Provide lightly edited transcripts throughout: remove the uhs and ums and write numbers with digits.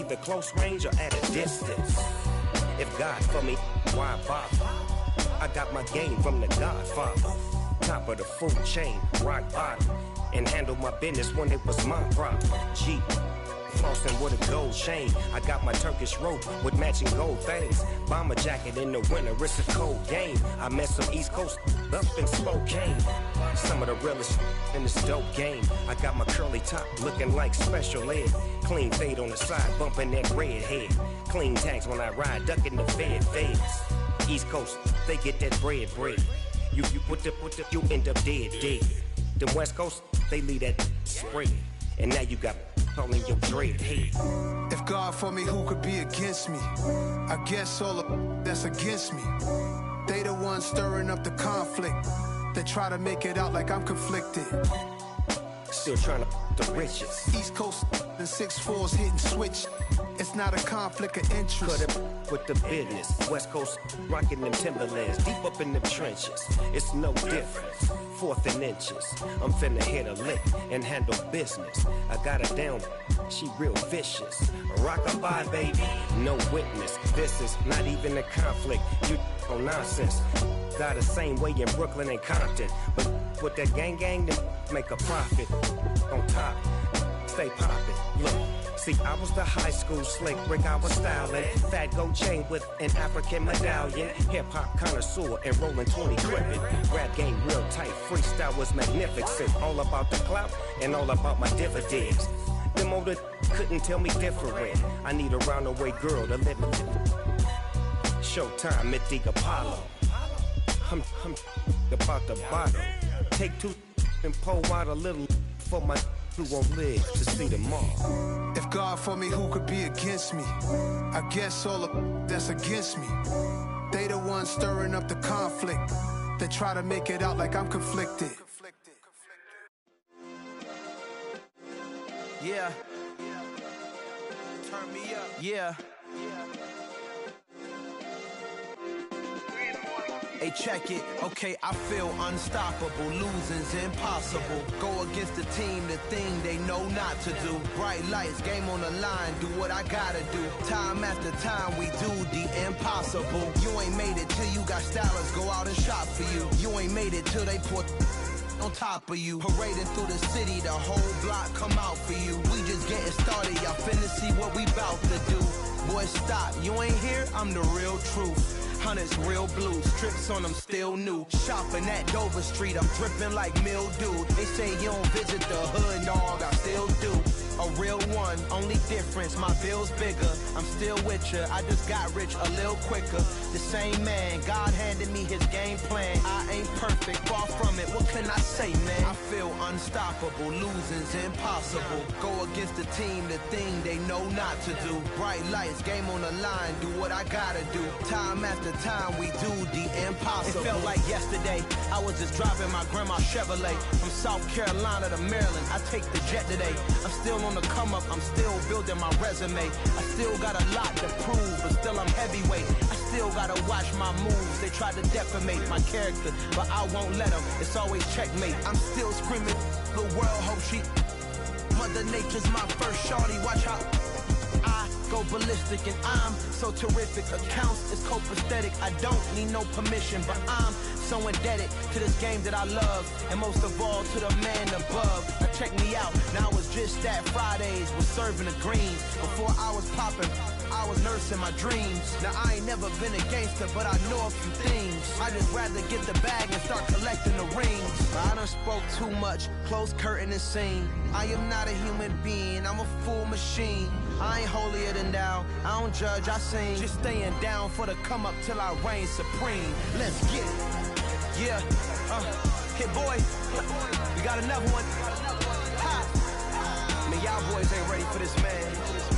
either close range or at a distance. If God for me, why bother? I got my game from the Godfather. Top of the food chain, rock bottom. And handle my business when it was my problem. G, flossing with a gold chain. I got my Turkish rope with matching gold things. Bomber jacket in the winter, it's a cold game. I met some East Coast up in Spokane. Some of the realest in this dope game. I got my curly top looking like special ed. Clean fade on the side, bumping that red head. Clean tags when I ride, ducking the feds. East Coast, they get that bread. You you end up dead. The West Coast, they leave that spread. And now you got all in your dread head. If God for me, who could be against me? I guess all the that's against me. They the ones stirring up the conflict. They try to make it out like I'm conflicted. Still trying to the riches. East Coast and 6'4's hitting switch. It's not a conflict of interest. Cut it with the business. West Coast rocking them Timberlands, deep up in them trenches. It's no difference. Fourth and inches. I'm finna hit a lick and handle business. I got her down, she real vicious. Rock-a-bye, baby, no witness. This is not even a conflict. You on nonsense. Got the same way in Brooklyn and Compton, but with that gang, then make a profit. On top, stay poppin'. Look, see, I was the high school slick Rick, I was styling. Fat gold chain with an African medallion. Hip-hop connoisseur and rolling 20 gripping. Rap game real tight, freestyle was magnificent. All about the clout and all about my dividends. Them older couldn't tell me different. I need a roundaway girl to live in. Showtime at the Apollo. I'm about the bottom. Take two and pour out a little for my who won't live to see tomorrow. If God for me, who could be against me? I guess all the that's against me. They the ones stirring up the conflict. They try to make it out like I'm conflicted. Yeah. Turn me up. Yeah. Hey, check it. Okay, I feel unstoppable. Losing's impossible. Go against the team, the thing they know not to do. Bright lights, game on the line, do what I gotta do. Time after time, we do the impossible. You ain't made it till you got stylers go out and shop for you. You ain't made it till they put on top of you. Parading through the city, the whole block come out for you. We just getting started, y'all finna see what we bout to do. Boy, stop, you ain't here, I'm the real truth. Hunters, real blue, strips on them still new. Shopping at Dover Street, I'm dripping like mildew. They say you don't visit the hood, dog, I still do. A real one, only difference, my bill's bigger. I'm still with ya, I just got rich a little quicker. The same man, God handed me his game plan. I ain't perfect, far from it, what can I say, man? I feel unstoppable, losing's impossible. Go against the team, the thing they know not to do. Bright lights, game on the line, do what I gotta do. Time after time, we do the impossible. It felt like yesterday, I was just driving my grandma's Chevrolet. From South Carolina to Maryland, I take the jet today. I'm still on the come up, I'm still building my resume. I still got a lot to prove, but still I'm heavyweight. I still gotta watch my moves. They try to defamate my character, but I won't let them. It's always checkmate. I'm still screaming, the world hope she. Mother Nature's my first shorty, watch how I go ballistic and I'm so terrific. Accounts is copacetic, I don't need no permission, but I'm so indebted to this game that I love, and most of all to the man above. Now check me out, now it's just that Fridays was serving the greens. Before I was popping, I was nursing my dreams. Now I ain't never been a gangster, but I know a few things. I just rather get the bag and start collecting the rings. I done spoke too much, close curtain and scene. I am not a human being, I'm a full machine. I ain't holier than thou, I don't judge, I sing. Just staying down for the come up till I reign supreme. Let's get it. Yeah, hit boy, we got another one. Ha! Man, y'all boys ain't ready for this, man.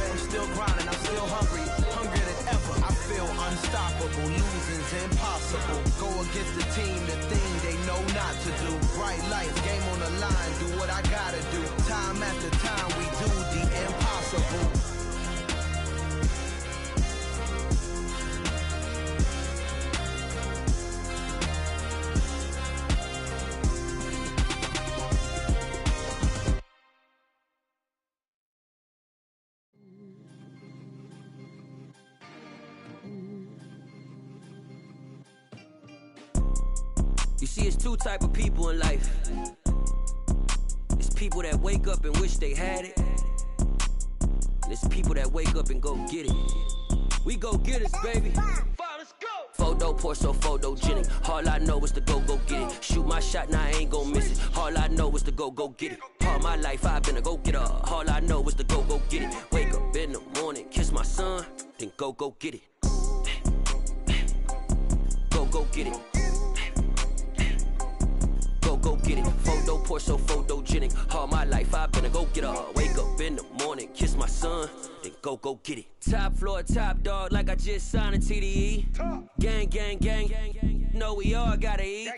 I'm still grinding, I'm still hungry, hungrier than ever. I feel unstoppable, losing's impossible. Go against the team, the thing they know not to do. Bright lights, game on the line, do what I gotta do. Time after time, we do the impossible. You see, it's two type of people in life. It's people that wake up and wish they had it. And it's people that wake up and go get it. We go get it, baby. Let's go. Photo pour so photogenic. All I know is to go get it. Shoot my shot, now I ain't gon' miss it. All I know is to go get it. All my life I've been a go-getter. All I know is to go get it. Wake up in the morning, kiss my son, then go get it. Go get it. Go get it. Photo pour so photogenic. All my life I've been a go-getter. Wake up in the morning, kiss my son, then go get it. Top floor, top dog, like I just signed a TDE. Gang, gang, gang, gang. Know we all gotta eat.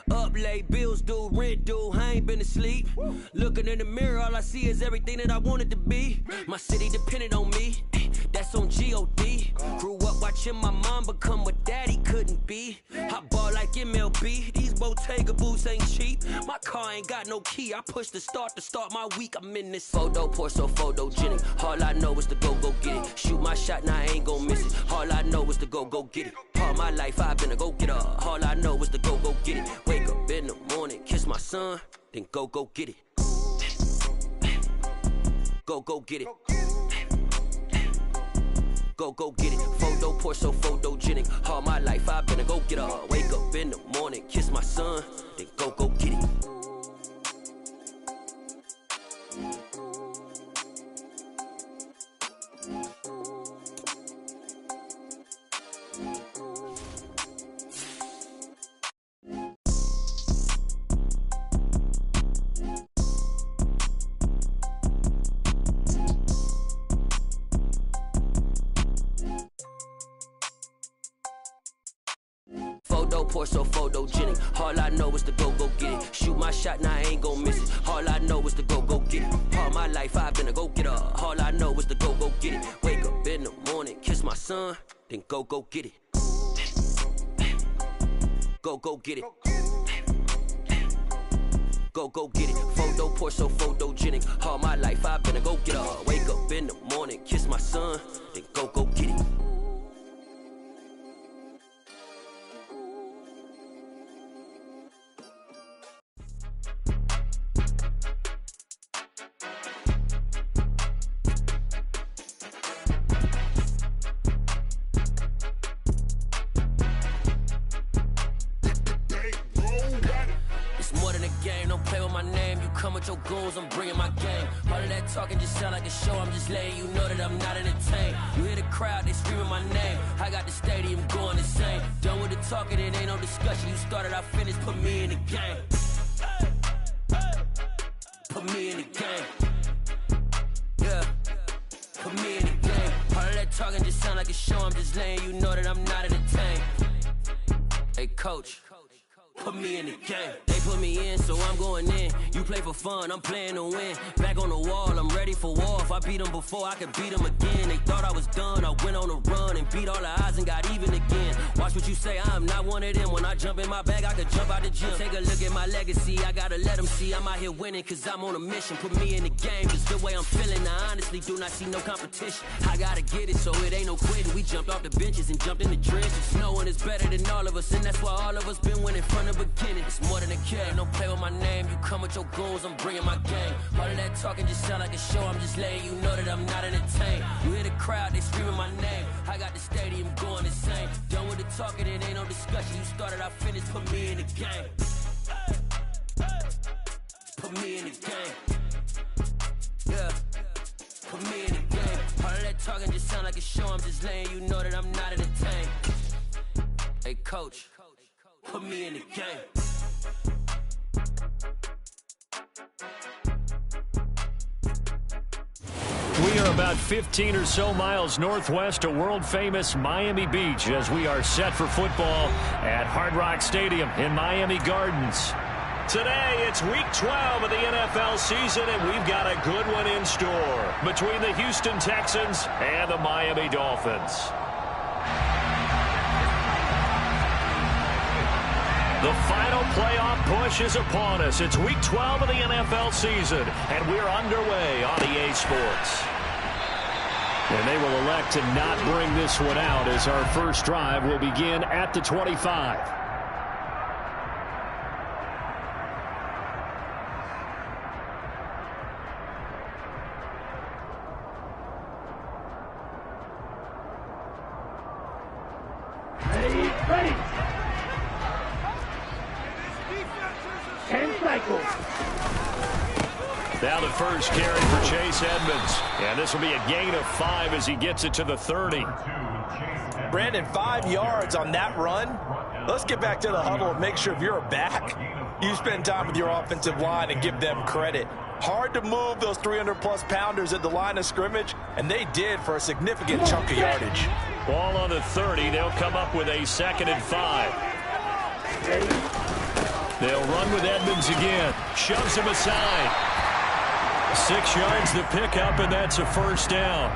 Up late, bills due, rent due, I ain't been asleep. Looking in the mirror, all I see is everything that I wanted to be. My city depended on me, that's on G.O.D. Grew up watching my mom become what daddy couldn't be. I ball like MLB, these Bottega boots ain't cheap. My car ain't got no key, I push the start to start my week. I'm in this photo pour so photogenic. All I know is to go get it. Shoot my shot, now I ain't gon' miss it. All I know is to go get it. All my life I've been a go-getter. All I know is to go get it. Wake up in the morning, kiss my son, then go get it. Go get it. Go get it. Photo pour so photogenic. All my life I've been a go-getter. Wake up in the morning, kiss my son, then go get it. Pour so photogenic. All I know is to go get it. Shoot my shot, now I ain't gon' miss it. All I know is to go get it. All my life I've been a go-getter. All I know is to go get it. Wake up in the morning, kiss my son, then go get it. Go get it. Go get it. Photo pour so photogenic. All my life I've been a go-getter. Wake up in the morning, kiss my son, then go get it. Your goons, I'm bringing my game. All of that talking just sound like a show. I'm just letting you know that I'm not entertained. You hear the crowd, they screaming my name. I got the stadium going insane. Done with the talking, it ain't no discussion. You started, I finished, put me in the game. Put me in the game. Yeah, put me in the game. All of that talking just sound like a show. I'm just letting you know that I'm not entertained. Hey, coach, put me in the game. They put me in, so I'm going in. You play for fun, I'm playing to win. Back on the wall, I'm ready for war. If I beat them before, I could beat them again. They thought I was done, I went on a run and beat all the odds and got even again. Watch what you say, I'm not one of them. When I jump in my bag, I could jump out the gym. Take a look at my legacy, I gotta let them see I'm out here winning, cause I'm on a mission. Put me in the game, just the way I'm feeling. I honestly do not see no competition. I gotta get it, so it ain't no quitting. We jumped off the benches and jumped in the trenches. No one is better than all of us, and that's why all of us been winning from the beginning. It's more than a kid, don't play with my name. You come with your goons, I'm bringing my game. All of that talking just sound like a show. I'm just letting you know that I'm not entertained. You hear the crowd, they screaming my name. I got the stadium going insane. Done with the talking, it ain't no discussion. You started, I finished, put me in the game. Put me in the game. Yeah, put me in the game. All of that talking just sound like a show. I'm just letting you know that I'm not entertained. Hey, coach, put me in the game. We are about 15 or so miles northwest of world-famous Miami Beach as we are set for football at Hard Rock Stadium in Miami Gardens. Today, it's Week 12 of the NFL season, and we've got a good one in store between the Houston Texans and the Miami Dolphins. The final playoff push is upon us. It's Week 12 of the NFL season, and we're underway on EA Sports. And they will elect to not bring this one out as our first drive will begin at the 25. Ready. 10 cycles. Now the first carry for Chase Edmonds. And this will be a gain of 5 as he gets it to the 30. Brandon, 5 yards on that run. Let's get back to the huddle and make sure if you're a back, you spend time with your offensive line and give them credit. Hard to move those 300-plus pounders at the line of scrimmage, and they did for a significant chunk of yardage. Ball on the 30. They'll come up with a 2nd and 5. They'll run with Edmonds again. Shoves him aside. 6 yards the pickup, and that's a first down.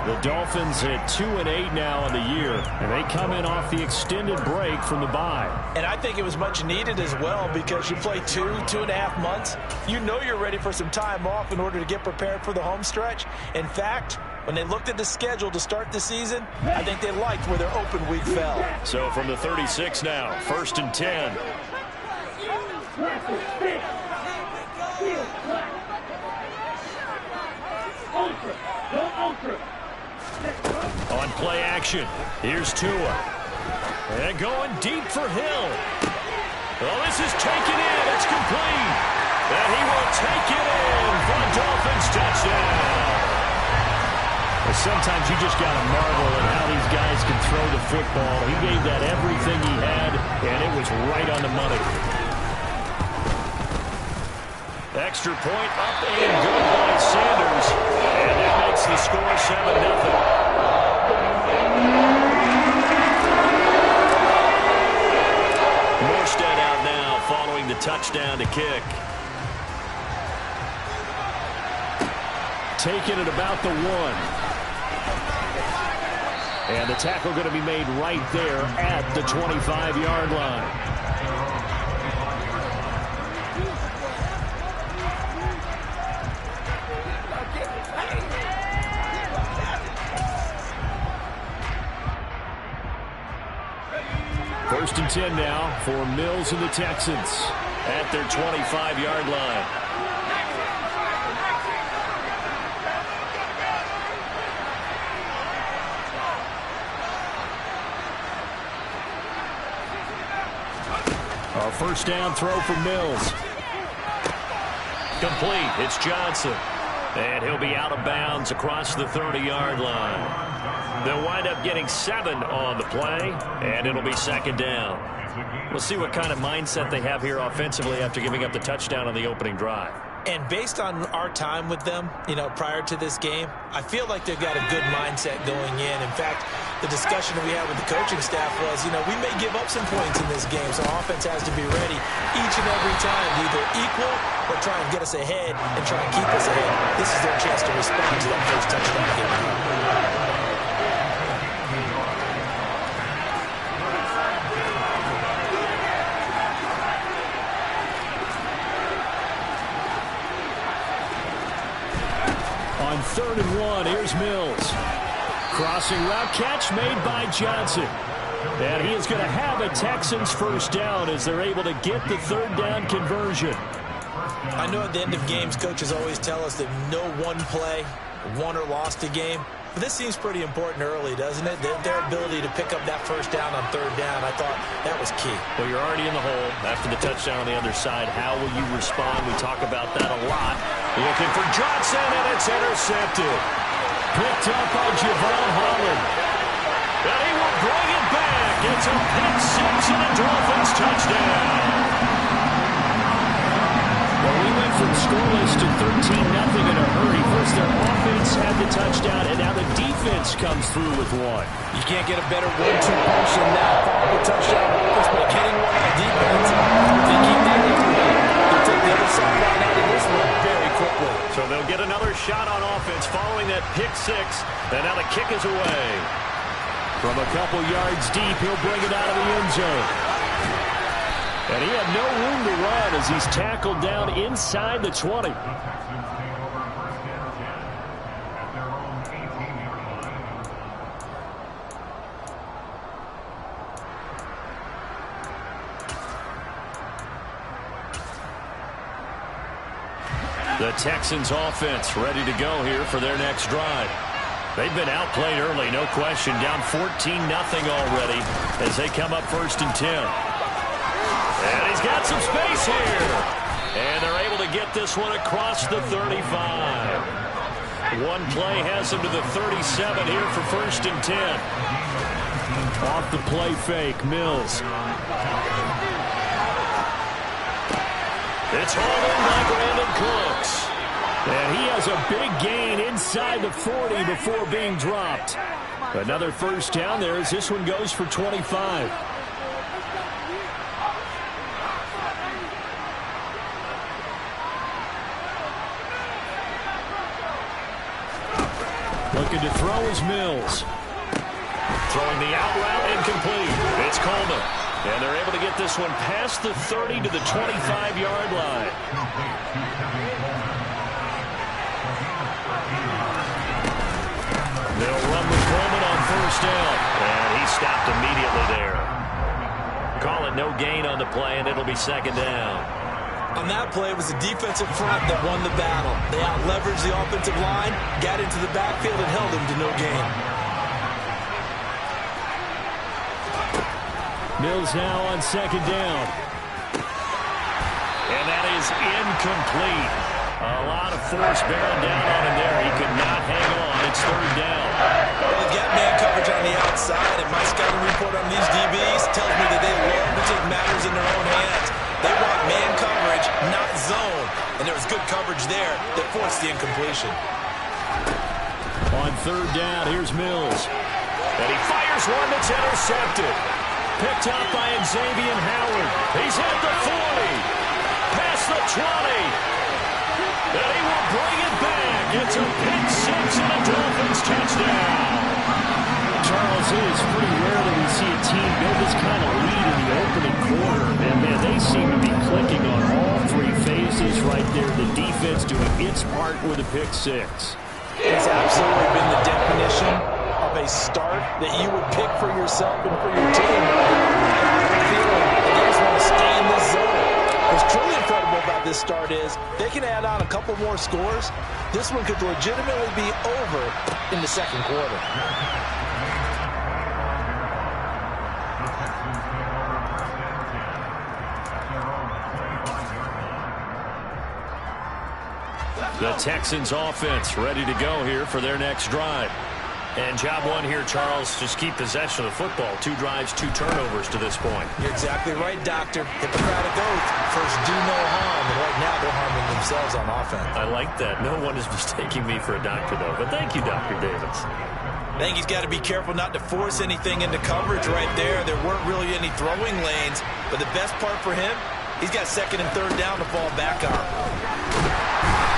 The Dolphins at 2-8 now on the year, and they come in off the extended break from the bye. And I think it was much needed as well because you play 2.5 months. You know you're ready for some time off in order to get prepared for the home stretch. In fact, when they looked at the schedule to start the season, I think they liked where their open week fell. So from the 36 now, 1st and 10. On play action, here's Tua. And going deep for Hill. Well, this is taken in. It's complete. And he will take it in for a Dolphins touchdown. Well, sometimes you just got to marvel at how these guys can throw the football. He gave that everything he had, and it was right on the money. Extra point up and good by Sanders. And that makes the score 7-0. Morstead out now following the touchdown to kick. Taking it about the 1. And the tackle going to be made right there at the 25-yard line. First and 10 now for Mills and the Texans at their 25-yard line. A first down throw for Mills. Complete. It's Johnson. And he'll be out of bounds across the 30-yard line. They'll wind up getting 7 on the play, and it'll be 2nd down. We'll see what kind of mindset they have here offensively after giving up the touchdown on the opening drive. And based on our time with them, prior to this game, I feel like they've got a good mindset going in. In fact, the discussion that we had with the coaching staff was, we may give up some points in this game, so offense has to be ready each and every time to either equal or try and get us ahead and try and keep us ahead. This is their chance to respond to that first touchdown game. On 3rd and 1, here's Mills. Crossing route catch made by Johnson. And he is going to have a Texans first down as they're able to get the 3rd down conversion. I know at the end of games, coaches always tell us that no one play won or lost a game. But this seems pretty important early, doesn't it? Their ability to pick up that first down on 3rd down, I thought that was key. Well, you're already in the hole after the touchdown on the other side. How will you respond? We talk about that a lot. Looking for Johnson, and it's intercepted. Picked up by Javon Holland. And he will bring it back. It's a pick 6 and a Dolphins touchdown. Well, we went from scoreless to 13-0 in a hurry. First, their offense had the touchdown, and now the defense comes through with one. You can't get a better 1-2 punch than that. Follow the touchdown offense, but getting one on defense. If they keep that up, they'll take the other side right out of this one very quickly. So they'll get another shot on offense following that pick 6, and now the kick is away. From a couple yards deep, he'll bring it out of the end zone. And he had no room to run as he's tackled down inside the 20. The Texans offense ready to go here for their next drive. They've been outplayed early, no question. Down 14-0 already as they come up 1st and 10. And he's got some space here. And they're able to get this one across the 35. One play has him to the 37 here for 1st and 10. Off the play fake, Mills. It's hauled in by Brandon Cooks. And he has a big gain inside the 40 before being dropped. Another first down there as this one goes for 25. Looking to throw is Mills. Throwing the out route incomplete. It's Coleman. And they're able to get this one past the 30 to the 25-yard line. They'll run with Coleman on 1st down. And he stopped immediately there. Call it no gain on the play, and it'll be 2nd down. On that play, it was the defensive front that won the battle. They out-leveraged the offensive line, got into the backfield, and held him to no gain. Mills now on 2nd down. And that is incomplete. A lot of force bearing down on him there. He could not hang on. It's 3rd down. Well, they got man coverage on the outside, and my scouting report on these DBs tells me that they love to take matters in their own hands. They want man coverage, not zone. And there was good coverage there that forced the incompletion. On 3rd down, here's Mills. And he fires one that's intercepted. Picked up by Xavier Howard. He's at the 40. Past the 20. And he will bring it back. It's a pick six and a Dolphins touchdown. Charles, it is pretty rare that we see a team build this kind of lead in the opening quarter. And, man, they seem to be clicking on all 3 phases right there. The defense doing its part with a pick six. It's absolutely been the definition of a start that you would pick for yourself and for your team. They just want to stay in this zone. What's truly incredible about this start is they can add on a couple more scores. This one could legitimately be over in the 2nd quarter. The Texans offense ready to go here for their next drive. And job one here, Charles, just keep possession of the football. 2 drives, 2 turnovers to this point. You're exactly right, Doctor. Hippocratic oath. First, do no harm. And right now, they're harming themselves on offense. I like that. No one is mistaking me for a doctor, though. But thank you, Dr. Davis. I think he's got to be careful not to force anything into coverage right there. There weren't really any throwing lanes. But the best part for him, he's got 2nd and 3rd down to fall back on.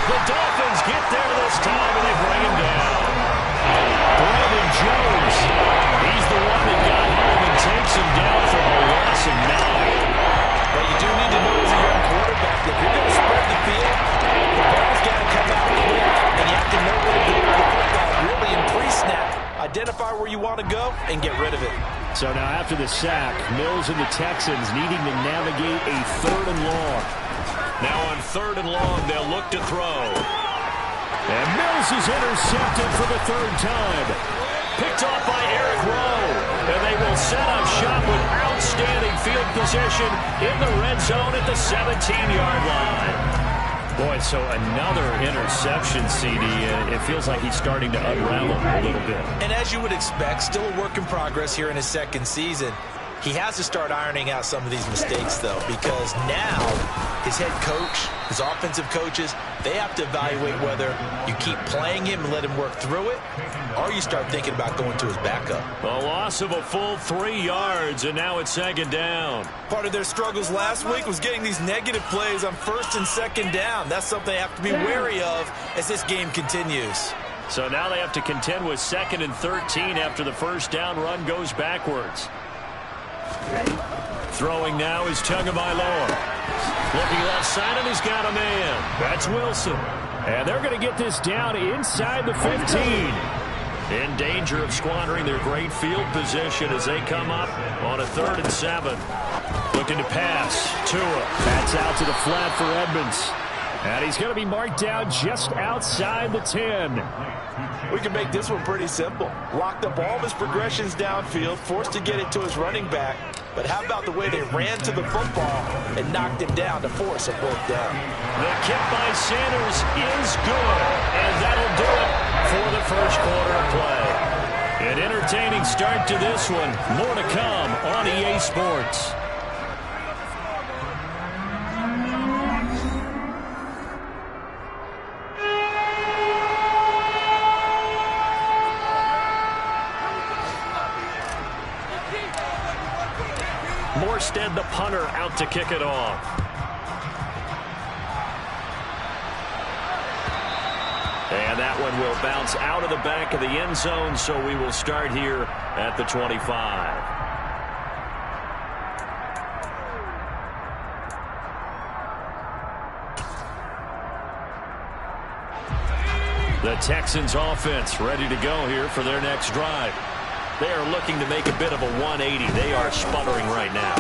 The Dolphins get there this time, and they bring him down. Brandon Jones, he's the one that got home and takes him down for a loss of 9. But you do need to know as a young quarterback that if you're going to spread the field, the ball's got to come out quick, and you have to know where to go with the football really in pre-snap. Identify where you want to go and get rid of it. So now after the sack, Mills and the Texans needing to navigate a 3rd and long. Now on 3rd and long, they'll look to throw. And Mills is intercepted for the 3rd time. Picked off by Eric Rowe. And they will set up shop with outstanding field position in the red zone at the 17-yard line. Boy, so another interception, CD. It feels like he's starting to unravel a little bit. And as you would expect, still a work in progress here in his 2nd season. He has to start ironing out some of these mistakes, though, because now his head coach, his offensive coaches, they have to evaluate whether you keep playing him and let him work through it, or you start thinking about going to his backup. A loss of a full 3 yards, and now it's 2nd down. Part of their struggles last week was getting these negative plays on 1st and 2nd down. That's something they have to be wary of as this game continues. So now they have to contend with 2nd and 13 after the 1st down run goes backwards. Throwing now is Tagovailoa. Looking left side, and he's got a man. That's Wilson. And they're going to get this down inside the 15. In danger of squandering their great field position as they come up on a 3rd and 7. Looking to pass. Tua. That's out to the flat for Edmonds. And he's going to be marked down just outside the 10. We can make this one pretty simple. Locked up all of his progressions downfield, forced to get it to his running back. But how about the way they ran to the football and knocked him down to force a fourth down? The kick by Sanders is good, and that'll do it for the first quarter of play. An entertaining start to this one. More to come on EA Sports. Morstead, the punter, out to kick it off. And that one will bounce out of the back of the end zone, so we will start here at the 25. The Texans offense ready to go here for their next drive. They are looking to make a bit of a 180. They are sputtering right now.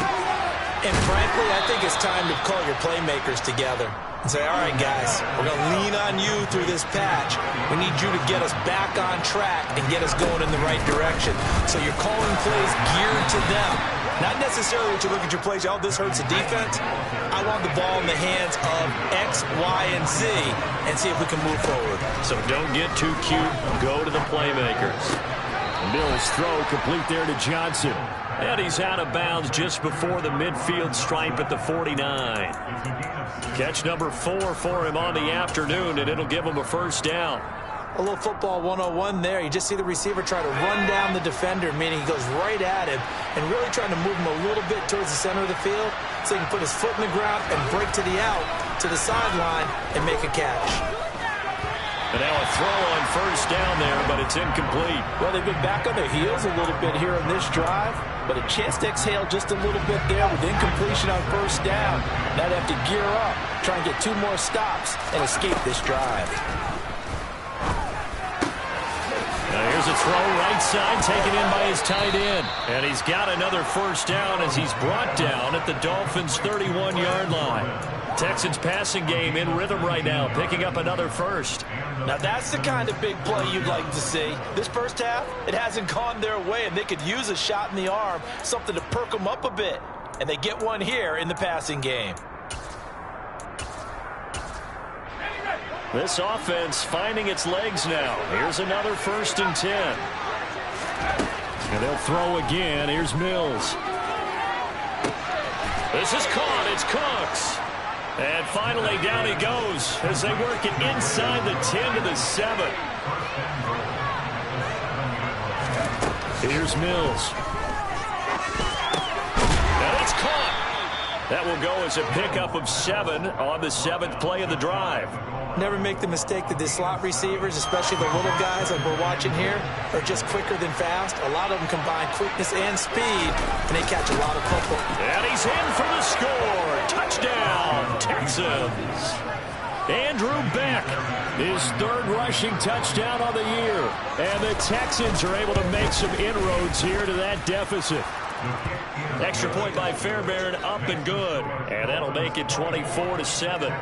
And frankly, I think it's time to call your playmakers together and say, all right, guys, we're going to lean on you through this patch. We need you to get us back on track and get us going in the right direction. So you're calling plays geared to them. Not necessarily to look at your plays, oh, this hurts the defense. I want the ball in the hands of X, Y, and Z and see if we can move forward. So don't get too cute. Go to the playmakers. Mills throw complete there to Johnson. And he's out of bounds just before the midfield stripe at the 49. Catch number 4 for him on the afternoon, and it'll give him a first down. A little football 101 there. You just see the receiver try to run down the defender, meaning he goes right at him and really trying to move him a little bit towards the center of the field so he can put his foot in the ground and break to the out, to the sideline, and make a catch. And now a throw on first down there, but it's incomplete. Well, they've been back on their heels a little bit here on this drive, but a chance to exhale just a little bit there with incompletion on first down. Now they have to gear up, try and get 2 more stops, and escape this drive. Now here's a throw right side, taken in by his tight end. And he's got another first down as he's brought down at the Dolphins' 31-yard line. Texans passing game in rhythm right now, picking up another first. Now that's the kind of big play you'd like to see. This first half, it hasn't gone their way, and they could use a shot in the arm, something to perk them up a bit. And they get one here in the passing game. This offense finding its legs now. Here's another 1st and 10. And they'll throw again. Here's Mills. This is caught. It's Cooks. And finally, down he goes as they work it inside the 10 to the 7. Here's Mills. And it's caught. That will go as a pickup of 7 on the 7th play of the drive. Never make the mistake that the slot receivers, especially the little guys like we're watching here, are just quicker than fast. A lot of them combine quickness and speed, and they catch a lot of football. And he's in for the score. Touchdown, Texans. Andrew Beck, his 3rd rushing touchdown on the year. And the Texans are able to make some inroads here to that deficit. Extra point by Fairbairn, up and good. And that'll make it 24-7.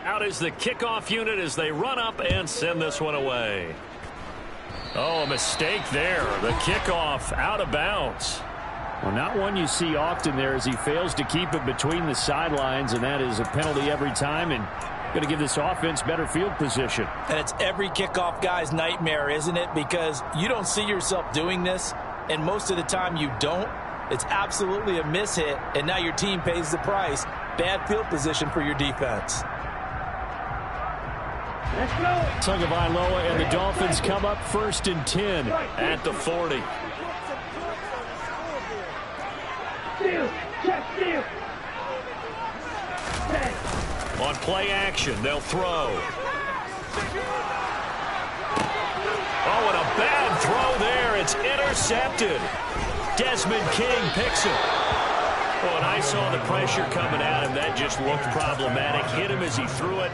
Out is the kickoff unit as they run up and send this one away. Oh, a mistake there. The kickoff out of bounds. Well, not one you see often there as he fails to keep it between the sidelines, and that is a penalty every time and going to give this offense better field position. And it's every kickoff guy's nightmare, isn't it? Because you don't see yourself doing this, and most of the time you don't. It's absolutely a mishit, and now your team pays the price. Bad field position for your defense. Tagovailoa and the Dolphins come up 1st and 10 at the 40. On play action, they'll throw. Oh, and a bad throw there. It's intercepted. Desmond King picks it. Oh, and I saw the pressure coming at him. That just looked problematic. Hit him as he threw it.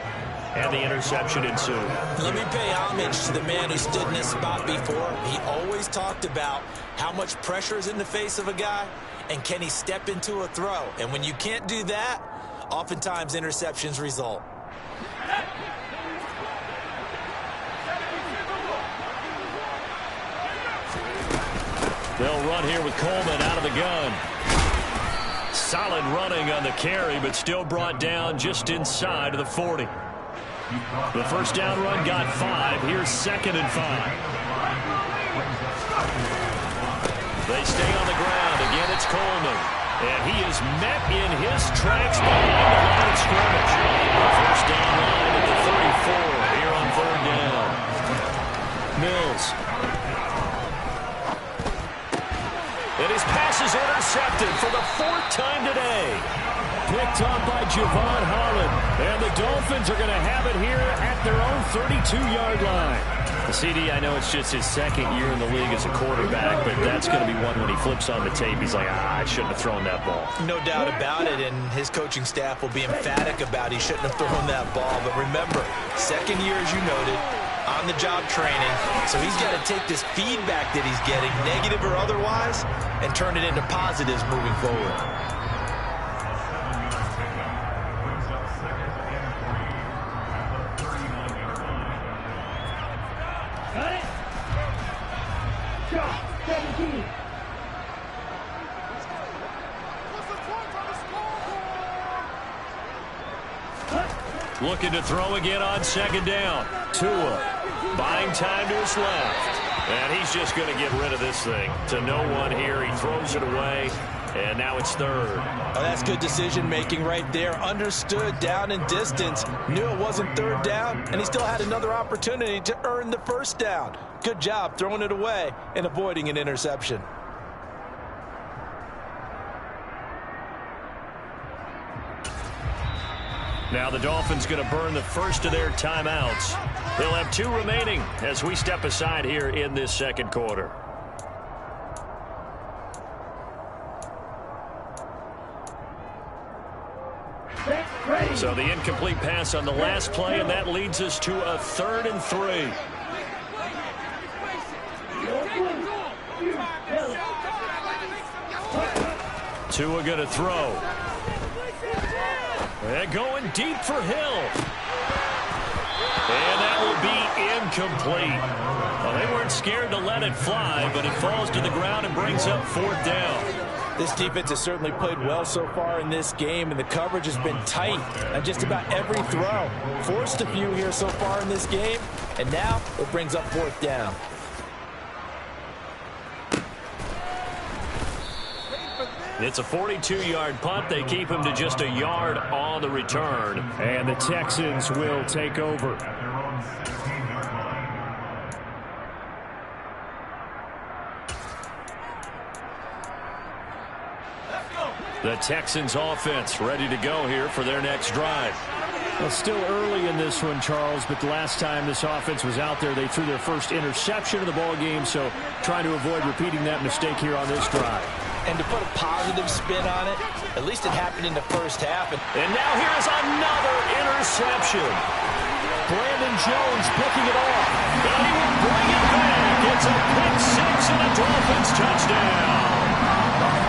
and the interception ensued. Let me pay homage to the man who stood in this spot before. He always talked about how much pressure is in the face of a guy, and can he step into a throw? And when you can't do that, oftentimes interceptions result. They'll run here with Coleman out of the gun. Solid running on the carry, but still brought down just inside of the 40. The first down run got 5. Here's 2nd and 5. They stay on the ground. Again, it's Coleman. And he is met in his tracks behind the line of scrimmage. First down line at the 34 here on 3rd down. Mills. And his pass is intercepted for the 4th time today. Picked up by Javon Holland. And the Dolphins are going to have it here at their own 32-yard line. The CD, I know it's just his 2nd year in the league as a quarterback, but that's going to be one when he flips on the tape. He's like, I shouldn't have thrown that ball. No doubt about it, and his coaching staff will be emphatic about he shouldn't have thrown that ball. But remember, 2nd year, as you noted, on-the-job training. So he's got to take this feedback that he's getting, negative or otherwise, and turn it into positives moving forward. Looking to throw again on 2nd down. Tua buying time to his left. And he's just going to get rid of this thing to no one here. He throws it away, and now it's 3rd. Oh, that's good decision-making right there. Understood down and distance. Knew it wasn't 3rd down, and he still had another opportunity to earn the 1st down. Good job throwing it away and avoiding an interception. Now the Dolphins going to burn the first of their timeouts. They'll have 2 remaining as we step aside here in this 2nd quarter. So the incomplete pass on the last play, and that leads us to a 3rd and 3. Tua going to throw. And going deep for Hill. And that will be incomplete. Well, they weren't scared to let it fly, but it falls to the ground and brings up 4th down. This defense has certainly played well so far in this game, and the coverage has been tight on just about every throw. Forced a few here so far in this game, and now it brings up 4th down. It's a 42-yard punt. They keep him to just a yard on the return. And the Texans will take over. The Texans offense ready to go here for their next drive. Well, still early in this one, Charles, but the last time this offense was out there, they threw their first interception of the ball game, so trying to avoid repeating that mistake here on this drive. And to put a positive spin on it, at least it happened in the first half. And now here's another interception. Brandon Jones picking it off. And he will bring it back. It's a pick 6 and a Dolphins touchdown.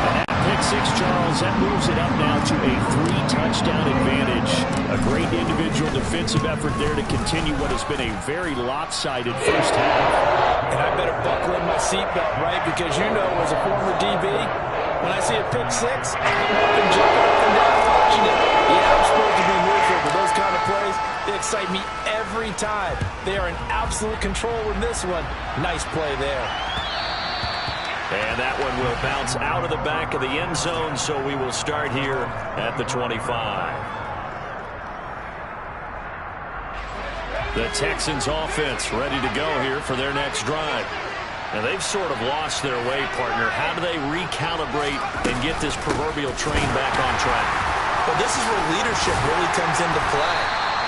And that pick 6, Charles, that moves it up now to a 3-touchdown advantage. A great individual defensive effort there to continue what has been a very lopsided first half. And I better buckle in my seatbelt, right? Because you know, as a former DB, when I see a pick 6, I'm up and jumping up and down watching it. Yeah, I'm supposed to be neutral, but those kind of plays, they excite me every time. They are in absolute control in this one. Nice play there. And that one will bounce out of the back of the end zone, so we will start here at the 25. The Texans offense ready to go here for their next drive. And they've sort of lost their way, partner. How do they recalibrate and get this proverbial train back on track? Well, this is where leadership really comes into play.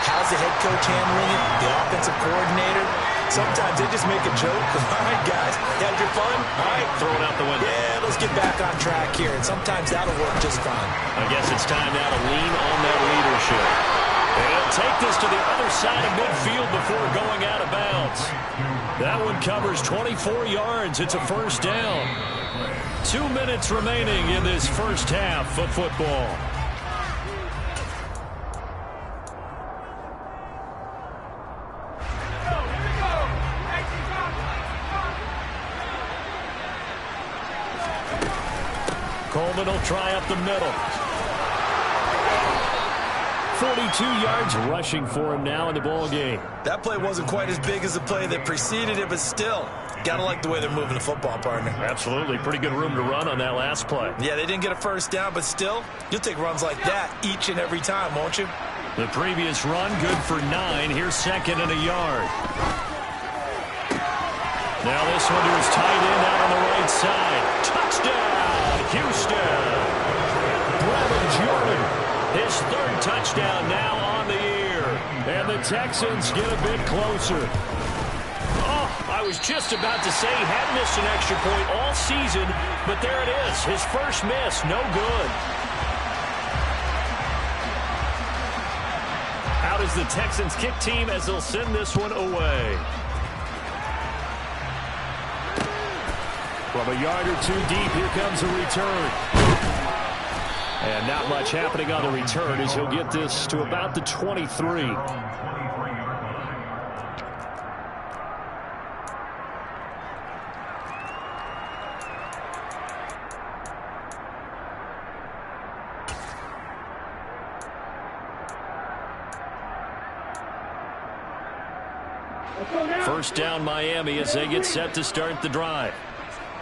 How's the head coach handling it? The offensive coordinator? Sometimes they just make a joke. All right, guys, you had your fun? All right, throw it out the window. Yeah, let's get back on track here. And sometimes that'll work just fine. I guess it's time now to lean on that leadership. He'll take this to the other side of midfield before going out of bounds. That one covers 24 yards. It's a first down. 2 minutes remaining in this first half of football. Coleman will try up the middle. 42 yards rushing for him now in the ball game. That play wasn't quite as big as the play that preceded it, but still, gotta like the way they're moving the football, partner. Absolutely. Pretty good room to run on that last play. Yeah, they didn't get a first down, but still, you'll take runs like that each and every time, won't you? The previous run, good for 9. Here's second and a yard. Now this one to his tight end out on the right side. Touchdown, Houston. Brevin Jordan, his third touchdown now on the year. And the Texans get a bit closer. Oh, I was just about to say he hadn't missed an extra point all season, but there it is. His first miss, no good. Out is the Texans kick team as they'll send this one away. From a yard or two deep, here comes a return. And not much happening on the return as he'll get this to about the 23. First down Miami as they get set to start the drive.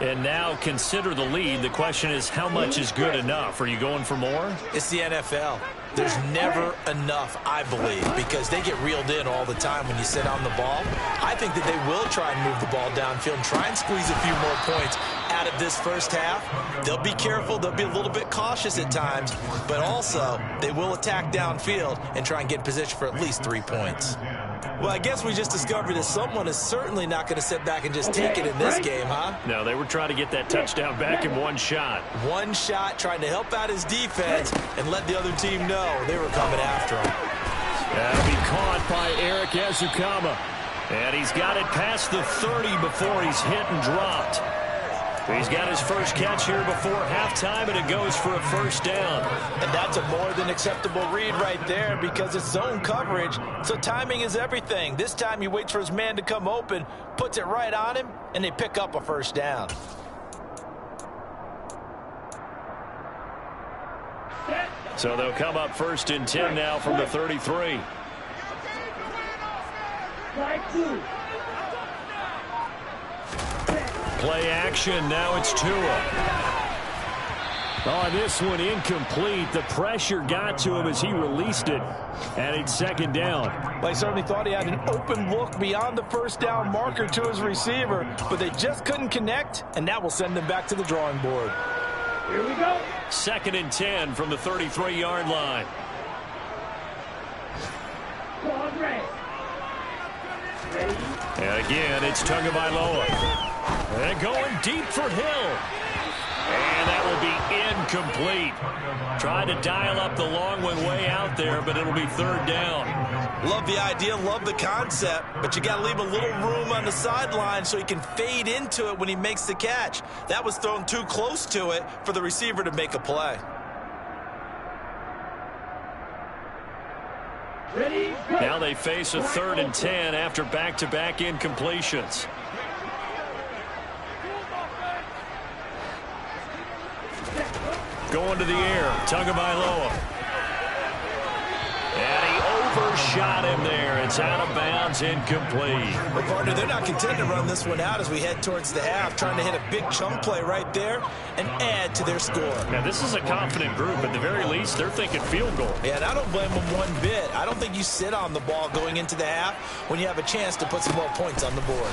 And now consider the lead. The question is, how much is good enough? Are you going for more? It's the NFL. There's never enough, I believe, because they get reeled in all the time when you sit on the ball. I think that they will try and move the ball downfield and try and squeeze a few more points out of this first half. They'll be careful. They'll be a little bit cautious at times, but also they will attack downfield and try and get in position for at least 3 points. Well, I guess we just discovered that someone is certainly not going to sit back and just take it in this game, huh? No, they were trying to get that touchdown back in one shot. One shot, trying to help out his defense and let the other team know they were coming after him. That'll be caught by Eric Ezukama. And he's got it past the 30 before he's hit and dropped. He's got his first catch here before halftime, and it goes for a first down. And that's a more than acceptable read right there because it's zone coverage, so timing is everything. This time he waits for his man to come open, puts it right on him, and they pick up a first down. So they'll come up first and 10 now from the 33. Play action, now it's Tua. Oh, this one incomplete. The pressure got to him as he released it. And it's second down. Well, I certainly thought he had an open look beyond the first down marker to his receiver, but they just couldn't connect, and that will send them back to the drawing board. Here we go. Second and 10 from the 33-yard line. And again, it's Tagovailoa. And going deep for Hill. And that will be incomplete. Trying to dial up the long one way out there, but it'll be third down. Love the idea, love the concept, but you got to leave a little room on the sideline so he can fade into it when he makes the catch. That was thrown too close to it for the receiver to make a play. Ready, go. Now they face a third and 10 after back-to-back incompletions. Going to the air, Tagovailoa. And he overshot him there. It's out of bounds, incomplete. Well, partner, they're not content to run this one out as we head towards the half, trying to hit a big chunk play right there and add to their score. Now, this is a confident group. At the very least, they're thinking field goal. Yeah, and I don't blame them one bit. I don't think you sit on the ball going into the half when you have a chance to put some more points on the board.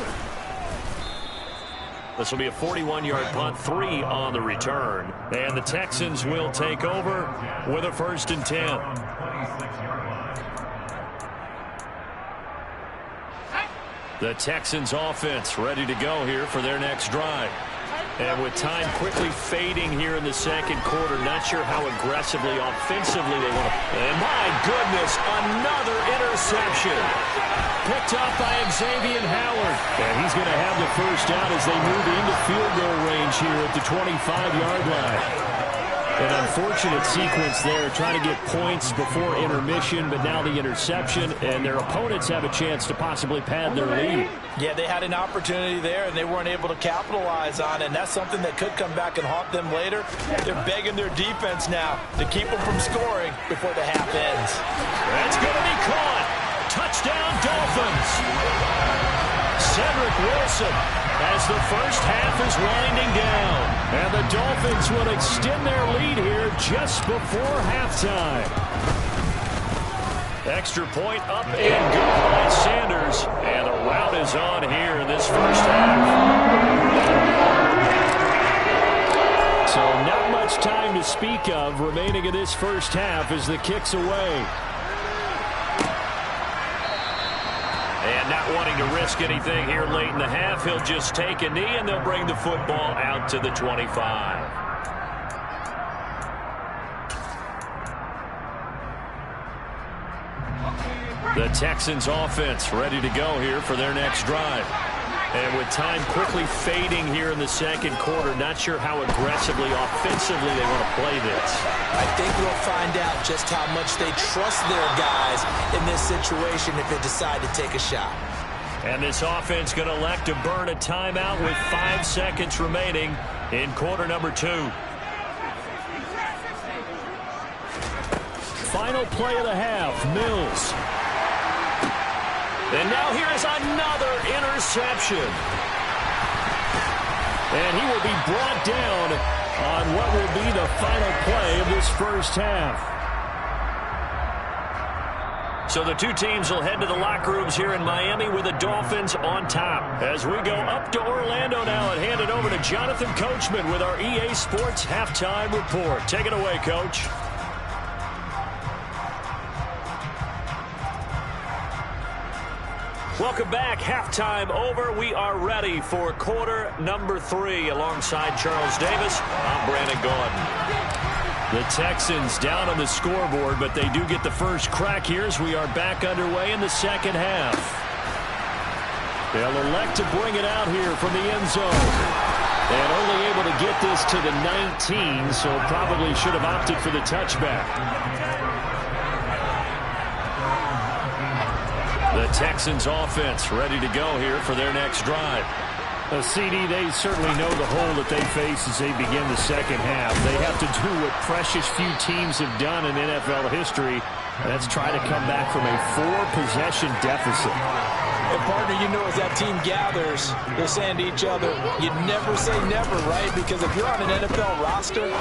This will be a 41-yard punt, 3 on the return. And the Texans will take over with a first and 10. The Texans offense ready to go here for their next drive. And with time quickly fading here in the second quarter, not sure how aggressively, offensively they want to. And my goodness, another interception. Picked up by Xavier Howard. And he's going to have the first down as they move into field goal range here at the 25-yard line. An unfortunate sequence there, trying to get points before intermission, but now the interception, and their opponents have a chance to possibly pad their lead. Yeah, they had an opportunity there, and they weren't able to capitalize on it, and that's something that could come back and haunt them later. They're begging their defense now to keep them from scoring before the half ends. That's going to be caught. Touchdown, Dolphins. Cedric Wilson as the first half is winding down. And the Dolphins will extend their lead here just before halftime. Extra point up and good by Sanders. And the rout is on here in this first half. So not much time to speak of remaining in this first half as the kick's away. And not wanting to risk anything here late in the half, he'll just take a knee, and they'll bring the football out to the 25. The Texans offense ready to go here for their next drive. And with time quickly fading here in the second quarter, not sure how aggressively, offensively they want to play this. I think we'll find out just how much they trust their guys in this situation if they decide to take a shot. And this offense going to elect to burn a timeout with 5 seconds remaining in quarter number 2. Final play of the half, Mills. And now here is another interception. And he will be brought down on what will be the final play of this first half. So the two teams will head to the locker rooms here in Miami with the Dolphins on top. As we go up to Orlando now and hand it over to Jonathan Coachman with our EA Sports Halftime Report. Take it away, Coach. Welcome back. Halftime over. We are ready for quarter number 3. Alongside Charles Davis, I'm Brandon Gaudin. The Texans down on the scoreboard, but they do get the first crack here as we are back underway in the second half. They'll elect to bring it out here from the end zone. And only able to get this to the 19, so probably should have opted for the touchback. The Texans offense ready to go here for their next drive. CD, they certainly know the hole that they face as they begin the second half. They have to do what precious few teams have done in NFL history. That's try to come back from a 4-possession deficit. And partner, you know, as that team gathers, they're saying to each other, you never say never, right? Because if you're on an NFL roster,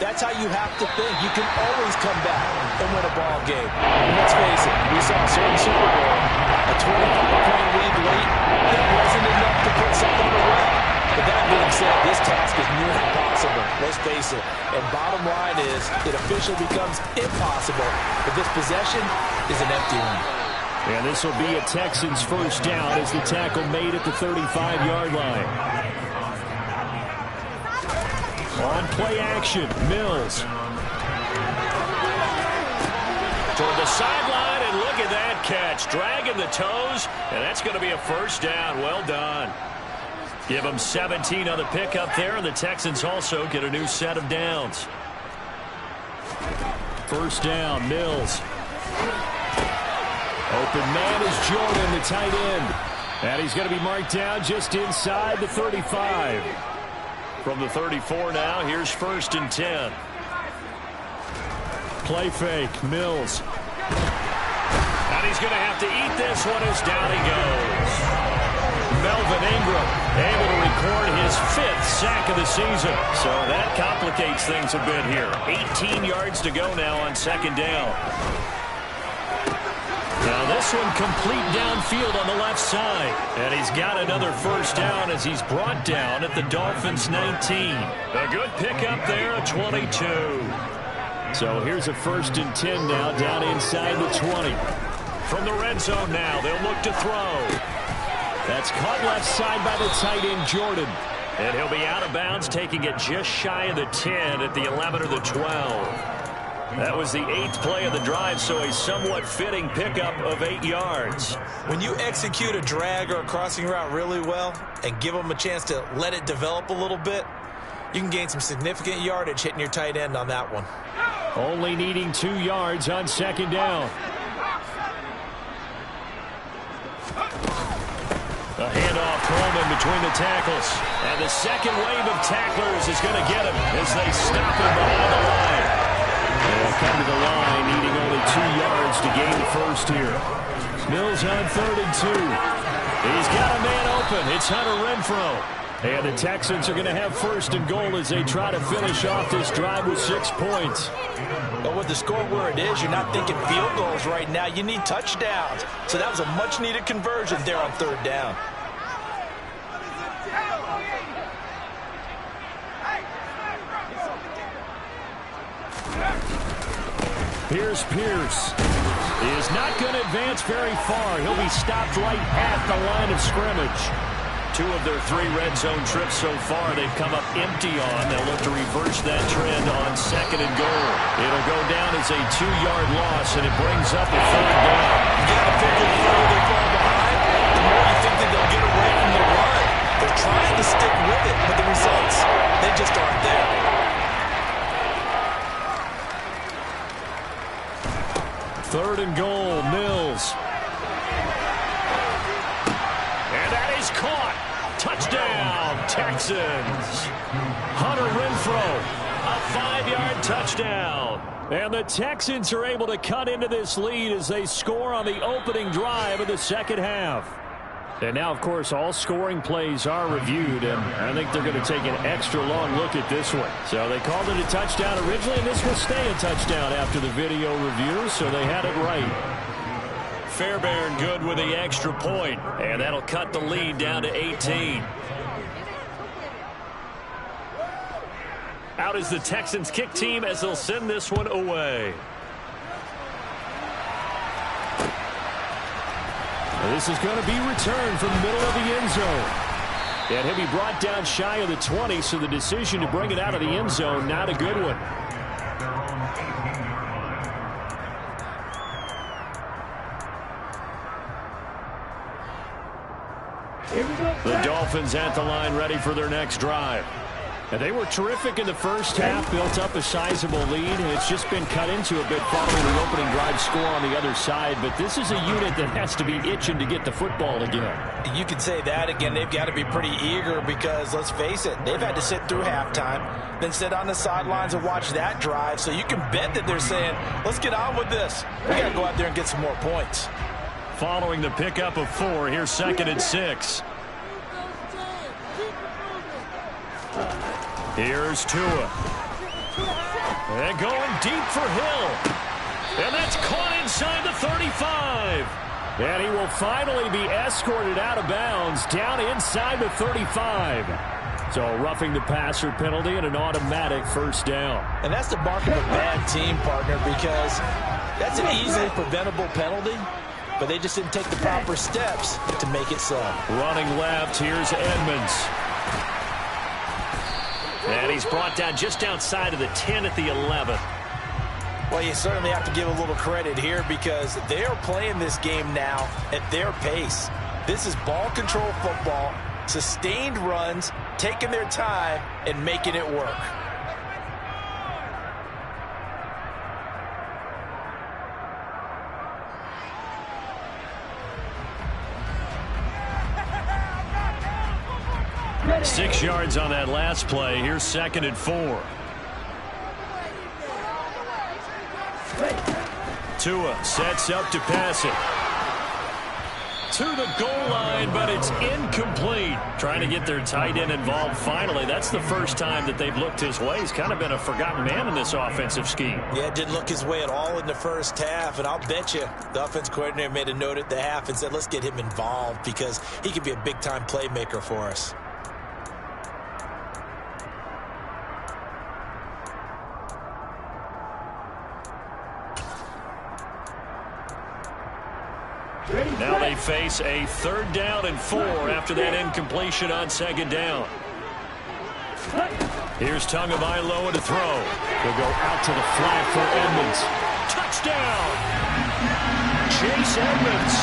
that's how you have to think. You can always come back and win a ball game. And let's face it, we saw a certain Super Bowl, a 25-point lead late, that wasn't enough to put something away. But that being said, this task is near impossible. Let's face it. And bottom line is, it officially becomes impossible. But this possession is an empty one. And this will be a Texans first down as the tackle made at the 35-yard line. On play action, Mills. Toward the sideline, and look at that catch. Dragging the toes, and that's going to be a first down. Well done. Give them 17 on the pickup there, and the Texans also get a new set of downs. First down, Mills. Open man is Jordan, the tight end. And he's going to be marked down just inside the 35. From the 34 now, here's 1st and 10. Play fake, Mills. And he's going to have to eat this one as down he goes. Melvin Ingram able to record his 5th sack of the season. So that complicates things a bit here. 18 yards to go now on 2nd down. Now this one complete downfield on the left side. And he's got another first down as he's brought down at the Dolphins' 19. A good pickup there, a 22. So here's a 1st and 10 now down inside the 20. From the red zone now, they'll look to throw. That's caught left side by the tight end, Jordan. And he'll be out of bounds, taking it just shy of the 10 at the 11 or the 12. That was the 8th play of the drive, so a somewhat fitting pickup of 8 yards. When you execute a drag or a crossing route really well and give them a chance to let it develop a little bit, you can gain some significant yardage hitting your tight end on that one. Only needing 2 yards on second down. A handoff Coleman between the tackles. And the second wave of tacklers is going to get him as they stop him behind the line. They'll come to the line needing only 2 yards to gain the first here. Mills on 3rd and 2. He's got a man open. It's Hunter Renfrow. And the Texans are going to have 1st and goal as they try to finish off this drive with 6 points. But with the score where it is, you're not thinking field goals right now. You need touchdowns. So that was a much-needed conversion there on 3rd down. Here's Pierce. He is not going to advance very far. He'll be stopped right at the line of scrimmage. 2 of their 3 red zone trips so far they've come up empty on. They'll look to reverse that trend on 2nd and goal. It'll go down as a 2-yard loss, and it brings up a 3rd down. You got to figure the further they fall behind, the more you think that they'll get away from the run. They're trying to stick with it, but the results, they just aren't there. 3rd and goal, Mills. And that is caught. Touchdown, Texans. Hunter Renfrow, a 5-yard touchdown. And the Texans are able to cut into this lead as they score on the opening drive of the second half. And now, of course, all scoring plays are reviewed, and I think they're going to take an extra long look at this one. So they called it a touchdown originally, and this will stay a touchdown after the video review, so they had it right. Fairbairn good with the extra point, and that'll cut the lead down to 18. Out is the Texans kick team as they'll send this one away. This is going to be returned from the middle of the end zone. And he'll be brought down shy of the 20, so the decision to bring it out of the end zone, not a good one. The Dolphins at the line ready for their next drive. And they were terrific in the first half, built up a sizable lead, and it's just been cut into a bit following the opening drive score on the other side. But this is a unit that has to be itching to get the football again. You could say that again. They've got to be pretty eager because, let's face it, they've had to sit through halftime, then sit on the sidelines and watch that drive. So you can bet that they're saying, let's get on with this. We got to go out there and get some more points. Following the pickup of 4, here's 2nd and 6. Here's Tua. And going deep for Hill. And that's caught inside the 35. And he will finally be escorted out of bounds down inside the 35. So roughing the passer penalty and an automatic 1st down. And that's the mark of a bad team, partner, because that's an easily preventable penalty, but they just didn't take the proper steps to make it so. Running left, here's Edmonds. And he's brought down just outside of the 10 at the 11. Well, you certainly have to give a little credit here because they are playing this game now at their pace. This is ball control football, sustained runs, taking their time, and making it work. Ready. 6 yards on that last play. Here's 2nd and 4. Tua sets up to pass it. To the goal line, but it's incomplete. Trying to get their tight end involved finally. That's the first time that they've looked his way. He's kind of been a forgotten man in this offensive scheme. Yeah, it didn't look his way at all in the first half, and I'll bet you the offense coordinator made a note at the half and said, let's get him involved because he could be a big-time playmaker for us. Now they face a 3rd down and 4 after that incompletion on 2nd down. Here's Tagovailoa to throw. He'll go out to the flat for Edmonds. Touchdown! Chase Edmonds,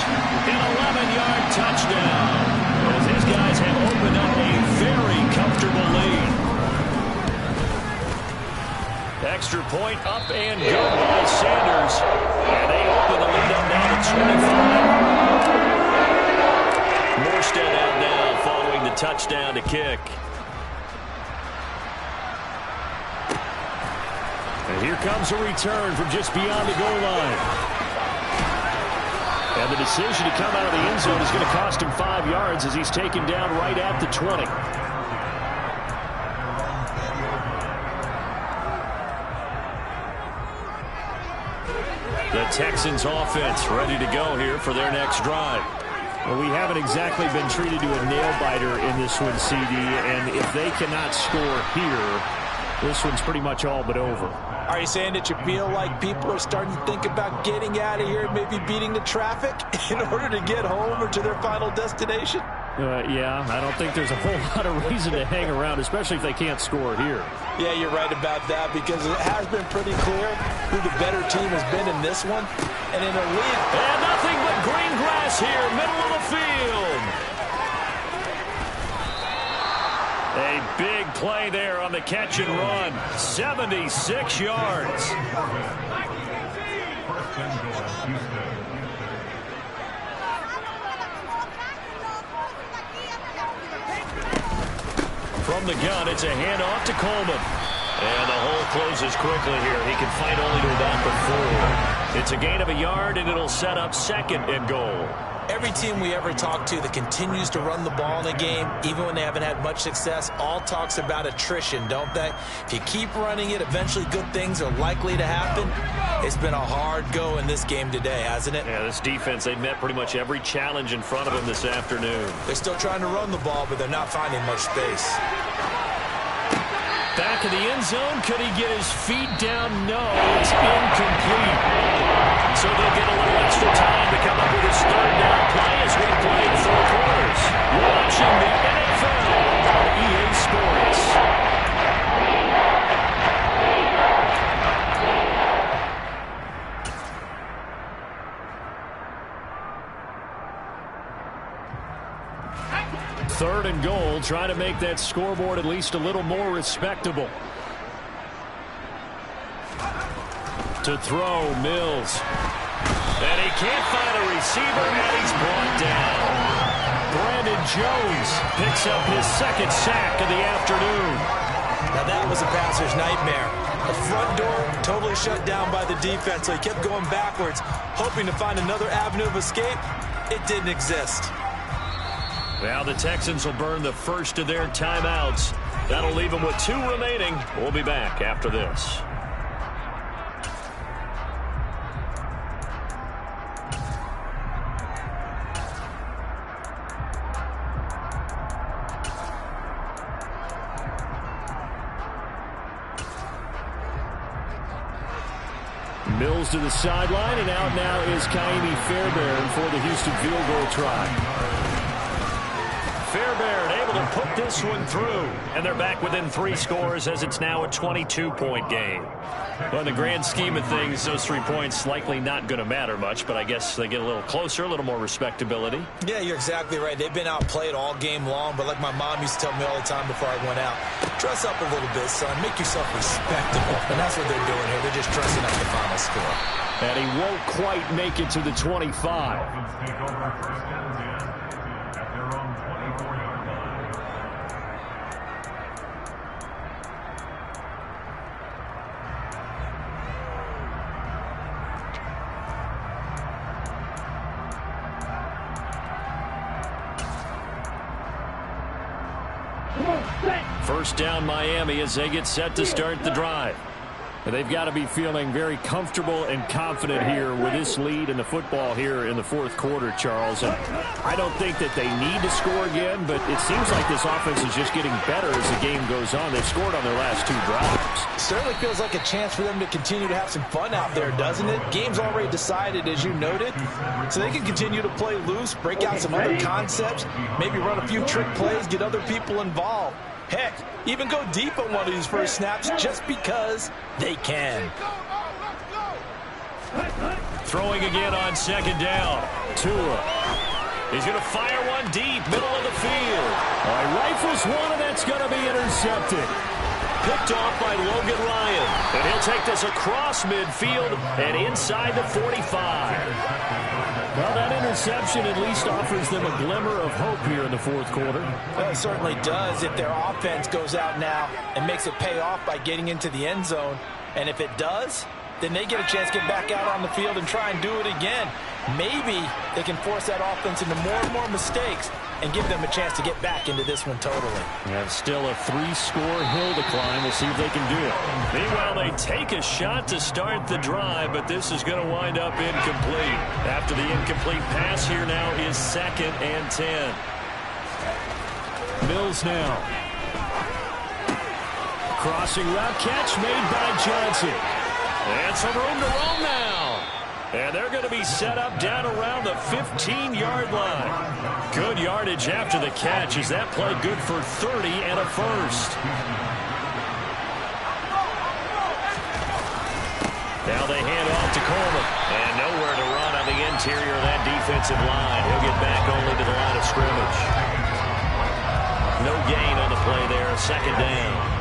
an 11-yard touchdown. As his guys have opened up a very comfortable lead. Extra point up and good by Sanders. And they open the lead up now to 25. Morstead out now following the touchdown to kick. And here comes a return from just beyond the goal line. And the decision to come out of the end zone is going to cost him 5 yards as he's taken down right at the 20. The Texans offense ready to go here for their next drive. Well, we haven't exactly been treated to a nail-biter in this one, CD, and if they cannot score here, this one's pretty much all but over. Are you saying that you feel like people are starting to think about getting out of here and maybe beating the traffic in order to get home or to their final destination? Yeah, I don't think there's a whole lot of reason to hang around, especially if they can't score here. Yeah, you're right about that because it has been pretty clear who the better team has been in this one. And in a league... And nothing but green grass here, middle of the field. A big play there on the catch and run. 76 yards. From the gun, it's a handoff to Coleman. And the hole closes quickly here. He can fight only to about the 4. It's a gain of a yard, and it'll set up second and goal. Every team we ever talk to that continues to run the ball in a game, even when they haven't had much success, all talks about attrition, don't they? If you keep running it, eventually good things are likely to happen. It's been a hard go in this game today, hasn't it? Yeah, this defense, they've met pretty much every challenge in front of them this afternoon. They're still trying to run the ball, but they're not finding much space. Back in the end zone, could he get his feet down? No, it's incomplete. So they'll get a little extra time to come up with his third down play as we play the 4 quarters. You're watching the NFL on EA Sports. Third and goal, trying to make that scoreboard at least a little more respectable. To throw, Mills. And he can't find a receiver, and he's brought down. Brandon Jones picks up his second sack of the afternoon. Now that was a passer's nightmare. The front door totally shut down by the defense, so he kept going backwards, hoping to find another avenue of escape. It didn't exist. Now the Texans will burn the first of their timeouts. That'll leave them with 2 remaining. We'll be back after this. Mills to the sideline, and out now is Kaimi Fairbairn for the Houston field goal try. Fairbairn able to put this one through, and they're back within 3 scores as it's now a 22-point game. Well, in the grand scheme of things, those 3 points likely not going to matter much, but I guess they get a little closer, a little more respectability. Yeah, you're exactly right. They've been outplayed all game long, but like my mom used to tell me all the time before I went out, dress up a little bit, son. Make yourself respectable. And that's what they're doing here. They're just dressing up the final score. And he won't quite make it to the 25. First down Miami as they get set to start the drive. They've got to be feeling very comfortable and confident here with this lead in the football here in the 4th quarter, Charles. And I don't think that they need to score again, but it seems like this offense is just getting better as the game goes on. They've scored on their last 2 drives. Certainly feels like a chance for them to continue to have some fun out there, doesn't it? Game's already decided, as you noted, so they can continue to play loose, break out some other concepts, maybe run a few trick plays, get other people involved. Heck, even go deep on one of these first snaps just because they can. Throwing again on second down. Tua. He's going to fire one deep, middle of the field. Rifles one, and that's going to be intercepted. Picked off by Logan Ryan. And he'll take this across midfield and inside the 45. Well, that interception at least offers them a glimmer of hope here in the fourth quarter. Well, it certainly does if their offense goes out now and makes it pay off by getting into the end zone. And if it does, then they get a chance to get back out on the field and try and do it again. Maybe they can force that offense into more and more mistakes and give them a chance to get back into this one totally. And still a 3-score hill to climb. We'll see if they can do it. Meanwhile, they take a shot to start the drive, but this is going to wind up incomplete. After the incomplete pass, here now is 2nd and 10. Mills now. Crossing route catch made by Johnson. And some room to roam now. And they're going to be set up down around the 15-yard line. Good yardage after the catch as that play good for 30 and a first. Now they hand off to Coleman. And nowhere to run on the interior of that defensive line. He'll get back only to the line of scrimmage. No gain on the play there. 2nd down.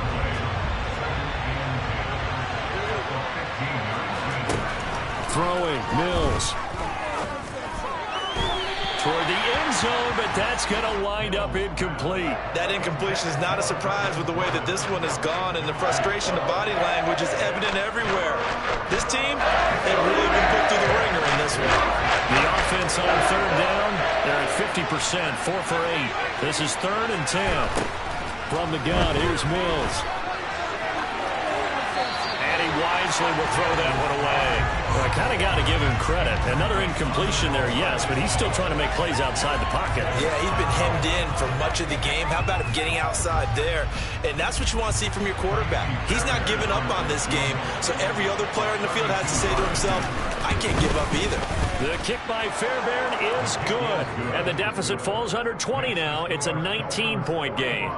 Throwing, Mills. Toward the end zone, but that's going to wind up incomplete. That incompletion is not a surprise with the way that this one has gone, and the frustration, the body language is evident everywhere. This team, they've really been put through the ringer in this one. The offense on 3rd down, they're at 50%, 4 for 8. This is 3rd and 10. From the gun, here's Mills. Wisely will throw that one away. Well, I kind of got to give him credit. Another incompletion there, yes, but he's still trying to make plays outside the pocket. Yeah, he's been hemmed in for much of the game. How about him getting outside there? And that's what you want to see from your quarterback. He's not giving up on this game, so every other player in the field has to say to himself, I can't give up either. The kick by Fairbairn is good, and the deficit falls under 20 now. It's a 19-point game.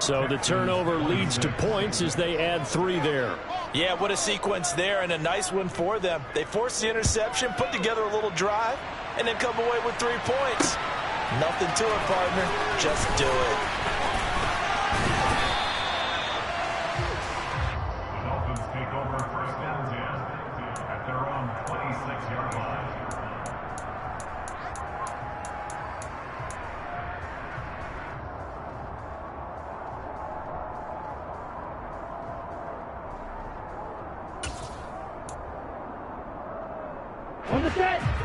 So the turnover leads to points as they add 3 there. Yeah, what a sequence there, and a nice one for them. They forced the interception, put together a little drive, and then come away with 3 points. Nothing to it, partner. Just do it. The Dolphins take over 1st and 10 at their own 26-yard line.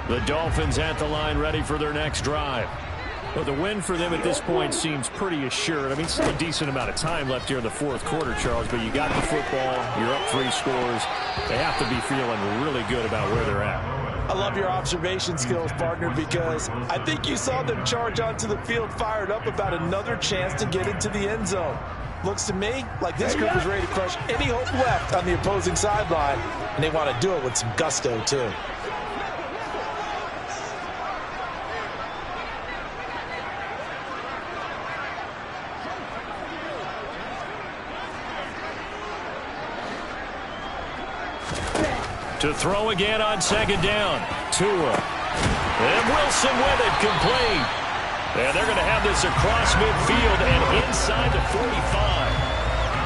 The Dolphins at the line ready for their next drive. But the win for them at this point seems pretty assured. I mean, still a decent amount of time left here in the fourth quarter, Charles, but you got the football, you're up 3 scores. They have to be feeling really good about where they're at. I love your observation skills, partner, because I think you saw them charge onto the field fired up about another chance to get into the end zone. Looks to me like this group is ready to crush any hope left on the opposing sideline, and they want to do it with some gusto, too. To throw again on 2nd down. Tua. And Wilson with it, complete. And they're going to have this across midfield and inside the 45.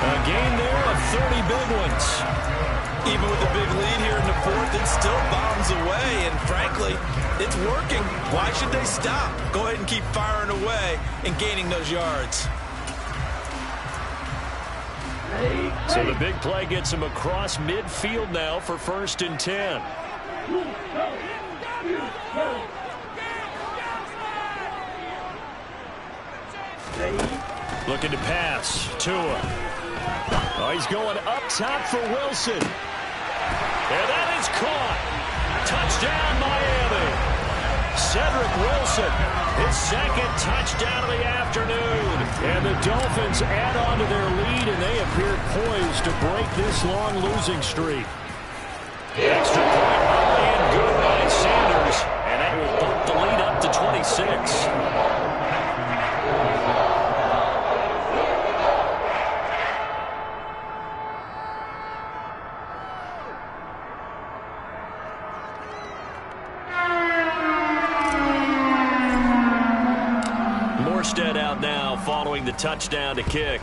A gain there of 30 big ones. Even with a big lead here in the 4th, it still bombs away. And frankly, it's working. Why should they stop? Go ahead and keep firing away and gaining those yards. So the big play gets him across midfield now for 1st and 10. Looking to pass. Tua. Oh, he's going up top for Wilson. And that is caught. Touchdown, Miami. Cedric Wilson, his 2nd touchdown of the afternoon. And the Dolphins add on to their lead, and they appear poised to break this long losing streak. Extra point up and good by Sanders. And that will bump the lead up to 26. following the touchdown to kick.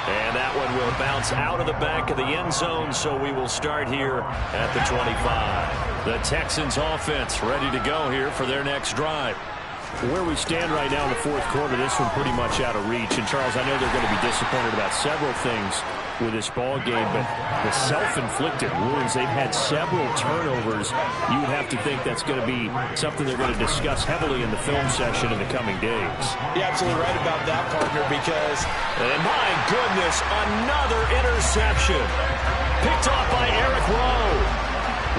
And that one will bounce out of the back of the end zone, so we will start here at the 25. The Texans offense ready to go here for their next drive. Where we stand right now in the fourth quarter, this one pretty much out of reach. And, Charles, I know they're going to be disappointed about several things with this ball game, but the self-inflicted wounds, they've had several turnovers. You would have to think that's going to be something they're going to discuss heavily in the film session in the coming days. You're absolutely right about that, partner, because... And my goodness, another interception. Picked off by Eric Rowe.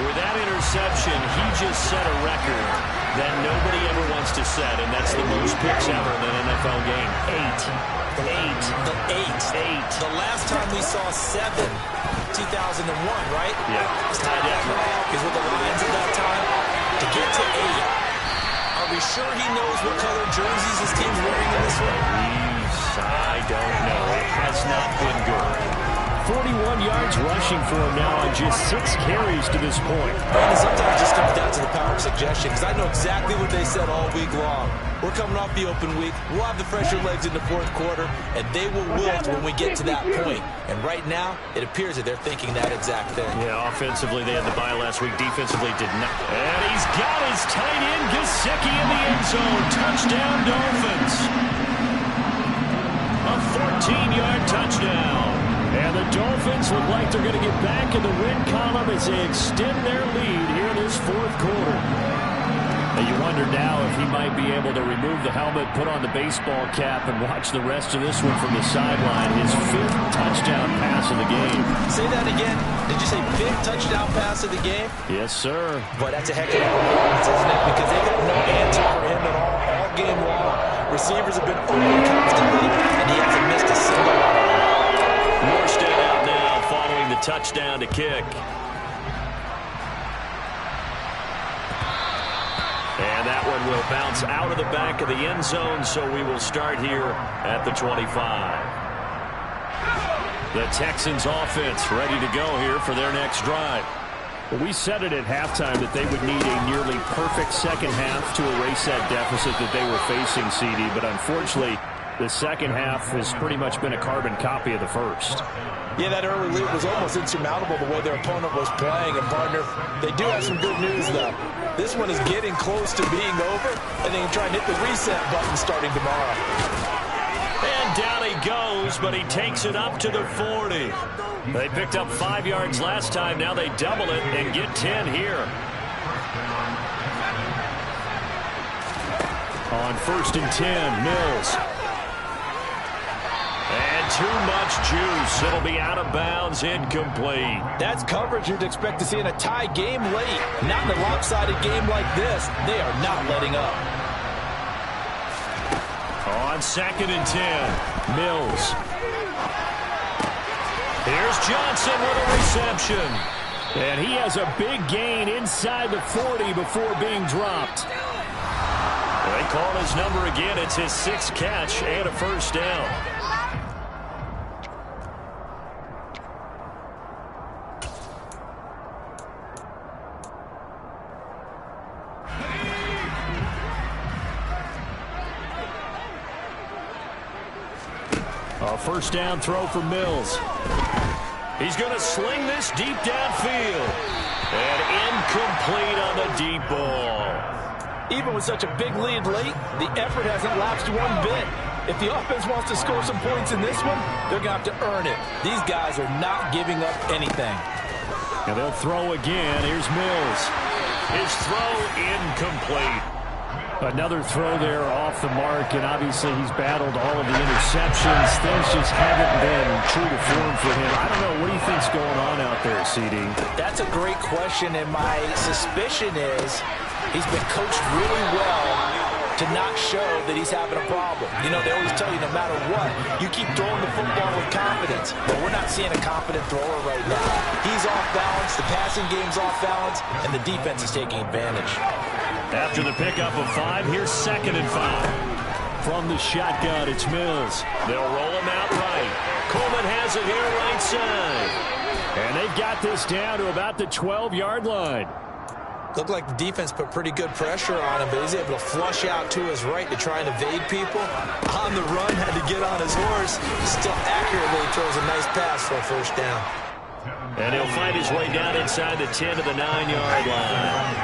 With that interception, he just set a record that nobody ever wants to set, and that's the most picks ever in an NFL game. 8. The last time we saw 7, 2001, right? Yeah. It's tied up because with the Lions at that time, to get to 8, are we sure he knows what color jerseys his team's wearing in this one? I don't know. It has not been good. 41 yards rushing for him now on just 6 carries to this point. And sometimes it just comes down to the power of suggestion, because I know exactly what they said all week long. We're coming off the open week. We'll have the fresher legs in the fourth quarter, and they will wilt when we get to that point. And right now, it appears that they're thinking that exact thing. Yeah, offensively, they had the bye last week. Defensively, did not. And he's got his tight end, Gesicki, in the end zone. Touchdown, Dolphins. A 14-yard touchdown. And the Dolphins look like they're going to get back in the win column as they extend their lead here in this fourth quarter. And you wonder now if he might be able to remove the helmet, put on the baseball cap, and watch the rest of this one from the sideline. His 5th touchdown pass of the game. Say that again. Did you say 5th touchdown pass of the game? Yes, sir. Boy, that's a heck of a performance, isn't it? Because they've got no answer for him at all game long. Receivers have been open constantly, and he hasn't missed a single one. More stayed out now following the touchdown to kick. And that one will bounce out of the back of the end zone, so we will start here at the 25. The Texans offense ready to go here for their next drive. Well, we said it at halftime that they would need a nearly perfect second half to erase that deficit that they were facing, CD, but unfortunately, the second half has pretty much been a carbon copy of the first. Yeah, that early lead was almost insurmountable the way their opponent was playing. And, partner, they do have some good news, though. This one is getting close to being over, and they can try and hit the reset button starting tomorrow. And down he goes, but he takes it up to the 40. They picked up 5 yards last time. Now they double it and get 10 here. On 1st and 10, Mills. And too much juice. It'll be out of bounds, incomplete. That's coverage you'd expect to see in a tie game late. Not in a lopsided game like this. They are not letting up. On 2nd and 10, Mills. Here's Johnson with a reception. And he has a big gain inside the 40 before being dropped. They call his number again. It's his 6th catch and a first down. A first down throw for Mills. He's going to sling this deep downfield. And incomplete on the deep ball. Even with such a big lead late, the effort hasn't lapsed one bit. If the offense wants to score some points in this one, they're going to have to earn it. These guys are not giving up anything. And they'll throw again. Here's Mills. His throw incomplete. Another throw there off the mark, and obviously he's battled all of the interceptions. Things just haven't been true to form for him. I don't know. What do you think's going on out there, CD? That's a great question, and my suspicion is he's been coached really well to not show that he's having a problem. You know, they always tell you no matter what, you keep throwing the football with confidence. But we're not seeing a confident thrower right now. He's off balance, the passing game's off balance, and the defense is taking advantage. After the pickup of 5, here's 2nd and 5. From the shotgun, it's Mills. They'll roll him out right. Coleman has it here right side. And they've got this down to about the 12-yard line. Looked like the defense put pretty good pressure on him, but he's able to flush out to his right to try and evade people. On the run, had to get on his horse. Still accurately throws a nice pass for a first down. And he'll find his way down inside the 10 to the 9-yard line.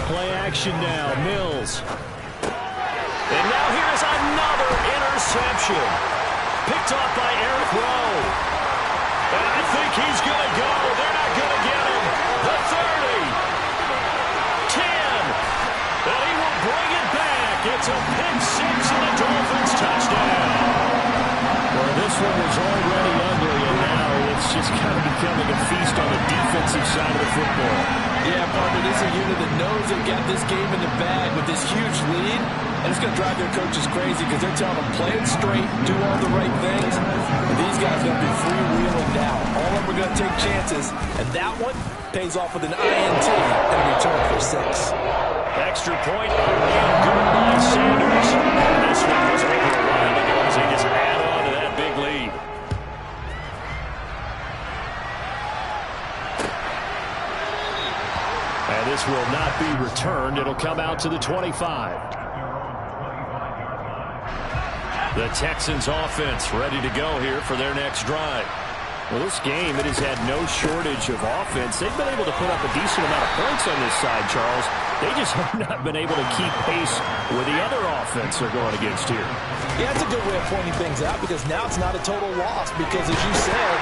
Play action now, Mills. And now here's another interception. Picked off by Eric Rowe. And I think he's going to go. They're not going to get him. The 30. 10. And he will bring it back. It's a pick six and the Dolphins touchdown. Well, this one was already ugly, and now it's just kind of becoming a feast on the defensive side of the football. Yeah, partner, this is a unit that knows they've got this game in the bag with this huge lead, and it's going to drive their coaches crazy because they're telling them play it straight, do all the right things. And these guys are going to be freewheeling now. All of them are going to take chances, and that one pays off with an INT and a return for 6. Extra point, and good by Sanders. And this one was over a while ago as they just add on to that big lead. And this will not be returned. It'll come out to the 25. The Texans offense ready to go here for their next drive. Well, this game, it has had no shortage of offense. They've been able to put up a decent amount of points on this side, Charles. They just have not been able to keep pace with the other offense they're going against here. Yeah, it's a good way of pointing things out because now it's not a total loss because, as you said,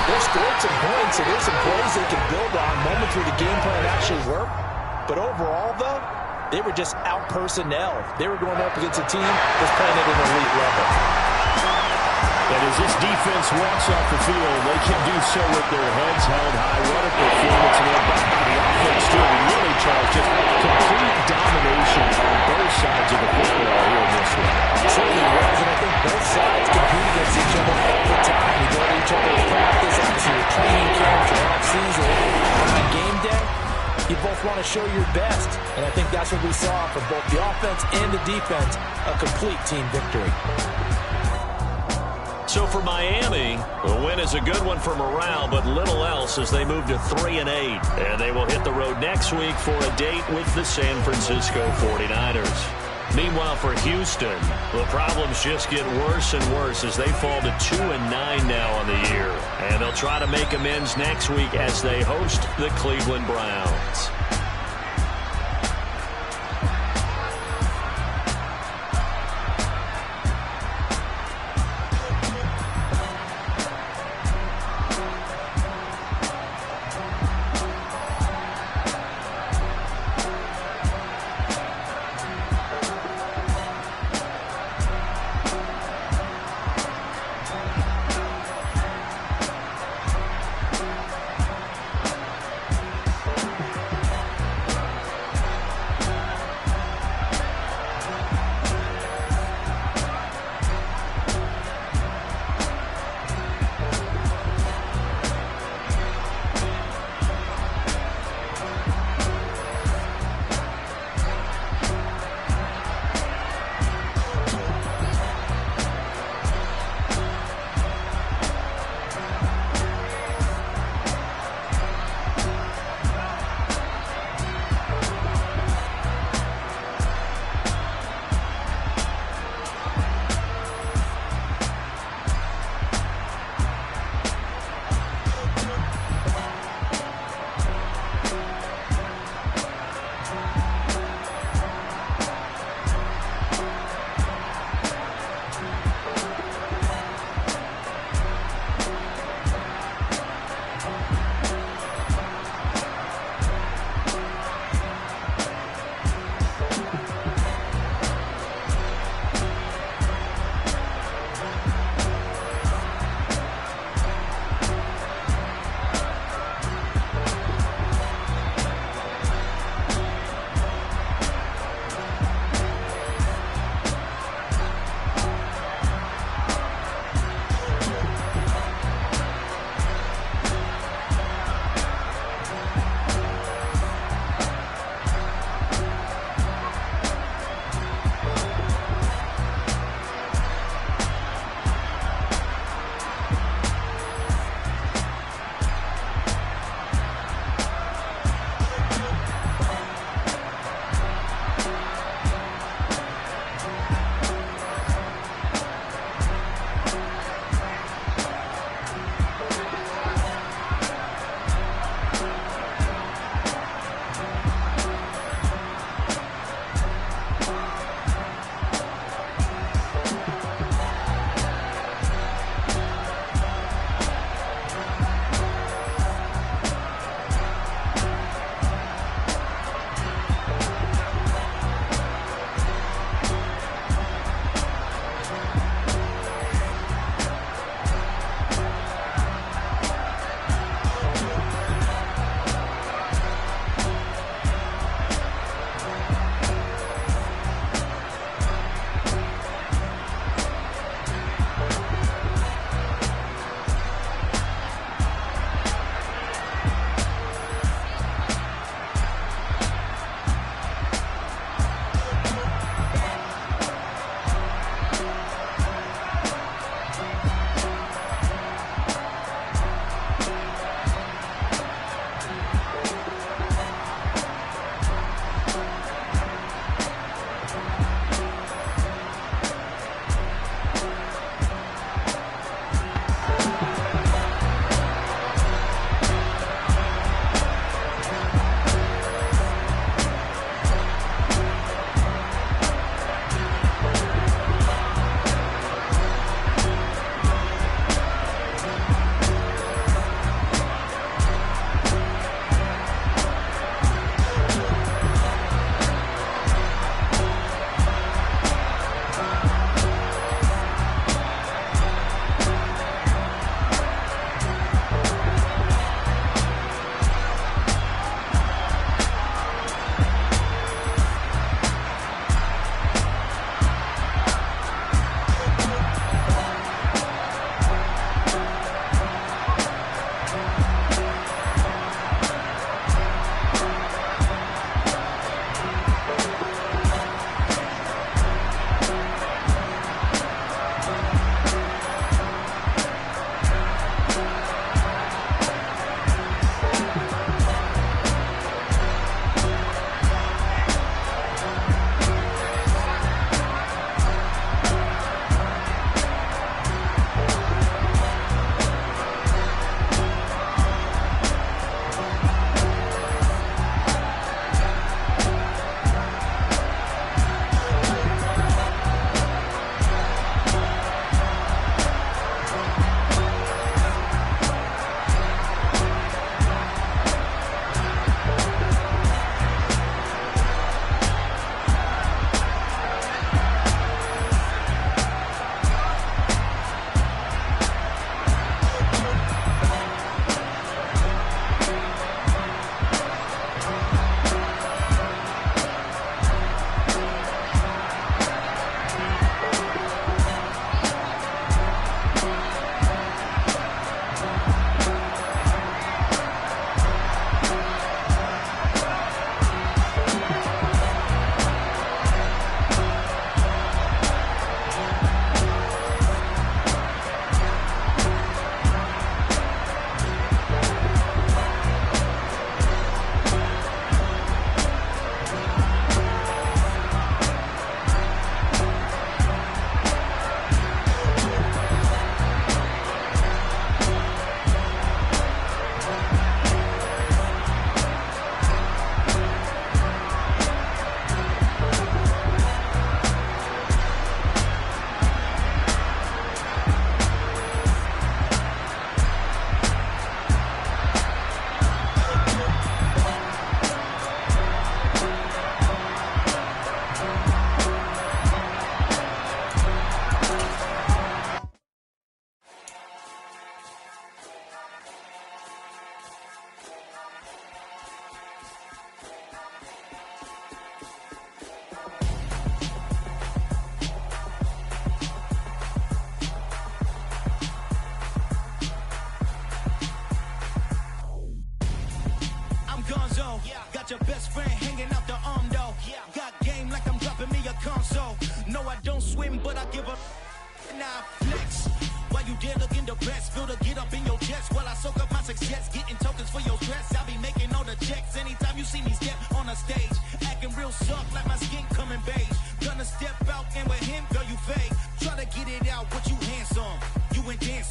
they've scored some points, so there's some plays they can build on, moments where the game plan actually worked. But overall, though, they were just out-personnel. They were going up against a team that's playing at an elite level. And as this defense walks off the field, they can do so with their heads held high. What a performance. And they're back by the offense, too. And really, Charles, just complete domination on both sides of the football here in this one. It certainly was, and I think both sides compete against each other all the time. You go to each other's practice, obviously your training camp, your off-season. On game day, you both want to show your best. And I think that's what we saw from both the offense and the defense, a complete team victory. So for Miami, the win is a good one for morale, but little else as they move to 3-8. And they will hit the road next week for a date with the San Francisco 49ers. Meanwhile, for Houston, the problems just get worse and worse as they fall to 2-9 now on the year. And they'll try to make amends next week as they host the Cleveland Browns.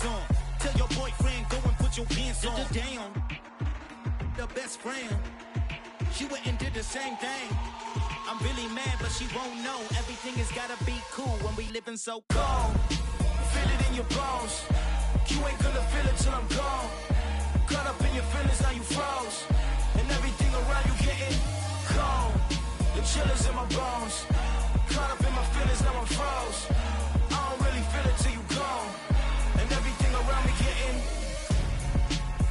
dance on. Tell your boyfriend, go and put your pants on. Down. The best friend. She went and did the same thing. I'm really mad, but she won't know. Everything has gotta be cool when we living so cold. Feel it in your bones. You ain't gonna feel it till I'm gone. Caught up in your feelings, now you froze. And everything around you getting cold. The chillers in my bones. Caught up in my feelings, now I'm froze. I don't really feel it till you gone. And everything around me getting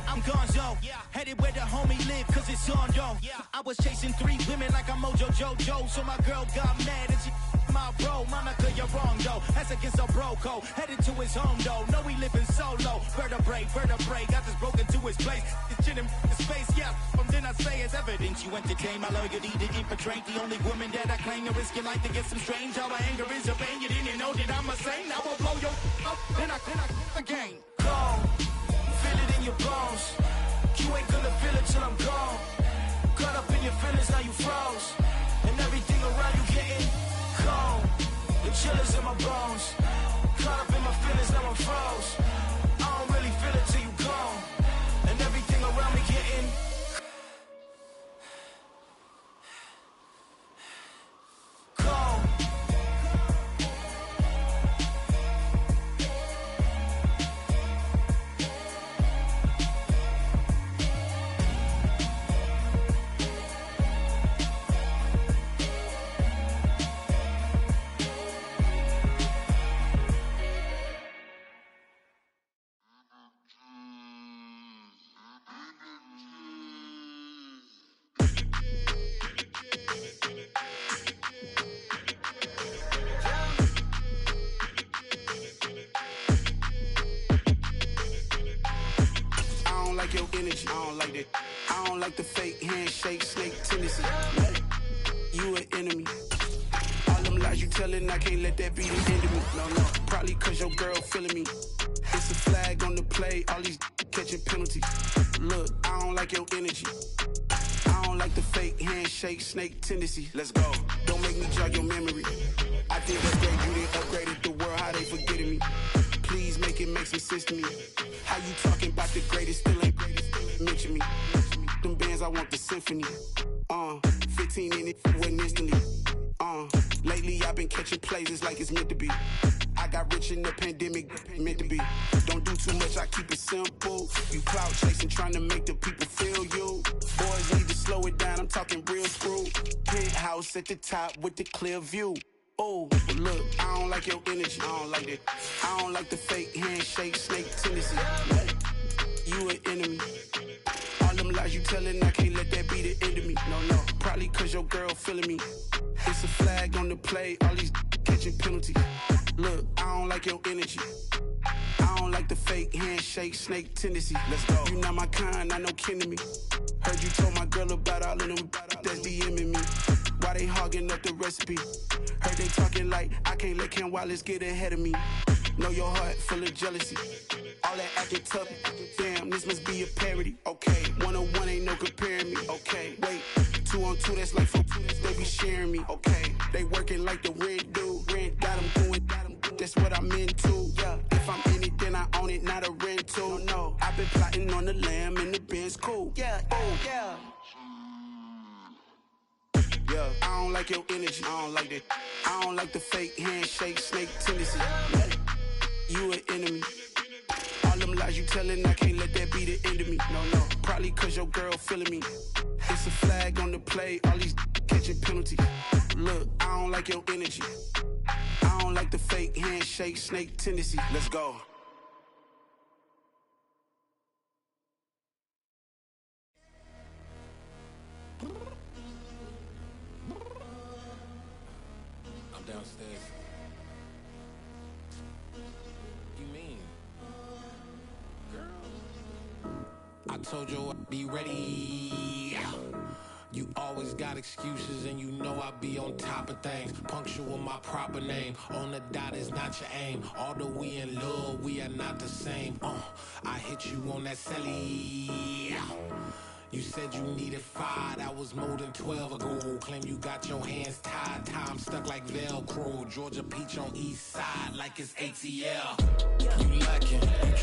I'm gonzo, headed where the homie live, cause it's on though. I was chasing 3 women like I'm Mojo Jojo, so my girl got mad and she my bro. Monica, you're wrong though, that's against a bro code. Headed to his home though, no we living solo. Vertebrae, got this broken to his place. This shit in space, from then I say it's evidence. You entertain my loyalty to infiltrate. The only woman that I claim to risk your life to get some strange. All my anger is your pain, you didn't know that I'm a saint. Now I'll blow your up, then I again. Go. Feel it in your bones. You ain't gonna feel it till I'm gone. Caught up in your feelings, now you froze. And everything around you getting cold. The chillers in my bones. Caught up in my feelings, now I'm froze. I don't really feel it till you gone. And everything around me getting cold. I don't like the fake handshake, snake tendency. You an enemy. All them lies you telling, I can't let that be the end of me. No, probably cause your girl feeling me. It's a flag on the play, all these catching penalties. Look, I don't like your energy. I don't like the fake handshake, snake tendency. Let's go. Don't make me jog your memory. I did upgrade you, then upgraded the world, how they forgetting me. Please make it make some sense to me. How you talking about the greatest, still ain't mention me. Them bands, I want the symphony. 15 in it, went instantly. Lately I've been catching plays, it's like it's meant to be. I got rich in the pandemic, meant to be. Don't do too much, I keep it simple. You clout chasing, trying to make the people feel you. Boys need to slow it down, I'm talking real screw. Penthouse at the top with the clear view. Oh, look, I don't like your energy. I don't like that. I don't like the fake handshake, snake tendency. You an enemy. All them lies you telling, I can't let that be the end of me. No, probably cause your girl feeling me. It's a flag on the play, all these catching penalties. Look, I don't like your energy. I don't like the fake handshake, snake tendency. Let's go. You not my kind, I know kin to me. Heard you told my girl about all of them that's DMing me. Why they hogging up the recipe? Heard they talking like I can't let Ken Wallace get ahead of me. Know your heart full of jealousy. All that acting tough, damn, this must be a parody. Okay, 1-on-1 ain't no comparing me. Okay, wait, 2-on-2, that's like 4-2, they be sharing me. Okay, they working like the rent do. Rent got them going, that's what I'm into. Yeah, if I'm in it, then I own it, not a rental. No, I've been plotting on the lamb and the Benz cool. Yeah, oh, yeah. Yeah, I don't like your energy. I don't like that. I don't like the fake handshake, snake tendency. You an enemy. All them lies you telling, I can't let that be the end of me. No, probably cause your girl feeling me. It's a flag on the play, all these catching penalties. Look, I don't like your energy. I don't like the fake handshake, snake tendency. Let's go. I'm downstairs. You mean? Girl, I told you I'd be ready. You always got excuses and you know I be on top of things. Punctual my proper name. On the dot is not your aim. Although we in love, we are not the same. I hit you on that celly. You said you needed 5, that was more than 12 ago. Claim you got your hands tied, time stuck like Velcro. Georgia Peach on east side like it's ATL. You lacking, you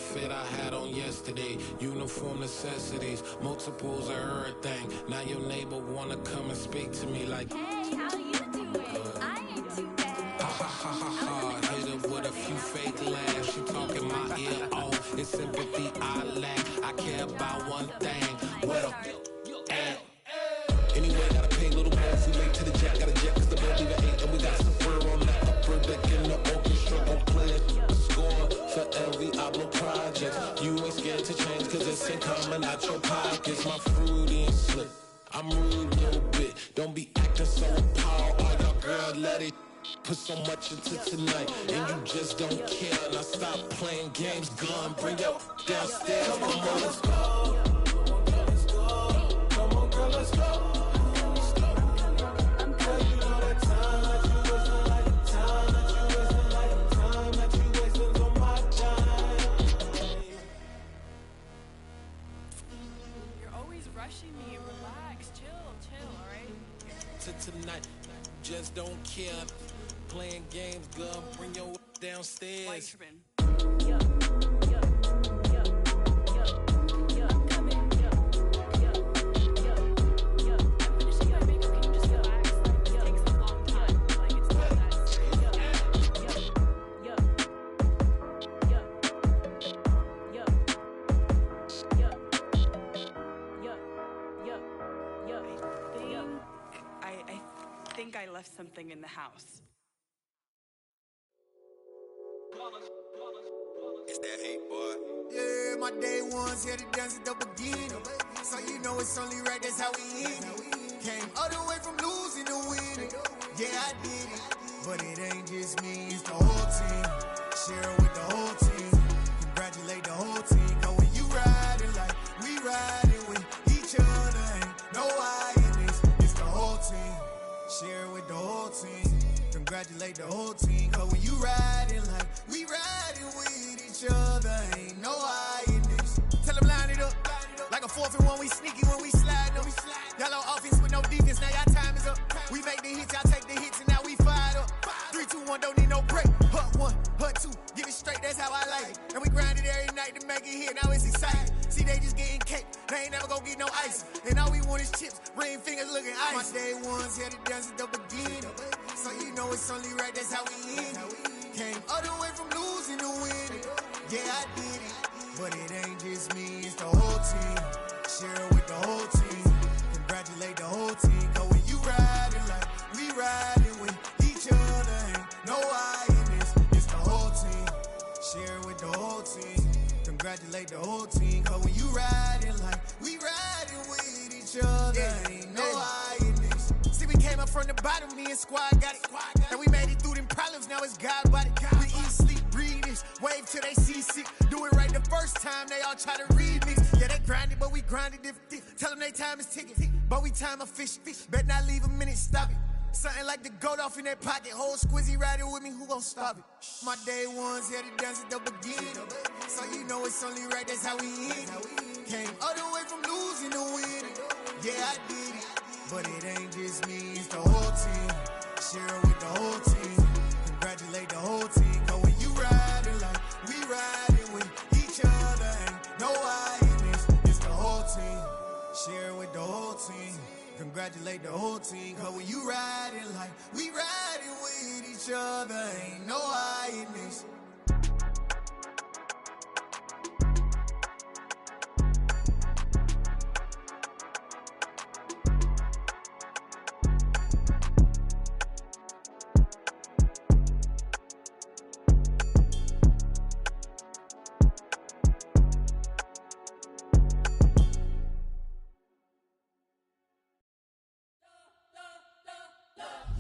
fit I had on yesterday. Uniform necessities, multiples of everything. Now your neighbor wanna come and speak to me like, hey, how you doing? I ain't too bad. Ha ha ha ha ha. Hit her with a few fake laughs. She talking my ear off. It's sympathy I lack. I care about one thing. Well, and anyway, gotta pay a little more. If we late to the jack, got a jet cause the boat leave at 8. And we got some fur on the upper deck in the orchestra. Gon' play a score for every Ablo project. You ain't scared to change cause it's ain't coming out your pockets. My fruity and slick. I'm rude a little bit. Don't be acting so appalled. All y'all girl, let it put so much into tonight. And you just don't care. Now stop playing games. Gun, bring your downstairs. Come on, girl, let's go. Come on, girl, let's go. Me, relax, chill, all right? To tonight, just don't care. Playing games, girl, bring your downstairs. I left something in the house. It's that hate, boy. Yeah, my day ones here to dance at the beginning. So you know it's only right, that's how we end it. Came all the way from losing to winning. Yeah, I did it. But it ain't just me, it's the whole team. Share it with the whole team. Congratulate the whole team. Cause when you riding like we riding with each other, ain't no I in this. It's the whole team. Share it with the whole team. Congratulate the whole team. Cause when you riding like we riding with each other, ain't no I in this. Tell them line it up. Like a 4th and 1, we sneaky when we slide them. Y'all on offense with no defense, now y'all time is up. We make the hits, y'all take the hits, and now we fired up. 3, 2, 1, don't need no break. Hut 1, hut 2, get it straight, that's how I like it. And we grind it every night to make it here, now it's exciting. See, they just getting cake, they ain't never gonna get no ice. And all we want is chips, ring fingers looking ice. My day ones here to dance at the beginning. So you know it's only right, that's how we end it. Came all the way from losing to winning. Yeah, I did it. But it ain't just me, it's the whole team. Share it with the whole team. Congratulate the whole team. Cause when you riding like we riding with each other, ain't no I in this. It's the whole team. Share it with the whole team. Congratulate the whole team. Cause when you riding like we riding with each other, ain't no I in this. See, we came up from the bottom, me and squad got it. And we made it through them problems, now it's God body. We eat, sleep, breathe this, wave till they see sick. Do it right the first time, they all try to remix. Yeah, they grinded, but we grinded different. Tell them they time is ticking, but we time a fish. Bet not leave a minute, stop it. Something like the goat off in their pocket. Whole squizzy riding with me, who gon' stop it? My day ones here to dance at the beginning. So you know it's only right, that's how we end it. Came all the way from losing to winning. Yeah, I did it. But it ain't just me, it's the whole team. Share it with the whole team. Congratulate the whole team. Cause when you riding like we riding with each other, ain't no I in this. It's the whole team. Share it with the whole team. Congratulate the whole team. Cause when you riding like we riding with each other, ain't no I in this.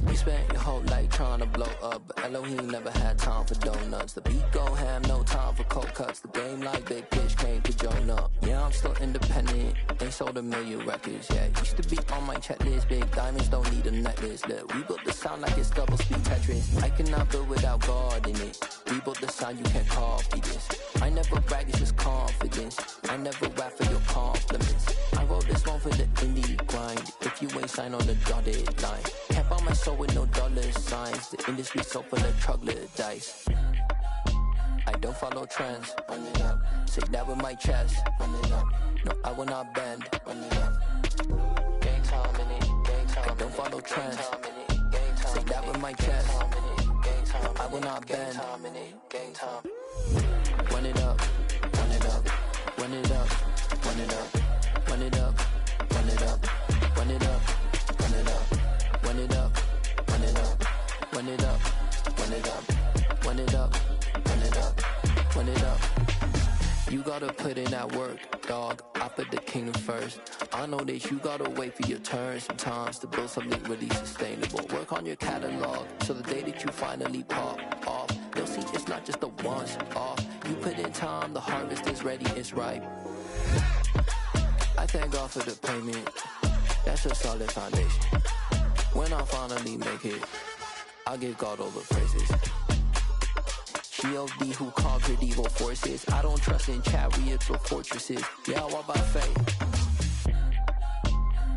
You spent your whole life trying to blow up, but Elohim never had time for donuts. The beat go ham, no time for cold cuts. The game like Big Pitch came to Jonah. Yeah, I'm still independent, they sold 1 million records. Yeah, used to be on my checklist. Big diamonds don't need a necklace. Look, we built the sound like it's double speed Tetris. I cannot build without God in it. We built the sound, you can't copy this. I never brag, it's just confidence. I never rap for your compliments. I wrote this one for the indie grind. If you ain't signed on the dotted line, can't buy my soul with no dollar signs. The industry so full of troglodytes. I don't follow trends. Run it up. Say that with my chest. Run it up. No, I will not bend. Run it up. Game time in it. Game time. I don't follow trends. Say that with my chest. No, I will not bend. Game time. Run it up. Run it up. Run it up. Run it up. Run it up. Run it up. Run it up. Run it up. Run it up. Run it up. Run it up. Run it up. Run it up. Run it up. Run it up. You gotta put in that work, dog. I put the kingdom first. I know that you gotta wait for your turn sometimes to build something really sustainable. Work on your catalog, so the day that you finally pop off, they'll see it's not just a once off. You put in time, the harvest is ready, it's ripe. I thank God for the payment. That's a solid foundation. When I finally make it, I'll give God all the praises. G.O.D. who conquered evil forces. I don't trust in chariots or fortresses. Yeah, I walk by faith.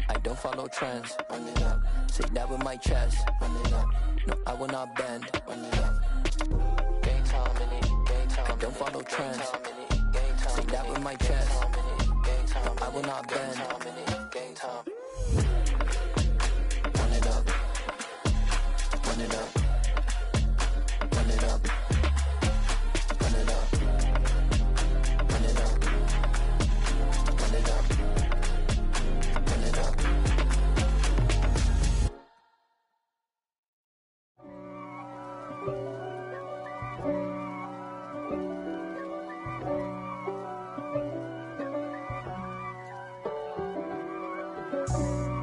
I don't follow trends. Run it up. Say that with my chest. Run it up. No, I will not bend. Run it up. Game time in it. Game time. I don't follow trends. Say that with my chest. No, I will not bend. Game time. Run it up. Run it up. Run it up. Run it up. Run it up. Run it up. Run it up.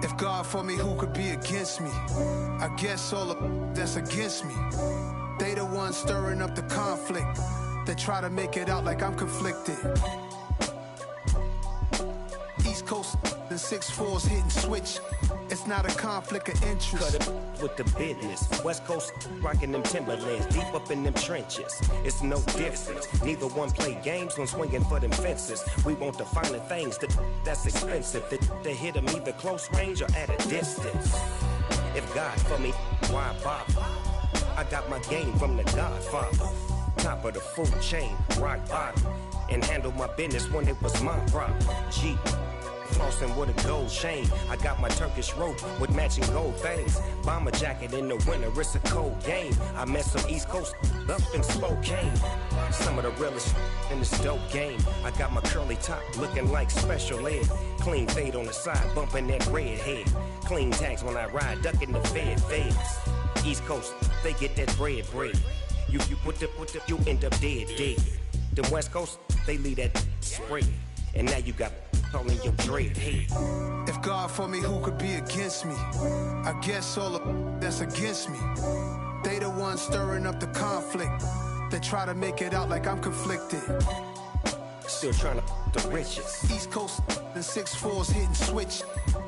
If God for me, who could be against me? I guess all of that's against me. They the ones stirring up the conflict. They try to make it out like I'm conflicted. East Coast and 6'4's hitting switch. It's not a conflict of interest. Cut it with the business. West Coast rocking them Timberlands, deep up in them trenches. It's no difference. Neither one play games when swinging for them fences. We want the finer things that's expensive. They hit them either close range or at a distance. If God for me, why bother? I got my game from the Godfather. Top of the food chain, rock bottom. And handle my business when it was my problem. G. Flossing with a gold chain. I got my Turkish rope with matching gold things. Bomber jacket in the winter, it's a cold game. I met some East Coast up in Spokane. Some of the realest in this dope game. I got my curly top looking like special ed. Clean fade on the side, bumping that red head. Clean tags when I ride, ducking the feds. East Coast, they get that bread. You put the, you end up dead. Then West Coast, they leave that spray. And now you got all in your dread head. If God for me, who could be against me? I guess all of that's against me. They the ones stirring up the conflict. They try to make it out like I'm conflicted. Still trying to the riches. East Coast and 6'4's hitting switch.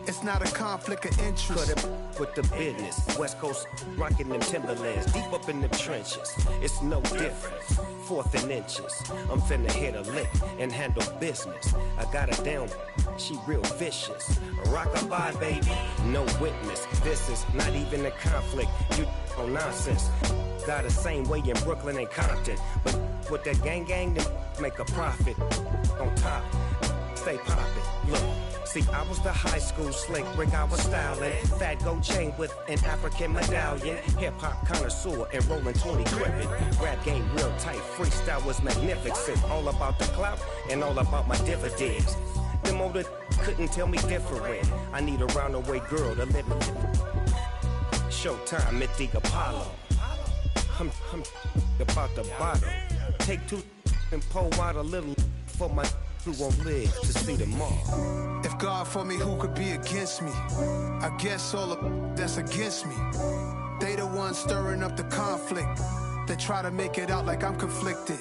It's not a conflict of interest. Cut it with the business. West Coast rocking them Timberlands, deep up in them trenches. It's no difference. 4th and inches. I'm finna hit a lick and handle business. I got her down, she real vicious. Rock-a-bye, baby, no witness. This is not even a conflict. You on nonsense. Got the same way in Brooklyn and Compton. But with that gang, then make a profit. On top, stay poppin'. Look. See, I was the high school slick Rick, I was styling. Fat gold chain with an African medallion. Hip-hop connoisseur and rolling 20 gripping. Rap game real tight, freestyle was magnificent. All about the clout and all about my dividends. Them older couldn't tell me different. I need a roundaway girl to live in. Showtime at the Apollo. I'm about the bottle. Take 2 and pour out a little for my who won't live to see tomorrow. If God for me, who could be against me? I guess all of that's against me. They the ones stirring up the conflict. They try to make it out like I'm conflicted.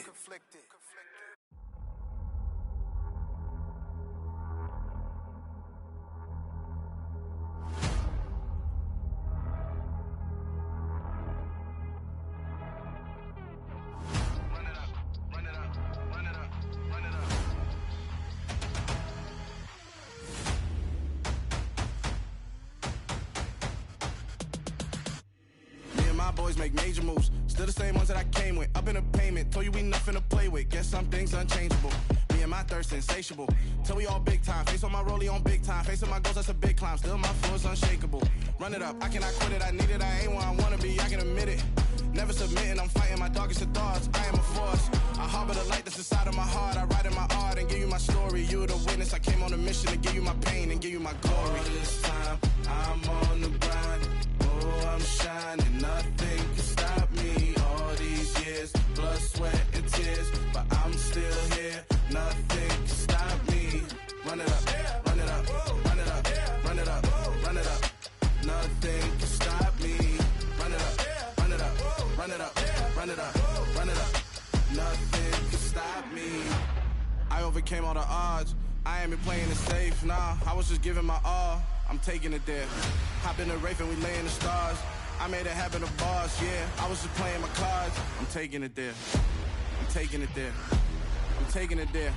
boys make major moves. Still the same ones that I came with. Up in the payment, told you we nothing to play with. Guess some things unchangeable. Me and my thirst insatiable. Till we all big time. Face on my rollie on big time. Facing my goals, that's a big climb. Still my flow is unshakable. Run it up, I cannot quit it. I need it, I ain't where I wanna be. I can admit it. Never submitting, I'm fighting my darkest of thoughts. I am a force. I harbor the light that's inside of my heart. I write in my art and give you my story. You the witness. I came on a mission to give you my pain and give you my glory. All this time, I'm on the grind. Oh, I'm shining. Nothing can stop me. All these years, blood, sweat, and tears. But I'm still here. Nothing can stop me. Run it up, run it up, run it up, run it up, run it up. Nothing can stop me. Run it up, run it up, run it up, run it up, run it up. Nothing can stop me. I overcame all the odds. I ain't been playing it safe, nah. I was just giving my all. I'm taking it there. Hop in the Wraith and we lay in the stars. I made it happen to boss, yeah. I was just playing my cards. I'm taking it there. I'm taking it there. I'm taking it there.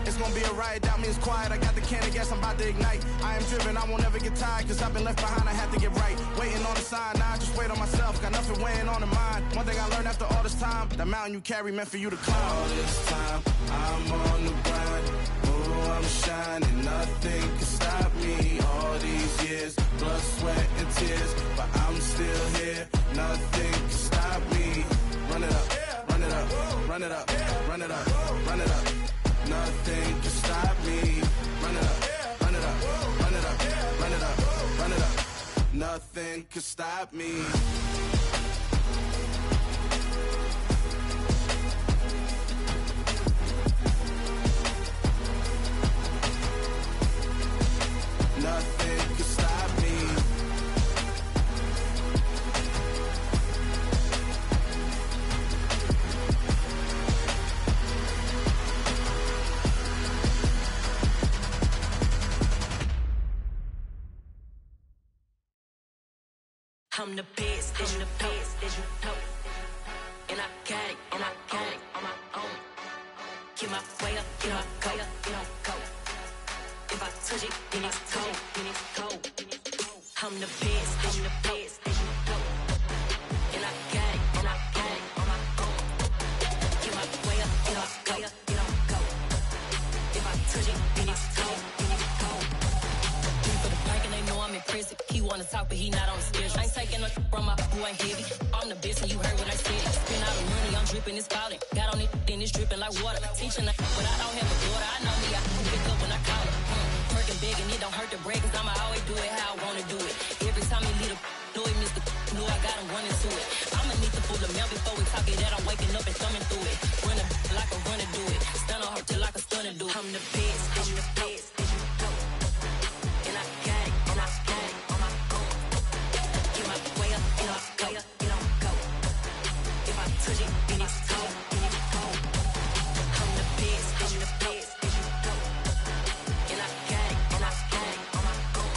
It's gonna be a riot, doubt me it's quiet. I got the can of gas, I'm about to ignite. I am driven, I won't ever get tired, cause I've been left behind, I have to get right. Waiting on the sign, now I just wait on myself. Got nothing weighing on the mind. One thing I learned after all this time, that mountain you carry meant for you to climb. All this time, I'm on the grind. Oh, I'm shining, nothing can stop me. All these years, blood, sweat, and tears. But I'm still here, nothing can stop me. Run it up, run it up, run it up, run it up, run it up. Nothing can stop me. Run it up, run it up, run it up, run it up, run it up. Nothing can stop me. Nothing can stop me. I'm the best, as you know, as you know. And I got it, and I got it on my own. Get my way up, get my go, get my go. If I touch it, then it's cold, then it's cold. I'm the best, as you know, as you know. And I got it, and I got it on my own. Get my way up, get my go, get my go. If I touch it, then it's cold, then it's cold. For the bank and they know I'm impressive. He wanna talk, but he not on the schedule. I ain't taking no from my boy, ain't heavy. I'm the best, and you heard what I said. Spend all the money, I'm dripping, it's falling. Got on it, then it's dripping like water. Teaching that, but I don't have a daughter. I know me, I can pick up when I call her. Working big, and it don't hurt to break, cause I'ma always do it how I wanna do it. Every time he lead a know it, Mr. Know I got him running to it. I'ma need to pull the mail before we talk it, that I'm waking up and thumbing through it. Running like a runner do it. Stun on her till like a stunner do it. I'm the best, I'm the best, as you know. And I got it, and I got it on my own. Get my way up, get my go, get on go. If I touch it, then it's cold, then it's cold. I'm the best, I'm the best, as you know. And I got it, and I got it on my own.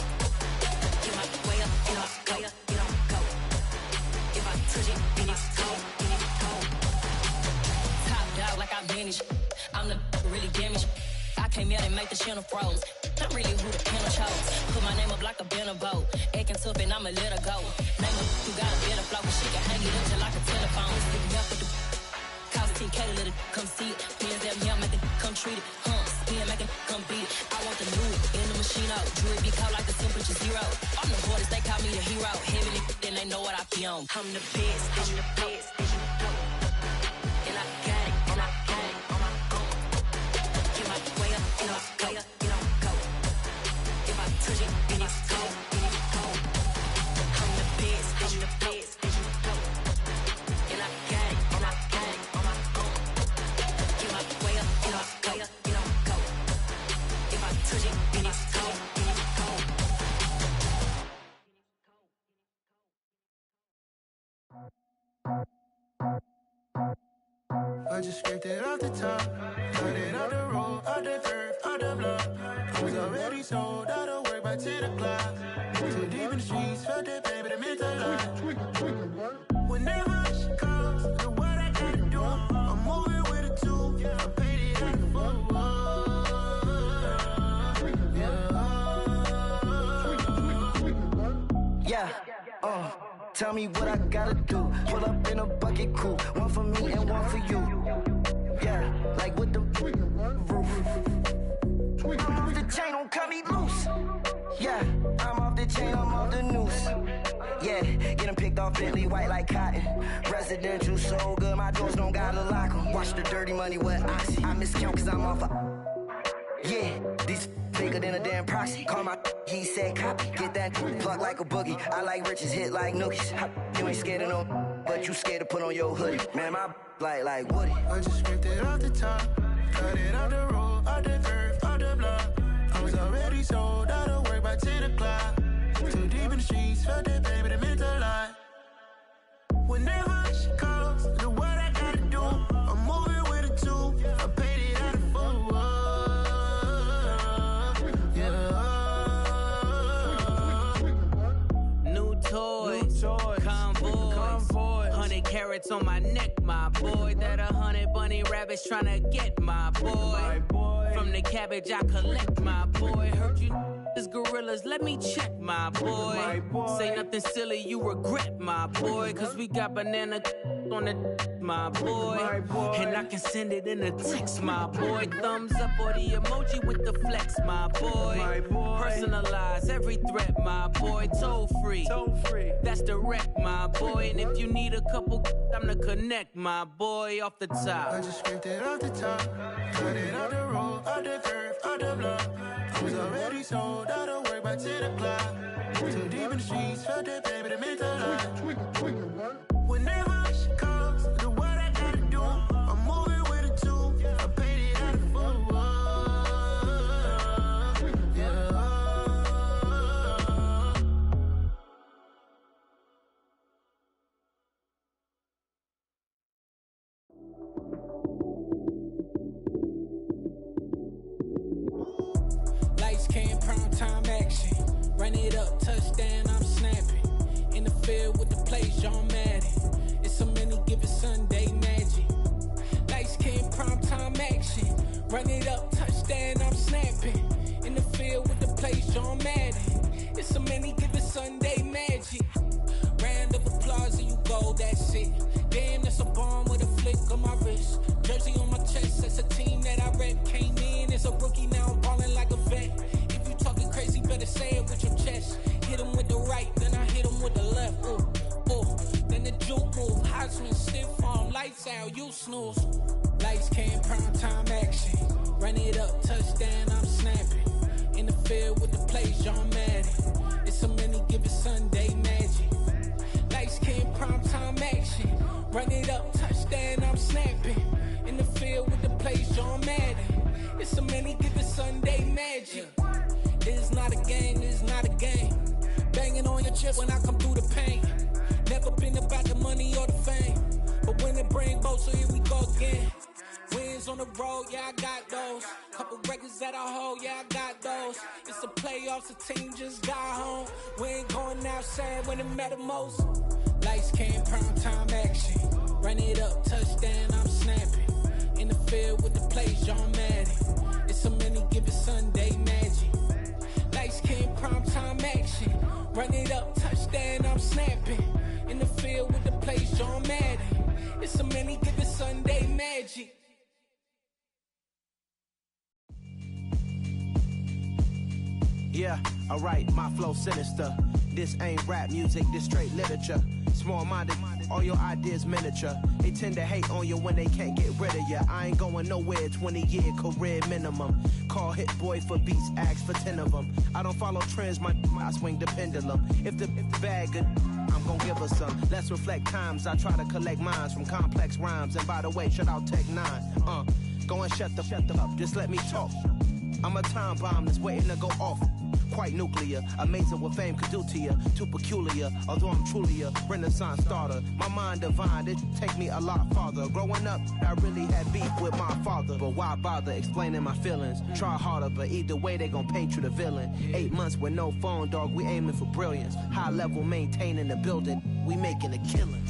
Get my way up, get my go, get on go. If I touch it, then it's cold, then it's cold. Top dog like I manage. I'm the really damaged. I came out and make the channel froze. I'm really who the panel chose. Put my name up like a banner boat. Acting tough and I'ma let her go. Name her who got a better flow. She can hang it up just like a telephone. Stick me up with the cost 10K to let it come see it. Pins that me, make it come treat it. Spin, make it come beat it. I want the new in the machine out. Jewelry be caught like the temperature zero. I'm the hardest, they call me the hero. Heavy then they know what I be on. I'm the best, I'm the best, as you know. And I got it, and I got it on my own. Get my way up, get my go, get on go. If I touch it, then it's cold, then it's cold. I'm the best, I'm the best, as you know. And I got it, and I got it on my own. Get my way up, get my go, get on go. If I touch it, then it's cold, then it's cold. I just scraped it off the top, got it off the road, off the dirt, off the block. I was already sold out of work by 10 o'clock. Too deep in the streets, felt that pain, but it meant a lot. Whenever she calls, do what I gotta do. I'm moving with a two, I'm painted like a fool. Tell me what I gotta do. Pull up in a bucket crew, one for me and one for you. Yeah, like with the roof. I'm off the chain, don't cut me loose. Yeah, I'm off the chain, I'm off the noose. Yeah, getting picked off Bentley, white like cotton. Residential so good, my doors don't gotta lock 'em. Watch the dirty money with Oxy. I miscount cause I'm off yeah, these bigger than a damn proxy. Call my he said copy. Get that plug like a boogie. I like riches, hit like nookies. You ain't scared of no, but you scared to put on your hoodie. Man, my like Woody. I just scraped it off the top, cut it off the road, off the curve, off the block. I was already sold out of work by 10 o'clock. Too deep in the streets, felt that baby, that meant a lot. Whenever she calls, do what I gotta do. I'm moving with a two, I paid it out of full. Yeah. New toys, convoys, 100 carats on my neck, my boy. That 100 bunny rabbits tryna get my boy. From the cabbage I collect, my boy. Heard you gorillas, let me check, my boy. Say nothing silly, you regret, my boy. Cause we got banana on the my boy. And I can send it in a text, my boy. Thumbs up or the emoji with the flex, my boy. Personalize every threat, my boy. Toll free, that's direct, my boy. And if you need a couple, I'm the connect, my boy. Off the top, I just scraped it off the top, cut it off the road, off the curve, off the block. I was already sold out of work by 10 o'clock. Too deep in the streets, felt that baby, that meant a lot. Whenever she calls, do what I gotta do. I'm moving with a two, I paid it out of full. Yeah. Lights came, prime time action. Run it up, touchdown, I'm snapping. In the field with the plays, John Madden. It's so many, give it Sunday magic. Lights came, prime time action. Run it up, touchdown, I'm snapping. In the field with the plays, John Madden. It's so many, give it Sunday magic. Round of applause and you go, that's it. Damn, that's a bomb with a flick on my wrist. Jersey on my chest, that's a team that I rep. Came in as a rookie, now I'm ballin' like a vet. If you talking crazy, better say it with your chest. Hit him with the right, then I hit him with the left. Ooh, ooh, then the juke move. Heisman stiff arm, lights out, you snooze. Lights came, prime time action. Run it up, touchdown, I'm snapping. In the field with the plays, John Madden. It's so many, give it Sunday magic. Lights came, prime time action. Run it up, touchdown, I'm snapping. In the field with the plays, John Madden. It's so many, give it Sunday magic. It's not a game, it's not a game. Banging on your chest when I come through the pain. Never been about the money or the fame. But when it bring both, so here we go again. Wins on the road, yeah, I got those. Couple records that I hold, yeah, I got those. It's the playoffs, the team just got home. We ain't going outside when it matter most. Lights came, prime time action. Run it up, touchdown, I'm snapping. In the field with the plays, John Madden. It's so many, give it Sunday magic. Lights came, prime time action. Run it up, touchdown, I'm snapping. In the field with the plays, John Madden. It's so many, give it Sunday magic. Yeah, alright, my flow sinister. This ain't rap music, this straight literature. Small-minded, all your ideas miniature. They tend to hate on you when they can't get rid of you. I ain't going nowhere, 20-year career minimum. Call Hit Boy for beats, ask for 10 of them. I don't follow trends, I swing the pendulum. If the bag good, I'm gon' give her some. Let's reflect times, I try to collect minds from complex rhymes. And by the way, shout out Tech 9. Go and shut the up, just let me talk. I'm a time bomb that's waiting to go off. Quite nuclear, amazing what fame could do to you. Too peculiar, although I'm truly a renaissance starter. My mind divine, it take me a lot farther. Growing up, I really had beef with my father. But why bother explaining my feelings? Try harder, but either way they gon' paint you the villain. 8 months with no phone, dog, we aiming for brilliance. High level maintaining the building, we making a killing.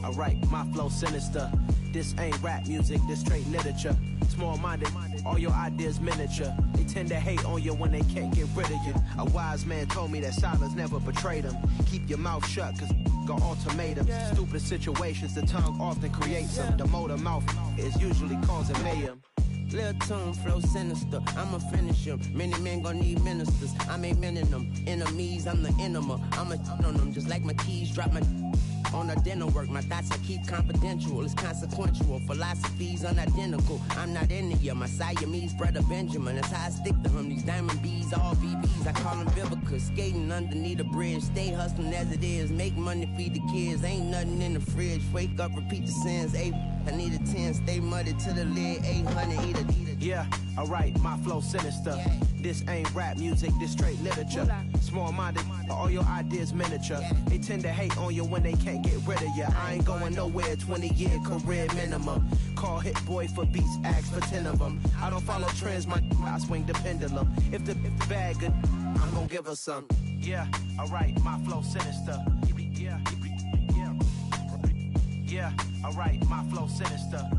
Alright, my flow sinister. This ain't rap music, this straight literature. Small-minded, all your ideas miniature. They tend to hate on you when they can't get rid of you. A wise man told me that silence never betrayed him. Keep your mouth shut, cause got ultimatums. Stupid situations, the tongue often creates them. The motor mouth is usually causing mayhem. Lil' tune flow sinister, I'ma finish him. Many men gon' need ministers, I'm aiming them. Enemies, I'm the enema, I'ma on them. Just like my keys, drop my on a dental work. My thoughts I keep confidential, it's consequential. Philosophies unidentical, I'm not into you. My Siamese brother Benjamin, that's how I stick to him. These diamond bees, all BBs, I call them Vivica. Skating underneath a bridge, stay hustling as it is. Make money, feed the kids, ain't nothing in the fridge. Wake up, repeat the sins, I need a 10, stay muddy to the lid, 800, eat a. Yeah, alright, my flow sinister. This ain't rap music, this straight literature. Small-minded, all your ideas miniature. They tend to hate on you when they can't get rid of you. I ain't going nowhere, 20-year career minimum. Call Hit Boy for beats, ask for 10 of them. I don't follow trends, I swing the pendulum. If the bag good, I'm gonna give her some. Yeah, alright, my flow sinister. Yeah, alright, my flow sinister.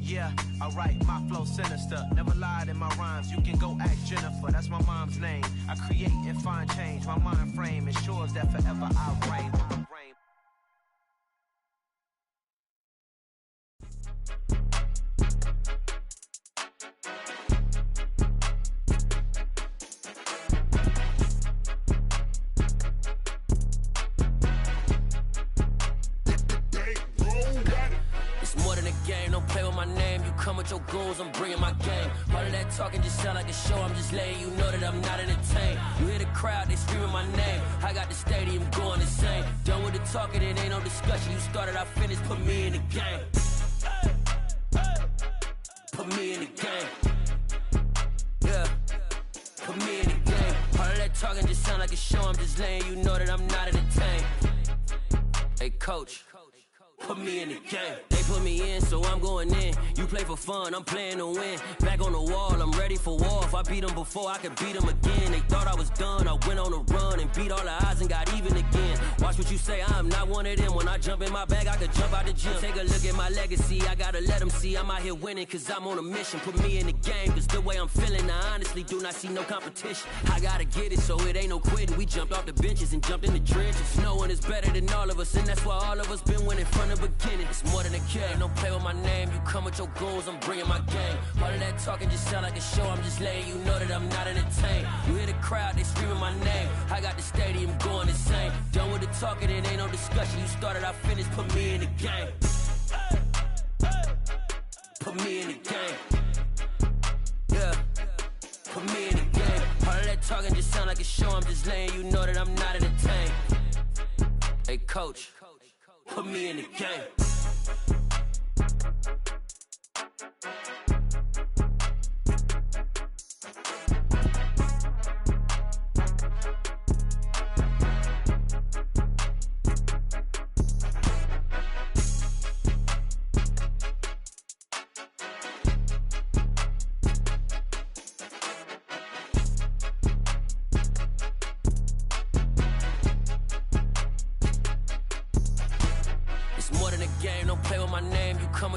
Yeah, alright, my flow sinister. Never lied in my rhymes, you can go ask Jennifer. That's my mom's name. I create and find change. My mind frame ensures that forever I reign. Come with your goons, I'm bringing my game. All of that talking just sound like a show. I'm just letting you know that I'm not entertained. You hear the crowd, they screaming my name. I got the stadium going insane. Done with the talking, it ain't no discussion. You started, I finished, put me in the game. Put me in the game. Yeah, put me in the game. All of that talking just sound like a show. I'm just letting you know that I'm not entertained. Hey, coach. Put me in the game. They put me in, so I'm going in. You play for fun, I'm playing to win. Back on the wall, I'm ready for war. If I beat them before, I could beat them again. They thought I was done, I went on a run and beat all the odds and got even again. Watch what you say, I'm not one of them. When I jump in my bag, I could jump out the gym. Take a look at my legacy, I gotta let them see I'm out here winning, cause I'm on a mission. Put me in the game, cause the way I'm feeling, I honestly do not see no competition. I gotta get it, so it ain't no quitting. We jumped off the benches and jumped in the trenches. No one is better than all of us, and that's why all of us been winning from the beginning. It's more than a game, don't play with my name. You come with your goons, I'm bringing my game. All of that talking just sound like a show. I'm just letting you know that I'm not entertained. You hear the crowd, they screaming my name. I got the stadium going insane. Done with the talking, it ain't no discussion. You started, I finished, put me in the game. Put me in the game. Yeah, put me in the game. All of that talking just sound like a show. I'm just letting you know that I'm not entertained. Hey, coach. Put me in the game.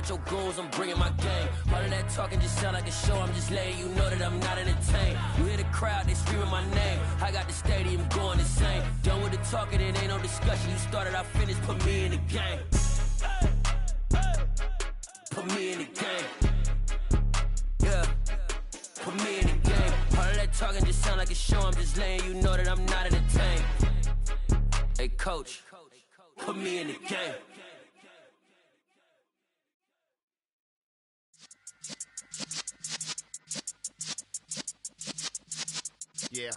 Your goons, I'm bringing my game. All of that talking just sound like a show. I'm just letting you know that I'm not entertained. You hear the crowd, they screaming my name. I got the stadium going insane. Done with the talking, it ain't no discussion. You started, I finished, put me in the game. Put me in the game. Yeah, put me in the game. All of that talking just sound like a show. I'm just letting you know that I'm not entertained. Hey, coach, put me in the game. Yeah.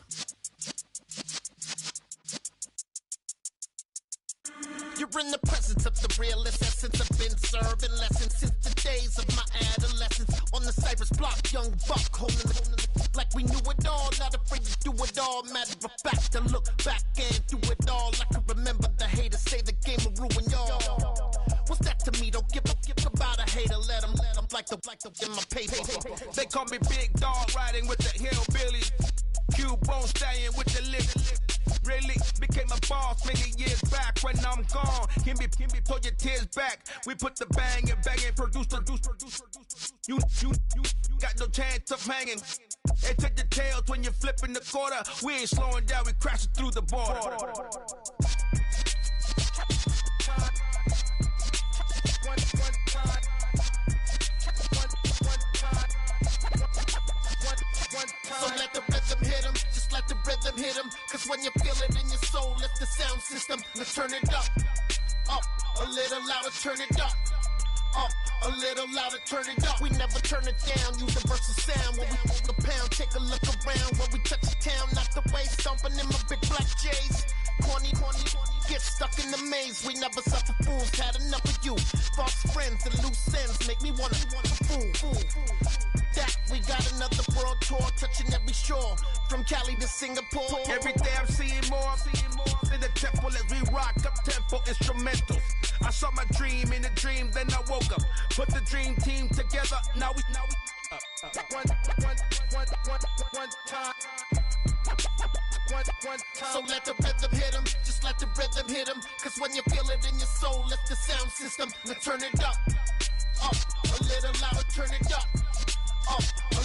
You're in the presence of the realest essence. I've been serving lessons since the days of my adolescence. On the Cypress block, young buck, holding it like we knew it all. Not afraid to do it all. Matter of fact, to look back and do it all. I can remember the haters say the game will ruin y'all. What's that to me? Don't give a about a hater. Let them like the in my paper. They call me Big Dog, riding with the hillbillies. Cube bone stallion with the lips. really became a boss many years back. When I'm gone, can be pull your tears back. We put the bang and produce. You got no chance of hanging. And take the tails when you're flipping the quarter. We ain't slowing down, we crashing through the border. So let the rhythm hit him, just let the rhythm hit him. Cause when you feel it in your soul, lift the sound system. Let's turn it up, a little louder, turn it up. A little louder, turn it up. We never turn it down, universal sound. When we hold the pound, take a look around. When we touch the town, knock the way, stomping in my big black J's. Corny, get stuck in the maze. We never suffer fools, had enough of you. False friends and loose ends make me wanna fool. That we got another world tour, touching every shore, from Cali to Singapore. Every day I'm seeing more in the temple as we rock up tempo instrumentals. I saw my dream in a dream, then I woke up. Put the dream team together. Now we one time. So let the rhythm hit him, just let the rhythm hit him. Cause when you feel it in your soul, lift the sound system. Now turn it up, a little louder, turn it up. A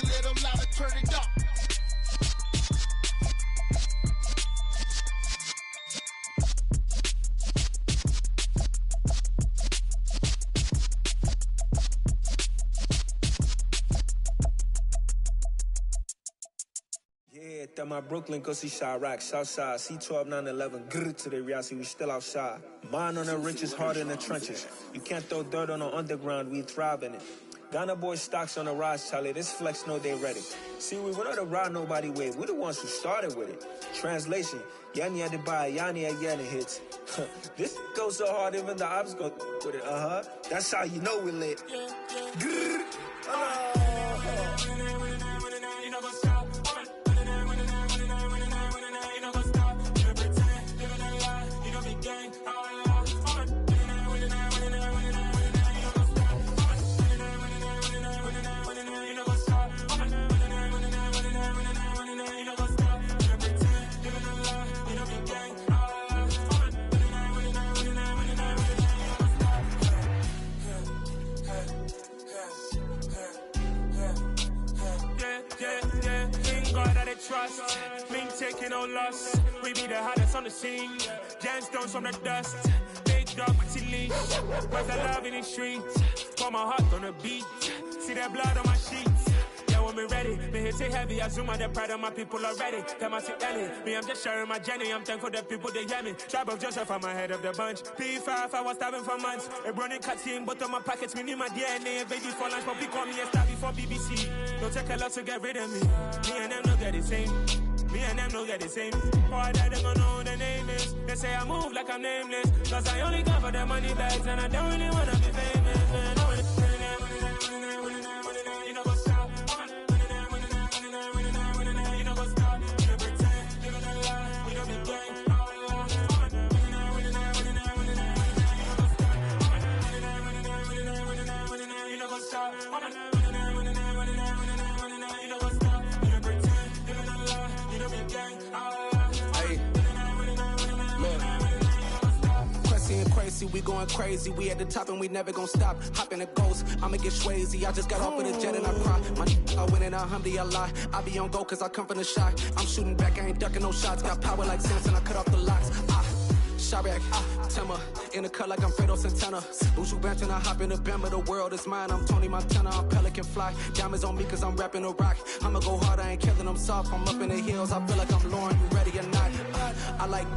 little louder, turn it up. Yeah, that my Brooklyn, go see Chirac, Southside, C12, 911, grrr to the reality, we still outside. Mine on the richest, heart in the trenches. You can't throw dirt on the underground, we thrive in it. Ghana boys stocks on the rise, Charlie. This flex know they ready. See, we went on the ride nobody with. We're the ones who started with it. Translation, Yani had to buy, Yani again hits. This goes so hard, even the ops go with it. That's how you know we lit. Grrr. Trust, been taking no loss. We be the hottest on the scene. Gemstones from the dust. Big dog, pretty leash. Where's the love in the streets? Pour my heart on the beat. See that blood on my sheets. Yeah, when we ready, me hit it heavy. I zoom out the pride of my people already. Tell my sick Ellie. Me, I'm just sharing my journey. I'm thankful that people they hear me. Tribe of Joseph, I'm ahead of the bunch. P5, I was starving for months. A running cut in, but on my pockets, me need my DNA. Baby for lunch, but call me a star before BBC. Don't take a lot to get rid of me. Me and them no get the same. Me and them no get the same. Boy, that they gonna know the name is. They say I move like I'm nameless. Cause I only come for the money bags. And I don't really wanna be famous, man. You know what's up? You know what's up? You pretend, you gonna lie. We don't be gang. You know what's up? Crazy, we going crazy. We at the top and we never gonna stop. Hop in the ghost, I'ma get swayzy. I just got off with a jet and I cry. I win and alhamdulillah. I be on go cause I come from the shot. I'm shooting back, I ain't ducking no shots. Got power like Samson, I cut off the locks. Chirac, Timmer, in the cut like I'm Fredo Santana. Buju Banton, I hop in the Bama, the world is mine. I'm Tony Montana, I'm Pelican Fly. Diamonds on me cause I'm rapping a rock. I'ma go hard, I ain't killing them soft. I'm up in the hills, I feel like I'm Lauren, you ready or not? I like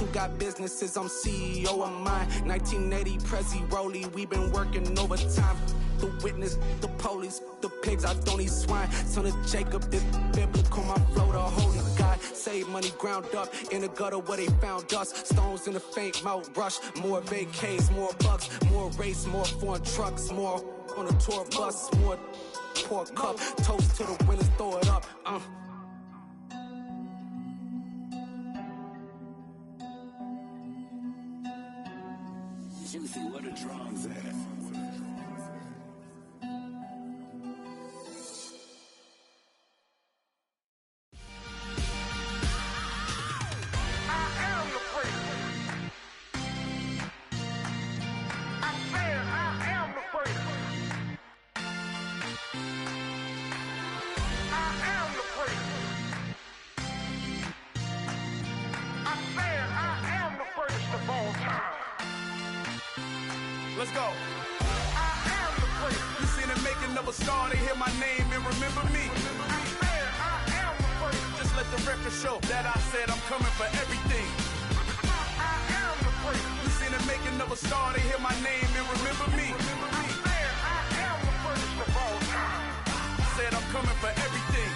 who got businesses, I'm CEO of mine. 1980, Prezi Rolly, we been working overtime. The witness, the police, the pigs, I don't eat swine. Son of Jacob, this biblical, my flow, the holy God. Save money ground up in the gutter where they found us. Stones in the faint mouth rush. More vacays, more bucks, more race, more foreign trucks, more on a tour bus, more pork cup. Toast to the winners, throw it up. Juicy, where the drums at? let's go. You seen the making of a star, they hear my name and remember me. Just let the record show that I said I'm coming for everything. You seen the making of a star, they hear my name and remember me. Said I'm coming for everything.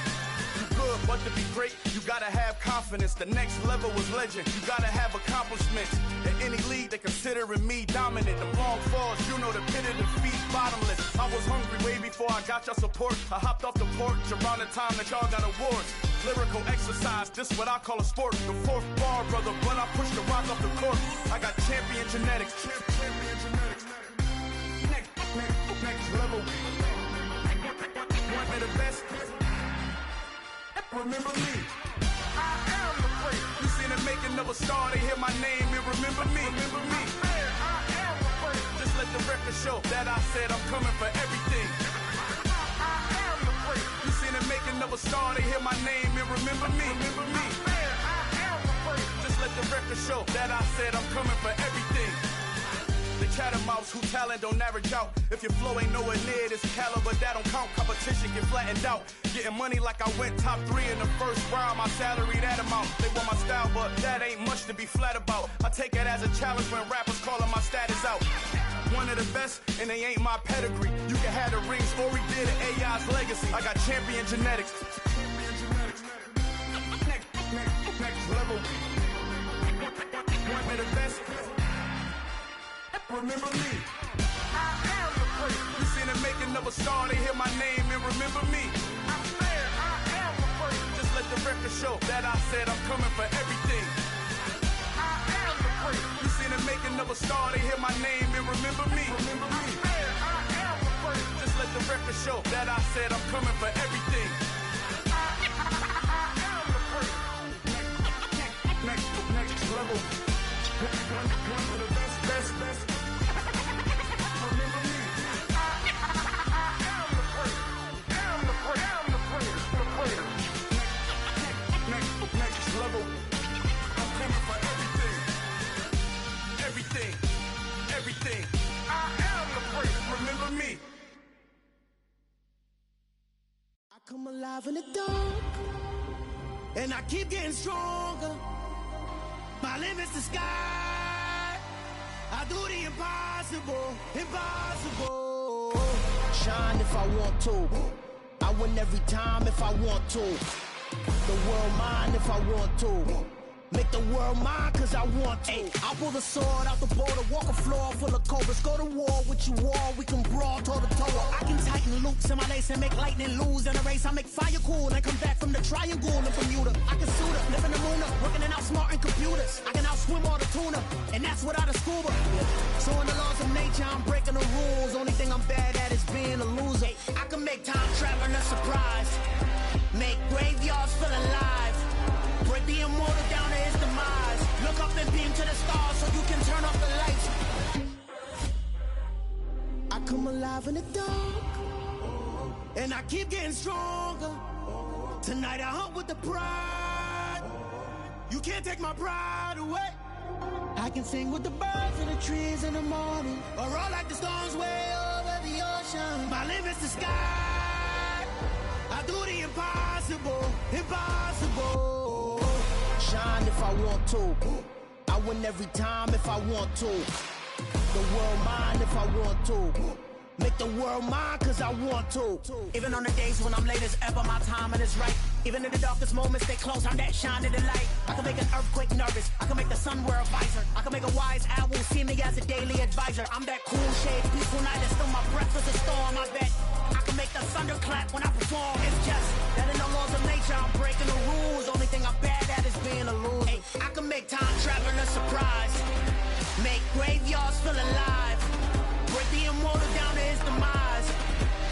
You good, but to be great, you gotta have confidence. The next level was legend. You gotta have accomplishments. In any league, they considering me dominant. The long falls, you know the pit of defeat, bottomless. I was hungry way before I got your support. I hopped off the porch around the time that y'all got awards. Lyrical exercise, this what I call a sport. The fourth bar, brother, when I push the rock off the court. I got champion genetics. Next level. Want me the best? Remember me. I am the great. You seen the making of a star, they hear my name and remember me. Remember me. I am the great. Just let the record show that I said I'm coming for everything. I am the great. You seen the making of a star, they hear my name and remember me. Remember me. I am the great. Just let the record show that I said I'm coming for everything. The chattermouths who talent don't average out. If your flow ain't nowhere near this caliber, that don't count. Competition get flattened out. Getting money like I went top 3 in the first round. My salary that amount. They want my style, but that ain't much to be flat about. I take it as a challenge when rappers calling my status out. One of the best, and they ain't my pedigree. You can have the rings, or we did it, AI's legacy. I got champion genetics. Next level. Want me the best? Remember me. I am the great. You seen the making of a star, they hear my name and remember me. I am the great. Just let the record show that I said I'm coming for everything. I am the great. You seen the making of a star, they hear my name and remember me. Remember me. I am the great. Just let the record show that I said I'm coming for everything. I am the great. Next level. One of the best. Next level. I'm coming for everything. Everything. I am the great. Remember me. I come alive in the dark, and I keep getting stronger. My limit's the sky. I do the impossible. Shine if I want to. I win every time if I want to. The world mine if I want to. Make the world mine cause I want to. I pull the sword out the border, walk a floor full of cobras. Go to war with you all, we can brawl toe to toe. I can tighten loops in my lace and make lightning lose in a race. I make fire cool and come back from the triangle in Bermuda. I can suit up, live in the moon up, working and outsmarting computers. I can outswim all the tuna, and that's without a scuba. So in the laws of nature, I'm breaking the rules. Only thing I'm bad at is being a loser. I can make time traveling a surprise. Make graveyards feel alive. Break the immortal down to his demise. Look up and beam to the stars so you can turn off the lights. I come alive in the dark, and I keep getting stronger. Tonight I hunt with the pride. You can't take my pride away. I can sing with the birds and the trees in the morning, or roll like the storms way over the ocean. My limit's the sky. I do the impossible. Shine if I want to. I win every time if I want to. The world mine if I want to. Make the world mine cause I want to. Even on the days when I'm late as ever, my timing is right. Even in the darkest moments, they close, I'm that shine in the light. I can make an earthquake nervous, I can make the sun wear a visor. I can make a wise owl see me as a daily advisor. I'm that cool shade, peaceful night, and still my breath is a storm, I bet. I can make the thunder clap when I perform. It's just that in the laws of nature, I'm breaking the rules. Only thing I'm bad at is being a loser. Hey, I can make time traveling a surprise. Make graveyards feel alive. Break the immortal down to his demise.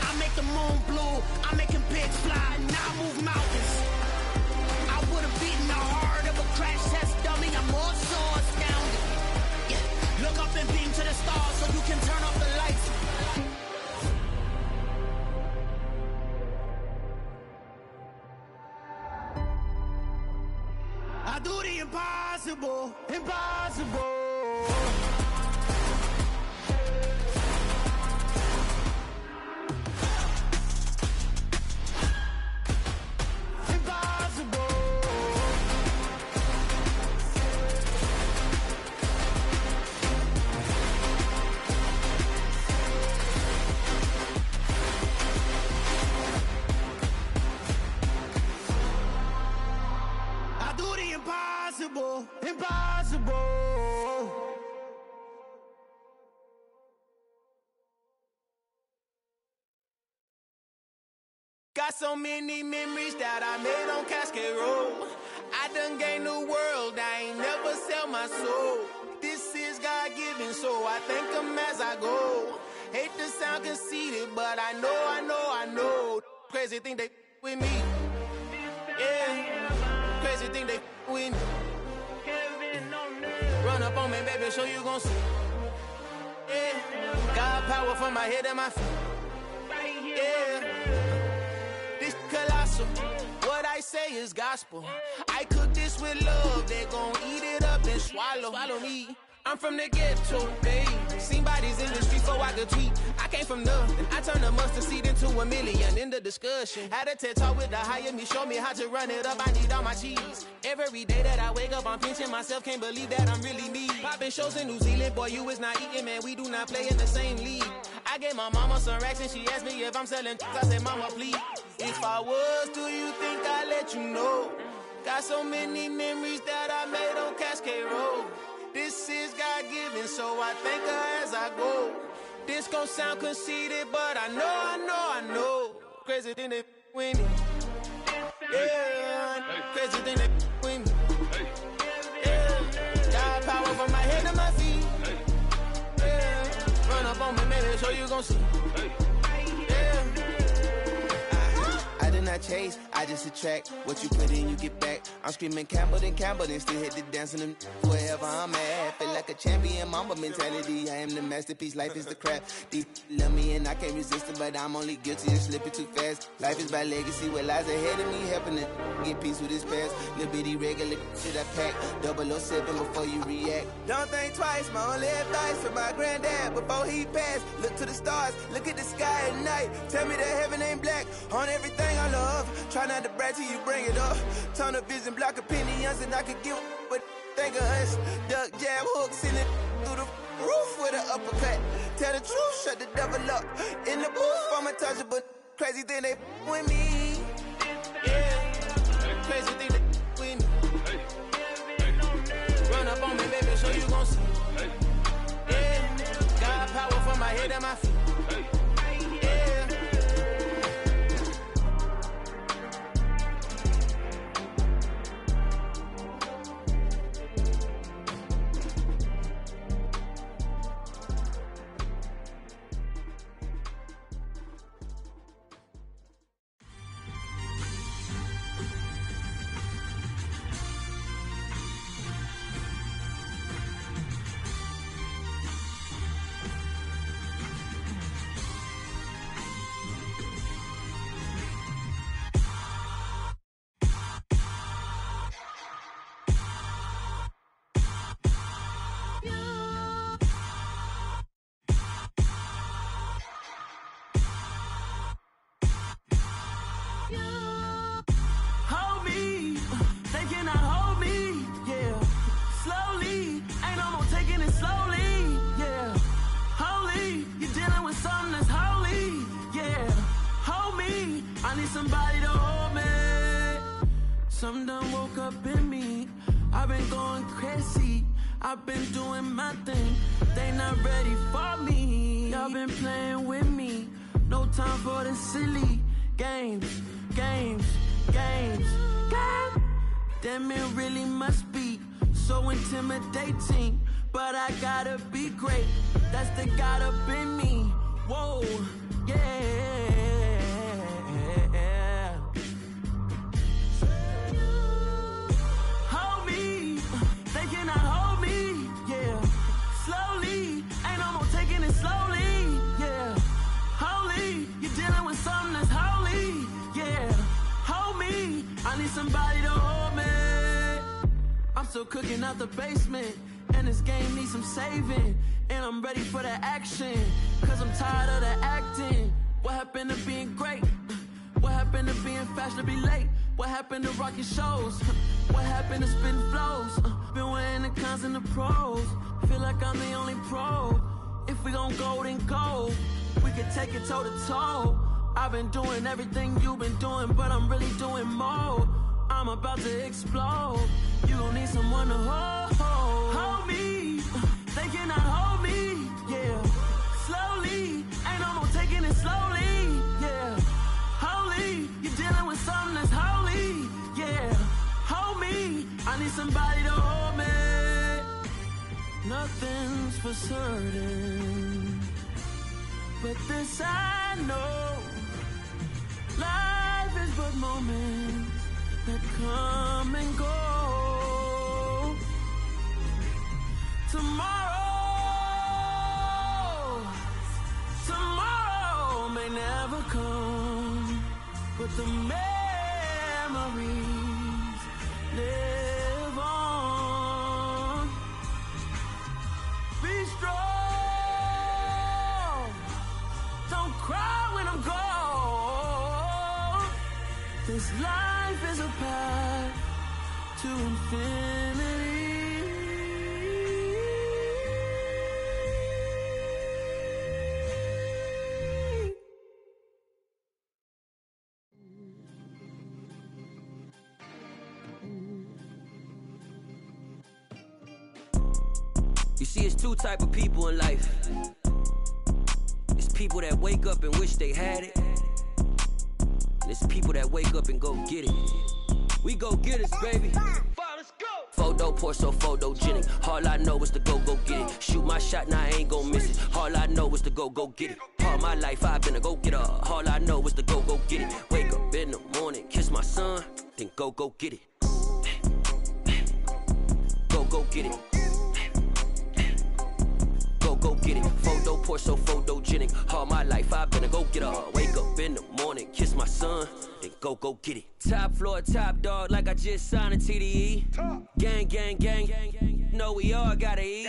I make the moon blue, I make him pigs fly, and I move mountains. I would've beaten the heart of a crash test dummy. I'm more so astounded. Yeah. Look up and beam to the stars so you can turn off the lights. I do the impossible. impossible. Got so many memories that I made on Cascade Road. I done gained the world, I ain't never sell my soul. This is God-given, so I thank him as I go. Hate to sound conceited, but I know. Crazy thing they with me. Yeah, crazy thing they with me. Run up on me, baby, so you gon' see. Yeah, got power from my head and my feet. Yeah. Colossal, what I say is gospel. I cook this with love, they gon' eat it up and swallow me. I'm from the ghetto, babe. Seen bodies in the streets so I could tweet. I came from nothing, I turned a mustard seed into a million. In the discussion, had a TED talk with the higher me, show me how to run it up, I need all my cheese. Every day that I wake up, I'm pinching myself, can't believe that I'm really me. Popping shows in New Zealand, boy, you is not eating, man, we do not play in the same league. I gave my mama some racks and she asked me if I'm selling I said, mama, please. If I was, do you think I'd let you know? Got so many memories that I made on Cascade Road. This is God-given, so I thank her as I go. This gon' sound conceited, but I know. Crazy thing they with me. Yeah, crazy thing they with me. Yeah, got power from my head to my feet. Yeah, run up on me, maybe, so you gon' see. I did not chase, I just attract. What you put in, you get back. I'm screaming Campbell, then still hit the dance and them wherever I'm at. Feel like a champion, mamba mentality. I am the masterpiece, life is the crap. These love me and I can't resist it, but I'm only guilty of slipping too fast. Life is by legacy, what lies ahead of me, helping to get peace with this past. Little bitty regular shit I pack. 007 before you react. Don't think twice, my only advice for my granddad before he passed. Look to the stars, look at the sky at night. Tell me that heaven ain't black on everything I love. Try not to brag till you bring it up. Tunnel vision, block opinions, and I could give but think of us. Duck, jab, hooks in it through the roof with an uppercut. Tell the truth, shut the devil up. In the booth, I'm untouchable. Crazy thing they with me. Yeah, crazy thing they with me. Run up on me, baby, so you gon' see. Yeah, got power from my head and my feet. Somebody to hold me. Some done woke up in me. I've been going crazy. I've been doing my thing. They not ready for me. Y'all been playing with me. No time for the silly games. Damn, it really must be so intimidating. But I gotta be great. That's the God up in me. Whoa, yeah. Hold me, they cannot hold me, yeah. Slowly, ain't no more taking it slowly, yeah. Holy, you're dealing with something that's holy, yeah. Hold me, I need somebody to hold me. I'm still cooking out the basement, and this game needs some saving. And I'm ready for the action, cause I'm tired of the acting. What happened to being great? What happened to being fashionably late? What happened to rocking shows? What happened to spitting flows? Been weighing the cons and the pros. Feel like I'm the only pro. If we gon' go, then go. We can take it toe to toe. I've been doing everything you've been doing, but I'm really doing more. I'm I'm about to explode. You gon' need someone to hold me. They cannot hold me, yeah. Slowly, ain't no more taking it slowly, yeah. Holy, you're dealing with something that's holy, yeah. Hold me, I need somebody to hold me. Nothing's for certain, but this I know. Life is but moments that come and go. Tomorrow may never come, but the memories live on. Be strong, don't cry when I'm gone. This life is a path to infinity. You see, it's two type of people in life. It's people that wake up and wish they had it, and it's people that wake up and go get it. We go get it, baby. Let's go. Photo pour so photogenic. All I know is to go get it. Shoot my shot, now I ain't gon' miss it. All I know is to go get it. All my life I've been a go-getter. All I know is to go get it. Wake up in the morning, kiss my son, then go get it. Go get it. Go get it. Photo pour so photogenic. All my life I've been a go-getter. Wake up in the morning, kiss my son, then go get it. Top floor, top dog, like I just signed a TDE. Gang. Know we all gotta eat.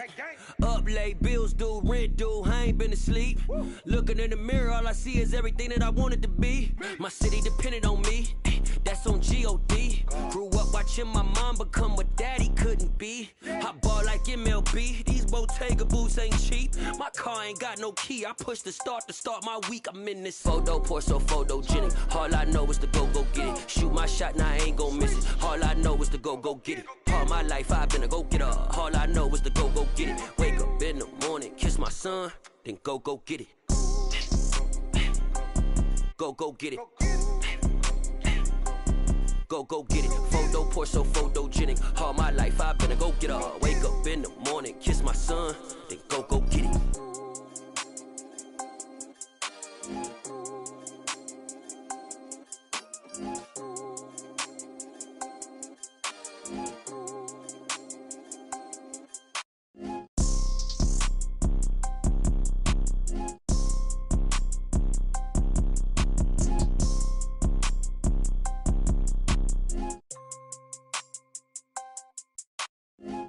Up late, bills due, rent due, I ain't been asleep. Looking in the mirror, all I see is everything that I wanted to be. My city depended on me, that's on G.O.D. Grew up watching my mom become what daddy couldn't be. I ball like MLB, these Bottega boots ain't cheap. My car ain't got no key, I push the start to start my week. I'm in this photo pour so photogenic. All I know is to go get it. Shoot my shot, now I ain't gon' miss it. All I know is to go get it. All my life I've been a go-getter. All I know is to go get it. Wake up in the morning, kiss my son, then go get it. Go get it. Go get it. Photo pour so photogenic. All my life I've been a go-getter. Wake up in the morning, kiss my son, then go get it.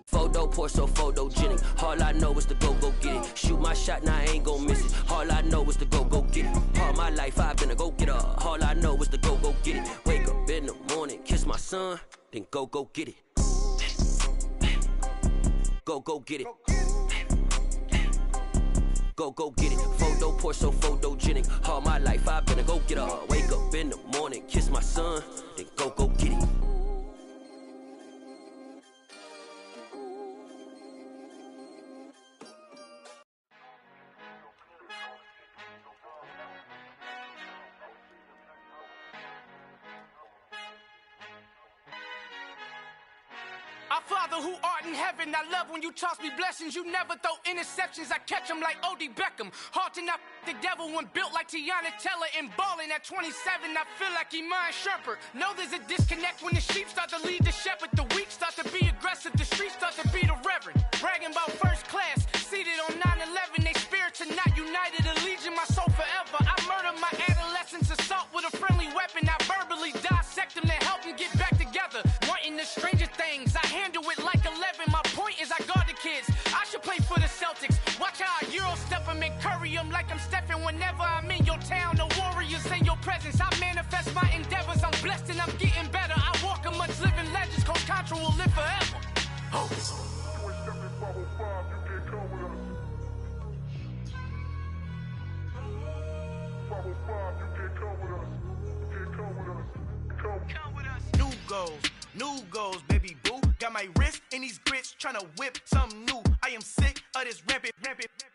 Photo pour so photogenic. All I know is to go get it. Shoot my shot, now I ain't gon' miss it. All I know is to go get it. All my life I've been a go-getter. All I know is to go get it. Wake up in the morning, kiss my son, then go get it. Go get it. Go get it. Photo pour so photogenic. All my life I've been a go-getter. Wake up in the morning, kiss my son, then go get it. Our Father who art in heaven, I love when you toss me blessings. You never throw interceptions, I catch them like O.D. Beckham. Hard to not the devil when built like Tiana Teller and balling at 27. I feel like Iman Shumpert. Know there's a disconnect when the sheep start to lead the shepherd. The weak start to be aggressive, the streets start to be the reverend. Bragging about first class, seated on 9/11. They spirits are not united, a legion, my soul forever. I murder my adolescence, assault with a friendly weapon. I verbally dissect them to help them get back together. Wanting the stranger things, I handle it like 11. My point is I guard the kids. I should play for the Celtics. Watch how I Euro step them and curry them like I'm Stephen. Whenever I'm in your town, the Warriors in your presence. I manifest my endeavors. I'm blessed and I'm getting better. I walk amongst living legends. Coach Contra will live forever. New goals, New goals, baby boo. Got my wrist in these grits, tryna whip something new. I am sick of this rampant.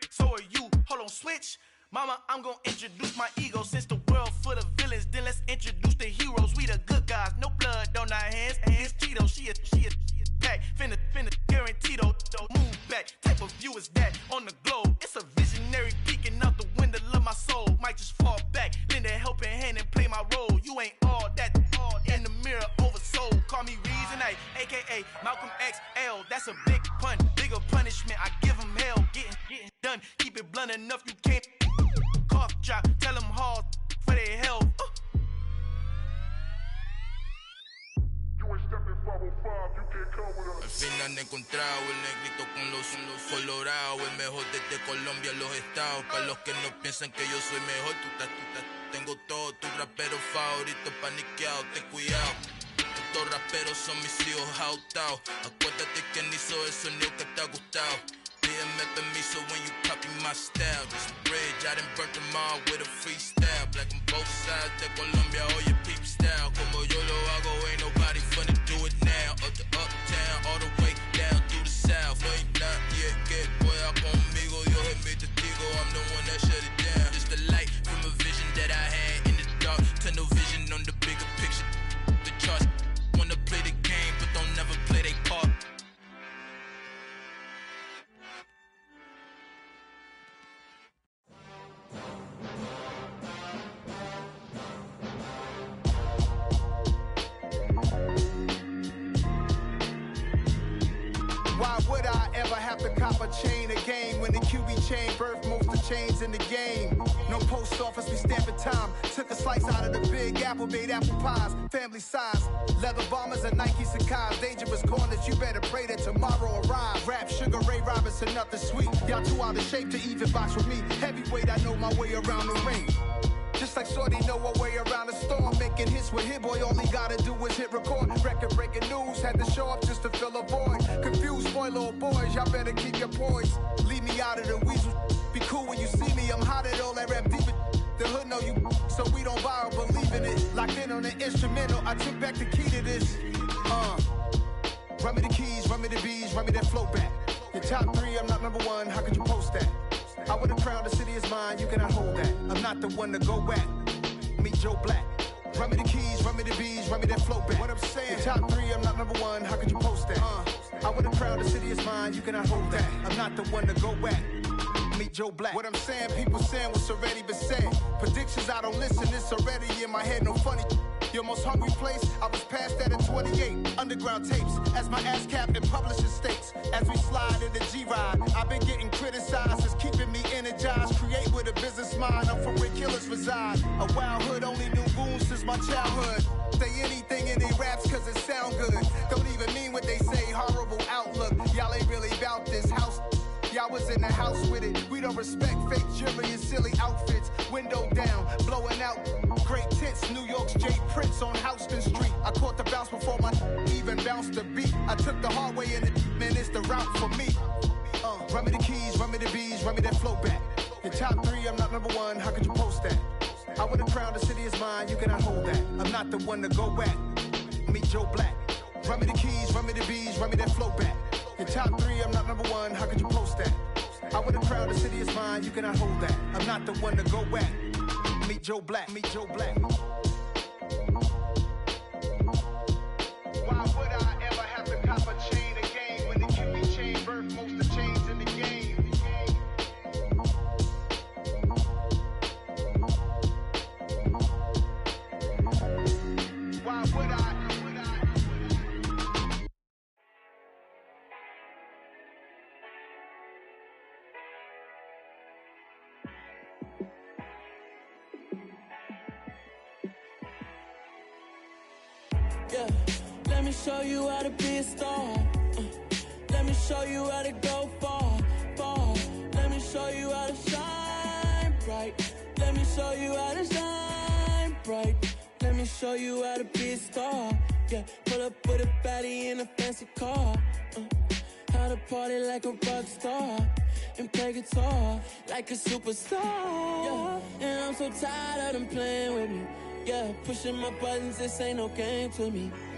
So are you. Hold on, switch. Mama, I'm gonna introduce my ego. Since the world full of villains, then let's introduce the heroes. We the good guys, no blood on our hands. Hands Cheeto, she is back. Finna, guaranteed though. Move back. Type of view is that on the globe? It's a visionary peeking out the window of my soul. Might just fall back, lend a helping hand and play my role. You ain't all that. In the mirror, oversold. Call me Reason A, aka Malcolm XL. That's a big pun, bigger punishment. I give him hell, getting done. Keep it blunt enough, you can't. Cough drop, tell them hard for their health. Al fin han encontrado el negrito con los colorados, el mejor desde Colombia, los estados. Para los que no piensan que yo soy mejor, tengo todo, tu rapero favorito paniqueado, ten cuidado. Estos raperos son mis hijos jautados. Acuérdate quién hizo el sonido que te ha gustado. Pídeme permiso when you copy my style. This bridge, I done burnt them all with a freestyle. Black on both sides de Colombia, oye peep style. Como yo lo hago, ain't nobody finna do it now. Up to uptown, all the way down through the south. No hay nadie que pueda conmigo, Dios es mi testigo. I'm the one that shut it down. Just the light from a vision that I had in the dark. Tunnel vision on the bigger picture. The charts wanna play the game, but don't never play their part. Why would I ever have to cop a chain again when the QB chain birthed most of chains in the game? No post office, we stamping time. Took a slice out of the big apple, made apple pies, family size. Leather bombers and Nike Sakai's. Dangerous corners, you better pray that tomorrow arrive. Rap, Sugar Ray Robinson, nothing sweet. Y'all too out of shape to even box with me. Heavyweight, I know my way around the ring. Just like Shorty know her way around the storm. Making hits with Hit Boy, all he gotta do is hit record. Record breaking news, had to show up just to fill a void. Confused boy, little boys, y'all better keep your poise. Leave me out of the weasel. Be cool when you see me, I'm hot at all that rap deep. The hood know you, so we don't borrow, believe in it. Locked in on the instrumental, I took back the key to this. Run me the keys, run me the bees, run me that flow back. Your top three, I'm not number one, how could you post that? I would've crowned the city is mine, you cannot hold that. I'm not the one to go back. Meet Joe Black. Run me the keys, run me the bees, run me that flow back. What I'm saying, your top three, I'm not number one, how could you post that? I would've crowned the city is mine, you cannot hold that. I'm not the one to go back. Meet Joe Black. What I'm saying, people saying what's already been said. Predictions, I don't listen, it's already in my head, no funny. Your most hungry place, I was past that at 28. Underground tapes, as my ass cap in publishing states. As we slide in the G-Ride, I've been getting criticized, it's keeping me energized. Create with a business mind, I'm from where killers reside. A wild hood, only knew goons since my childhood. Say anything in they raps cause it sound good. Don't even mean what they say, horrible outlook. Y'all ain't really about this house. Y'all was in the house with it. We don't respect fake jewelry and silly outfits. Window down, blowing out great tits. New York's J. Prince on Houston Street. I caught the bounce before my even bounced the beat. I took the hard way in it, man, it's the route for me. Run me the keys, run me the bees, run me that flow back. Your top three, I'm not number one, how could you post that? I would've crowned the city is mine, you cannot hold that. I'm not the one to go back. Meet Joe Black. Run me the keys, run me the bees, run me that flow back. Your top three, I'm not number one, how could you post that? I would've crowned the city is mine, you cannot hold that. I'm not the one to go back. Meet Joe Black, meet Joe Black. Why would I ever have to cop a chain again when the QB chain birthed most of chains in the game? Why would I? Yeah, let me show you how to be a star. Let me show you how to go far, far. Let me show you how to shine bright. Let me show you how to shine bright. Let me show you how to be a star. Yeah, pull up with a baddie in a fancy car. How to party like a rock star and play guitar like a superstar. Yeah, and I'm so tired of them playing with me. Yeah, pushing my buttons, this ain't no game to me.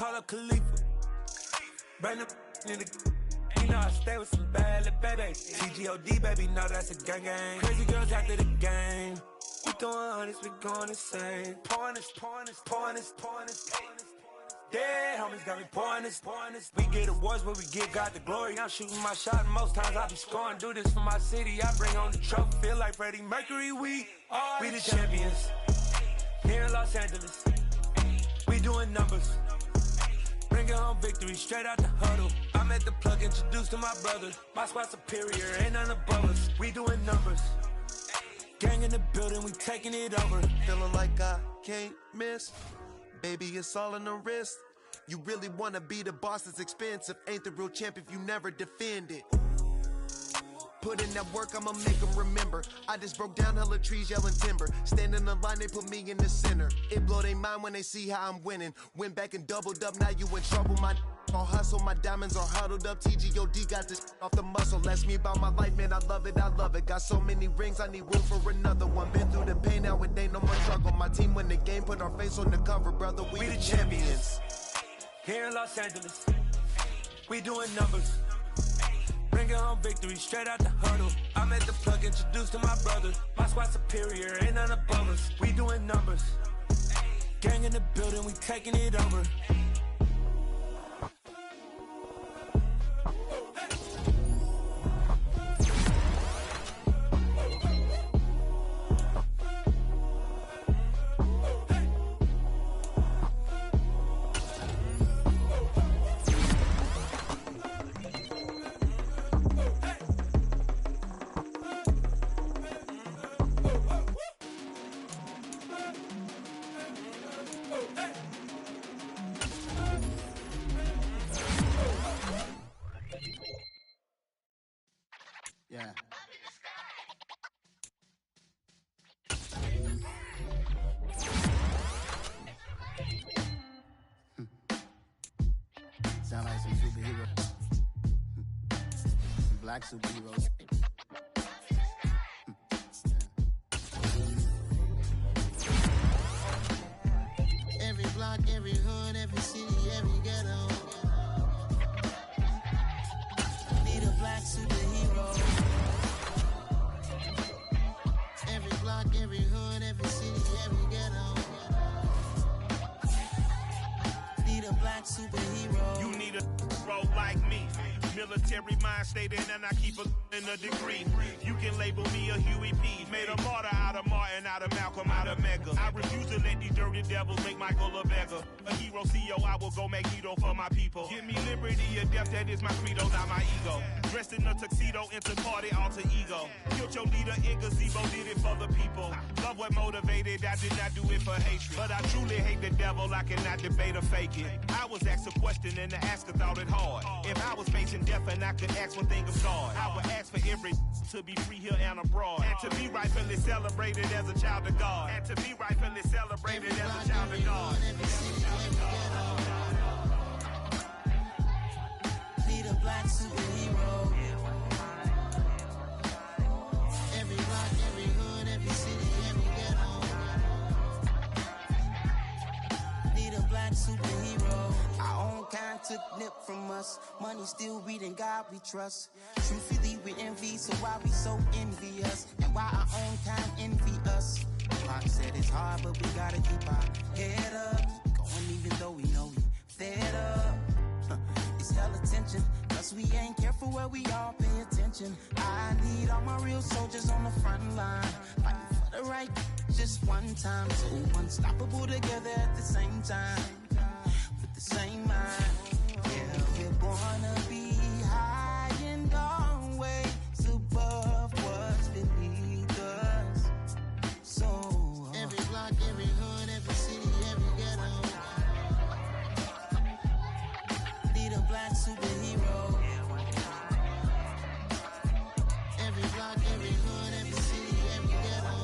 call up Khalifa. Brand up in the. You know I stay with some bad little baby. TGOD, baby, know that's a gang gang. Crazy girls after the game. We throwing hundreds, we going insane. Pouring this. Dead homies got me pouring this. We get awards, but we give God the glory. I'm shooting my shot, and most times I be scoring. Do this for my city, I bring on the trophy. Feel like Freddie Mercury, we the champions. Here in Los Angeles, we doing numbers. Bringing home victory straight out the huddle. I'm at the plug, introduced to my brothers. My squad superior, ain't none above us. We doing numbers. Gang in the building, we taking it over. Feeling like I can't miss. Baby, it's all in the wrist. You really wanna be the boss, it's expensive. Ain't the real champ if you never defend it. Put in that work, I'ma make them remember. I just broke down hella trees, yelling timber. Stand in the line, they put me in the center. It blow their mind when they see how I'm winning. Went back and doubled up, now you in trouble. My all hustle, my diamonds are huddled up. TGOD got this off the muscle. Ask me about my life, man, I love it. Got so many rings, I need room for another one. Been through the pain, now it ain't no more struggle. My team win the game, put our face on the cover, brother. We the champions. Here in Los Angeles, we doing numbers. Bringing home victory straight out the huddle. I'm at the plug, introduced to my brothers. My squad superior, ain't none above us. We doing numbers. Gang in the building, we taking it over. Yeah. Sound like some superheroes. Some black superheroes. Every block, every hood, every city, every ghetto. Need a black superhero. Every block, every hood, every city, every ghetto. Need a black superhero. You need a role like me. Military mind stated, and I keep in a degree. You can label me a Huey P. Made a martyr out of Martin, out of Malcolm, out of Mega. I refuse to let these dirty devils make Michael a beggar. A hero CEO, I will go Magneto for my people. Give me liberty or death, that is my credo, not my ego. Dressed in a tuxedo, enter party, alter ego. Killed your leader in gazebo, did it for the people. Love what motivated, I did not do it for hatred. But I truly hate the devil, I cannot debate or fake it. I was asked a question and the asker thought it hard. If I was facing death and I could ask one thing of God, I would ask for every to be free here and abroad. And to be rightfully celebrated as a child of God. And to be rightfully celebrated as a child of God. Need a black superhero. Every block, every hood, every city, every ghetto. Need a black superhero. Our own kind took nip from us. Money still reading, God we trust. Truthfully we envy, so why we so envious? And why our own kind envy us? Pac said it's hard, but we gotta keep our head up. Going even though we know we fed up. It's hell attention, cause we ain't careful where we all pay attention. I need all my real soldiers on the front line, fighting for the right just one time. So unstoppable together at the same time, with the same mind. Yeah, we're gonna be high and always above what's beneath us. So every block, every hood, every city, every ghetto. Need a black superhero. Every block, every hood, every city, every ghetto.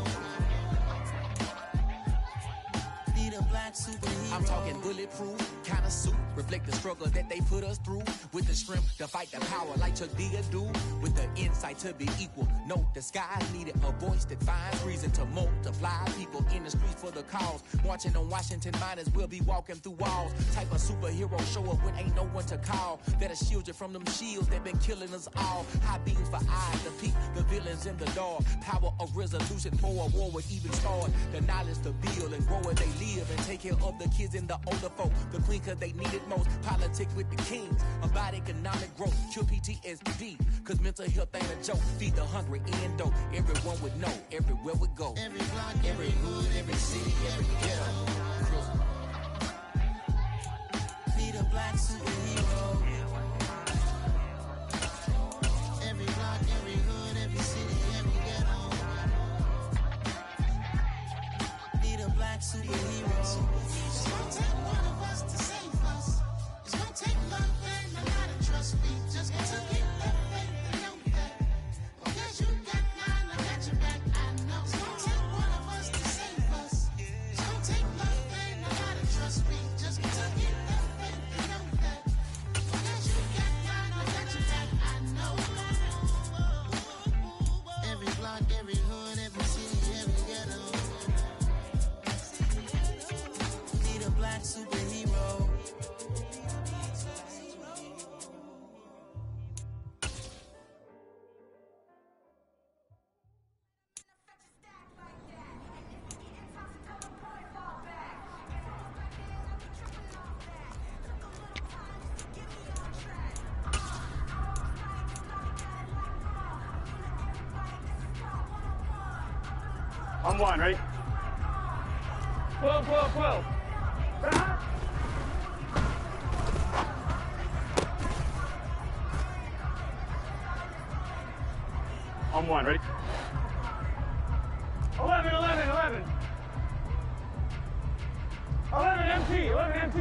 Need a black superhero. superhero. I'm talking bulletproof, kind of suit, reflect the struggle that they put us through. With the strength to fight the power like Chuck D do. With the insight to be equal, note the skies needed a voice that finds reason to multiply. People in the streets for the cause, marching on Washington miners will be walking through walls. Type of superhero show up when ain't no one to call. That'll shield you from them shields that been killing us all. High beams for eyes to peek the villains in the dark. Power of resolution for a war would even start. The knowledge to build and grow where they live and take care of the kids and the older folk. The queen cause they need it most. Politics with the kings about economic growth. Cure PTSD cause mental health ain't a joke. Feed the hungry and dope. Everyone would know everywhere we go. Every block, every hood, every city, every ghetto. Be the black superhero. Every block, every hood, every city, every ghetto. Be the black superhero. It's gonna take one of us to save us. It's gonna take love and a lot of trust. We just got to get that faith and know that. Because you got mine, I got your back, I know. It's gonna take one of us to save us. It's gonna take love and a lot of trust. We just got to get that faith and know that. Because you got mine, I got your back, I know. Every block, every hood, every city, every ghetto. Be the black superhero. I'm one, ready? 12, 12, 12. I'm one, ready? 11, 11, 11. 11 MT, 11 MT.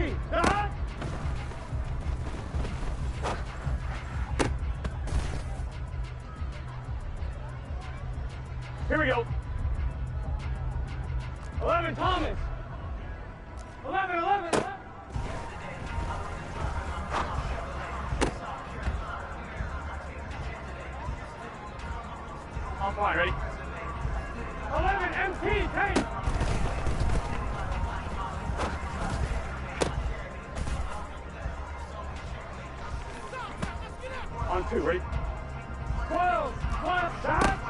Here we go. 11 Thomas. 11, 11, 11. I'm fine, ready? 11 MT, take. On two, ready? 12, 12, shot.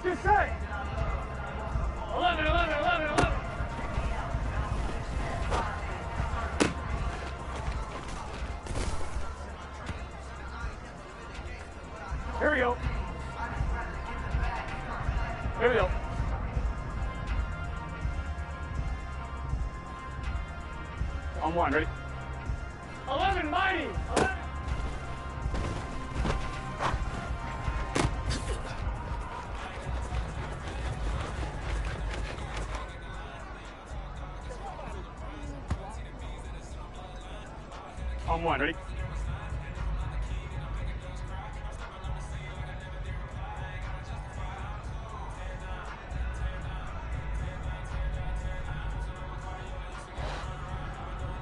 Just say 11, 11, 11, 11. Here we go. Here we go. On one, ready? 11, mighty. 11. On one, ready?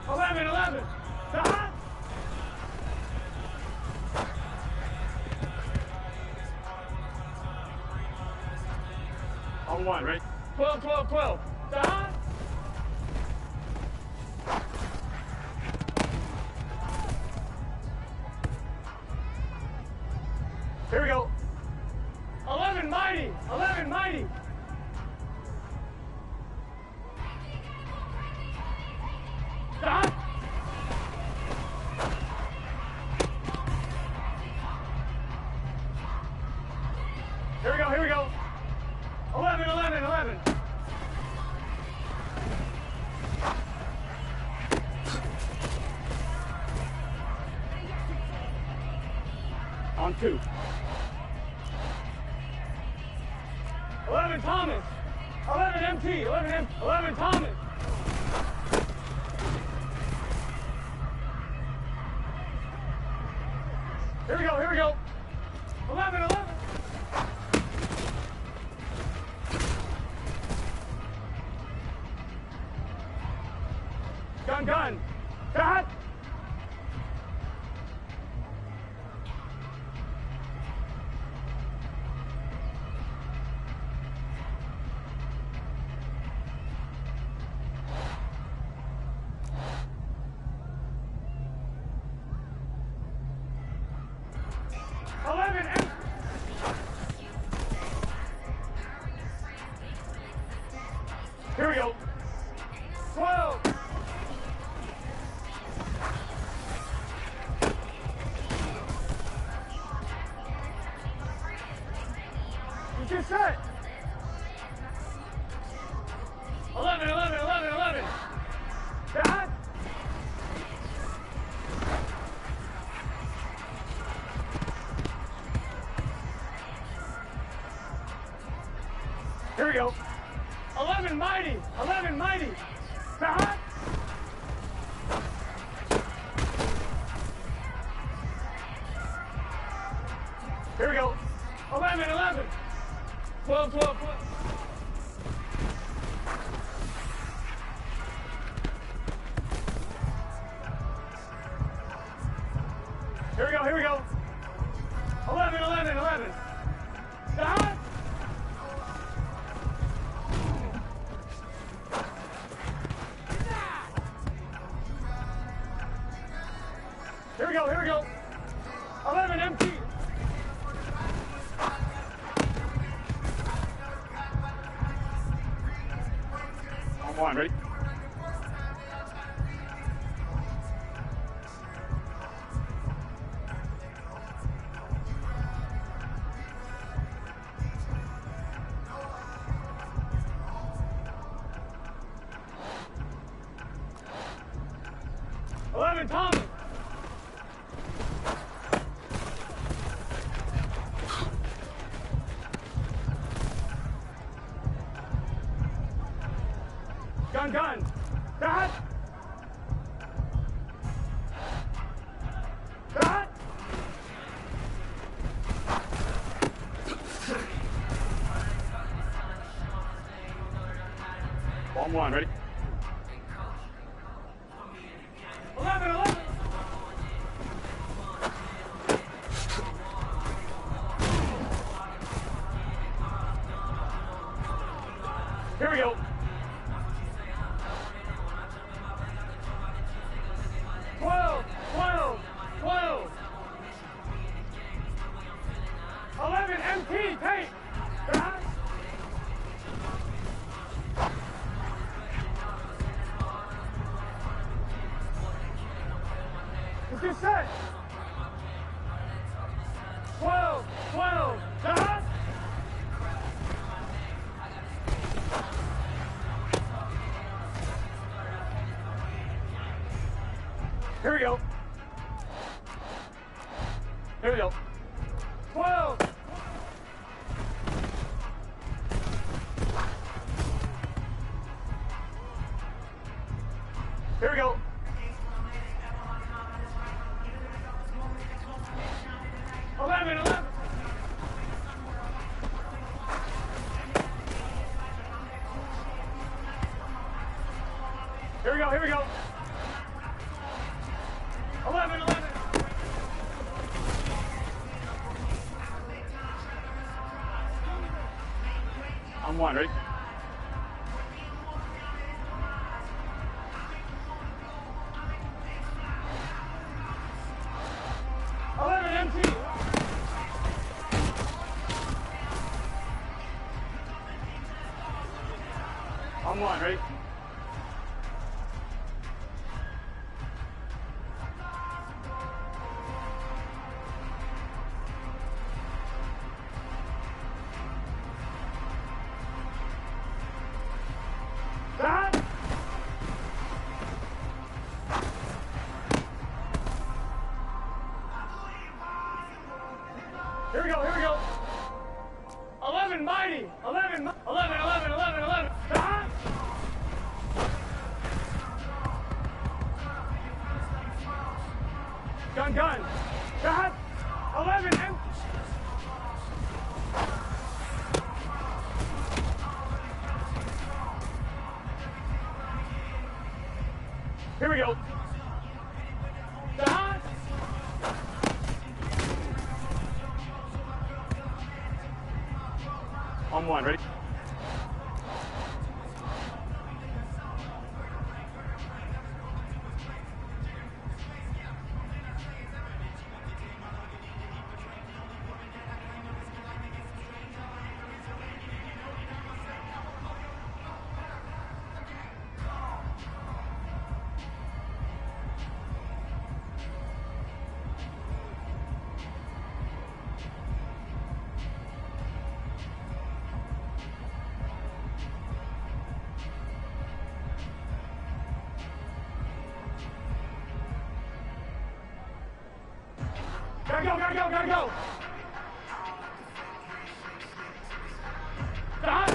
Eleven, 11. Stop. On one, ready? 12, 12, 12. Stop. Here we go. 11 mighty. 11 mighty. Stop. Here we go. Here we go. 11, 11, 11. On two. 11 Thomas. 11 MT. 11 M. 11 Thomas. Here we go. Here we go. 11, 11. Get set. 11, 11, 11, 11. Dad. Here we go. 11 mighty. 11 mighty. Dad. Here we go. 11, 11. 12, 12, 12. Here we go, here we go. 11, 11, 11. Stop. Here we go, here we go. 11 empty. On one, ready? Thomas. Gun. That. One, ready? 11, 11. Here we go. 12, 12, 12. 11, MT, take. Get set. 12, 12, dot. Here we go. Here we go. 12. Here we go. 11, 11. Here we go, here we go. 11, 11. On one, ready? Empty. On one, ready? That. Here we go, here we go. 11 mighty. 11, 11, 11, 11, 11. Stop. Gun. Stop. 11 empty. Here we go. Stop. On one, ready? Gotta go. Stop.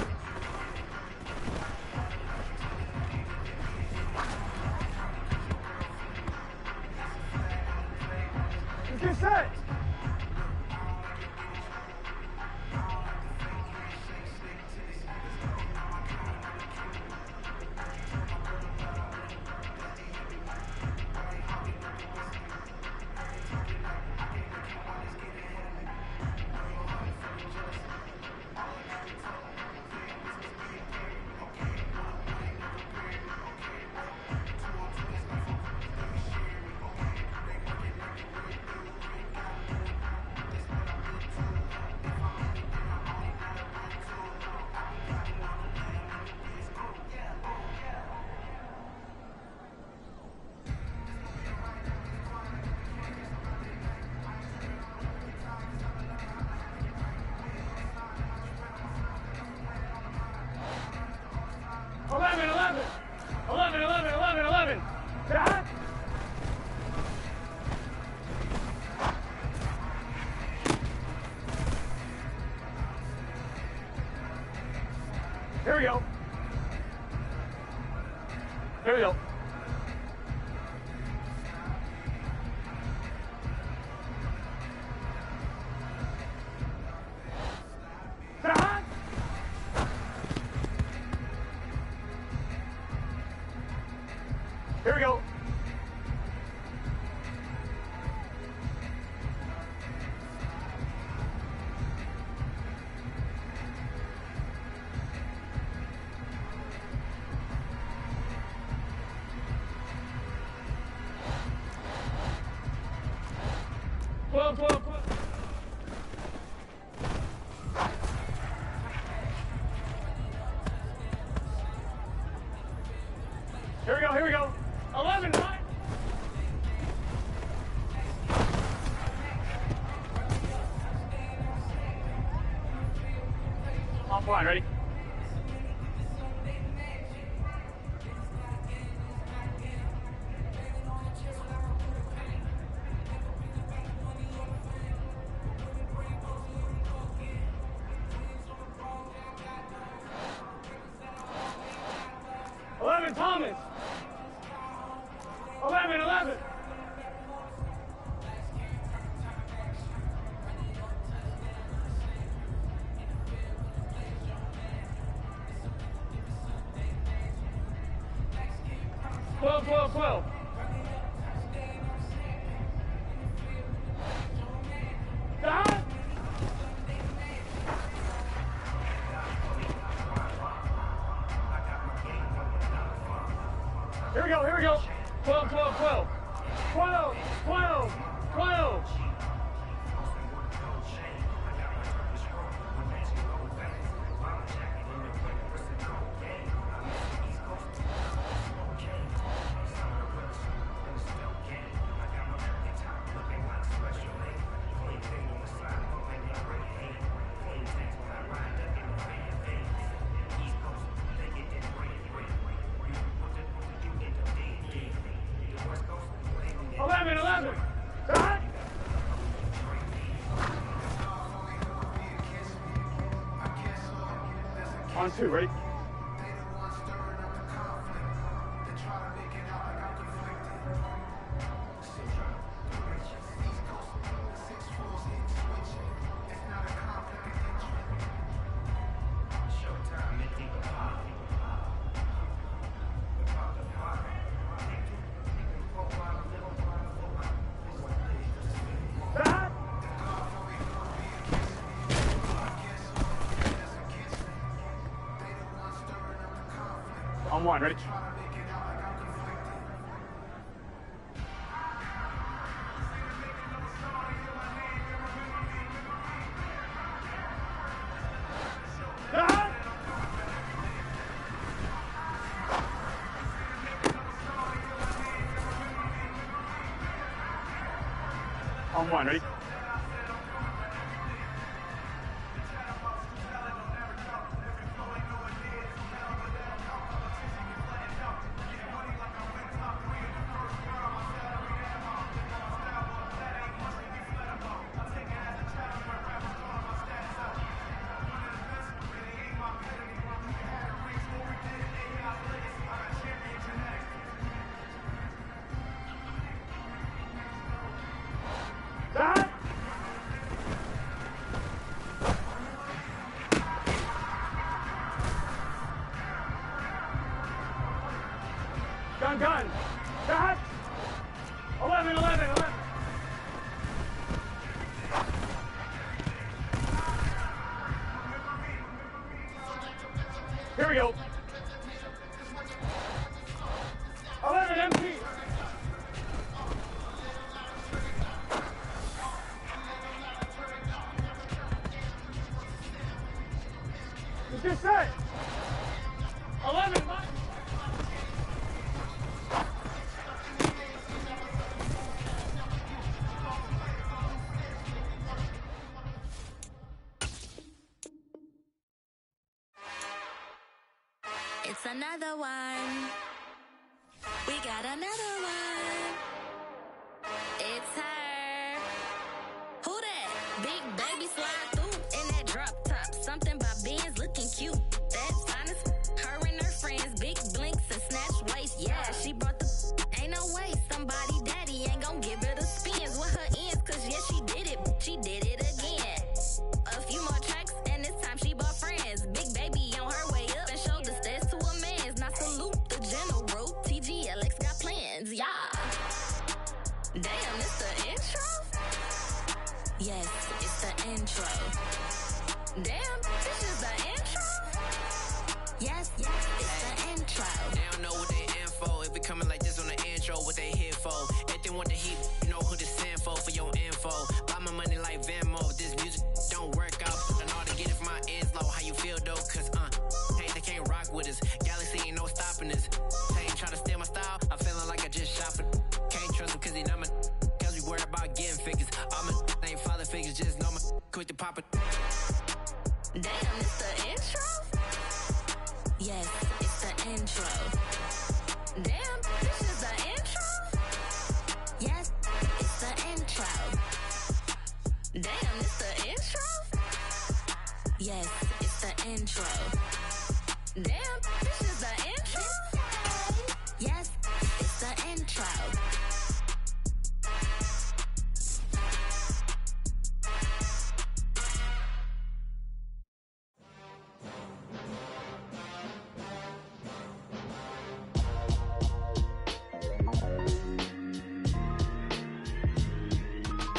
Get set. Here we go. Here we go. Here we go. Well. Here we go. 11, right? Offline, ready? Thomas. 11. 12. Stop. Here we go. 12. On 2, ready? On 1, ready? On 1, ready? Here we go. 11 MP. You just said 11. It's another one. We got another one. It's her. Who that? Big baby slide through in that drop top. Something about Benz looking cute. That's honest. Her and her friends, big blinks and snatch waist. Yeah, she brought the. Ain't no way somebody daddy ain't gon' give her the spins with her ends. Cause yeah, she did it. She did it again. A few more tracks and this time she bought friends. Big baby on her way up and showed the stairs to a man's. Now salute the general. TGLX got plans, yeah. Damn, it's the intro? Yes, it's the intro. Damn, this is the intro? Yes, it's the intro. They don't know what they info. If we coming like this on the intro, what they here for? Everything want the heat, you know who to send for your info. Buy my money like Venmo. This music don't work out. And all to get it from my ends low. How you feel though? Cause hey, they can't rock with us. Galaxy ain't no stopping us. They ain't trying to steal my style. I'm feeling like I just shot for. Can't trust him cause he not my. Cause we worried about getting figures. All my ain't father figures. Just know my quick to pop it. Damn, it's the intro? Yes, it's the intro. Damn, this is the intro? Yes, it's the intro. Damn, it's the intro? Yes, it's the intro. Damn, this is the intro? Yes, it's the intro.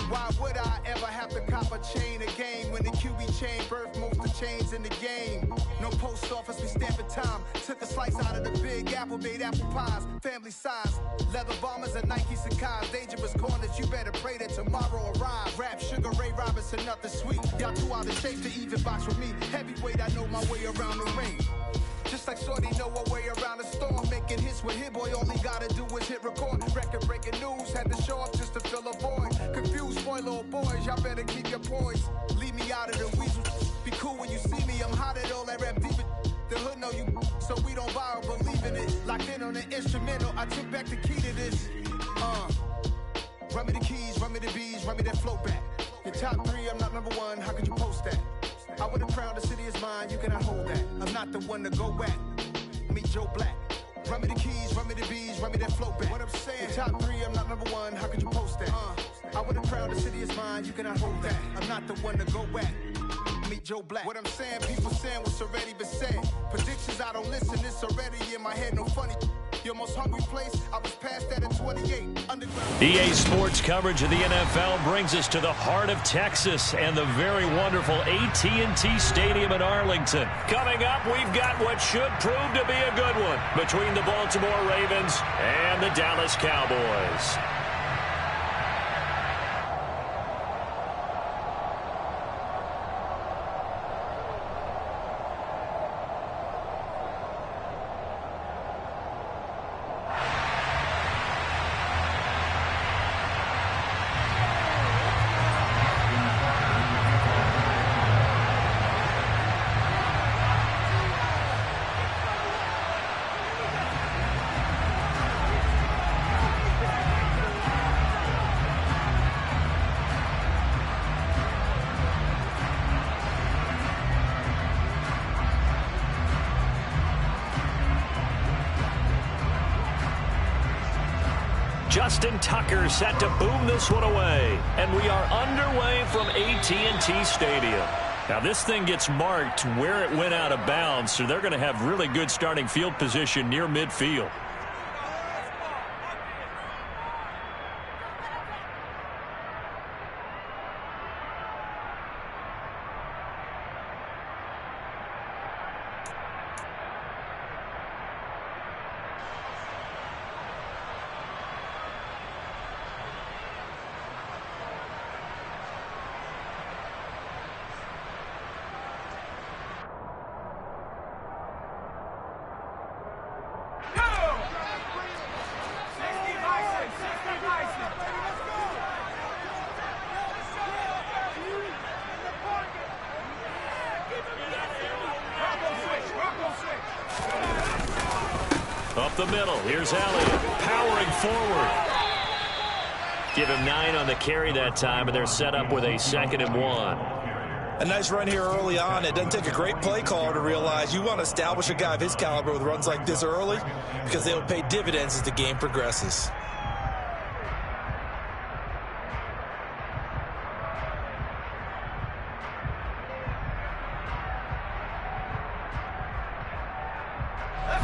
Why would I ever have to cop a chain again when the QB chain birthed most of the chains in the game? No post office, we stamping time. Took a slice out of the big apple, made apple pies, family size. Leather bombers and Nike Sacai's. Dangerous corners, you better pray that tomorrow arrives. Rap, Sugar Ray Robinson, nothing sweet. Y'all too out of shape to even box with me. Heavyweight, I know my way around the ring. Just like Shorty know her way around the storm. Making hits with Hit Boy, all he gotta do is hit record. Record breaking news, had to show up just to fill a void. Confused, spoiled little boys, y'all better keep your poise. Leave me out of the weasel. Be cool when you see me, I'm hot at all that rap deep. The hood know you, so we don't borrow, believe in it. Locked in on the instrumental, I took back the key to this. Run me the keys, run me the bees, run me that flow back. Your top three, I'm not number one, how could you post that? I would have crowned the city is mine, you cannot hold that. I'm not the one to go back. Meet Joe Black. Run me the keys, run me the bees, run me that flow back. What I'm saying, your top three, I'm not number one, how could you post that? I would have crowned the city is mine, you cannot hold that. I'm not the one to go back. Meet Joe Black. What I'm saying, people saying what's already been said. Predictions, I don't listen, it's already in my head, no funny. Your most hungry place, I was past that at 28. Underground. EA Sports coverage of the NFL brings us to the heart of Texas and the very wonderful AT&T Stadium in Arlington. Coming up, we've got what should prove to be a good one between the Baltimore Ravens and the Dallas Cowboys. Justin Tucker set to boom this one away. And we are underway from AT&T Stadium. Now this thing gets marked where it went out of bounds, so they're going to have really good starting field position near midfield. the middle. Here's Elliott powering forward. Give him 9 on the carry that time, and they're set up with a 2nd and 1. A nice run here early on. It doesn't take a great play caller to realize you want to establish a guy of his caliber with runs like this early because they'll pay dividends as the game progresses.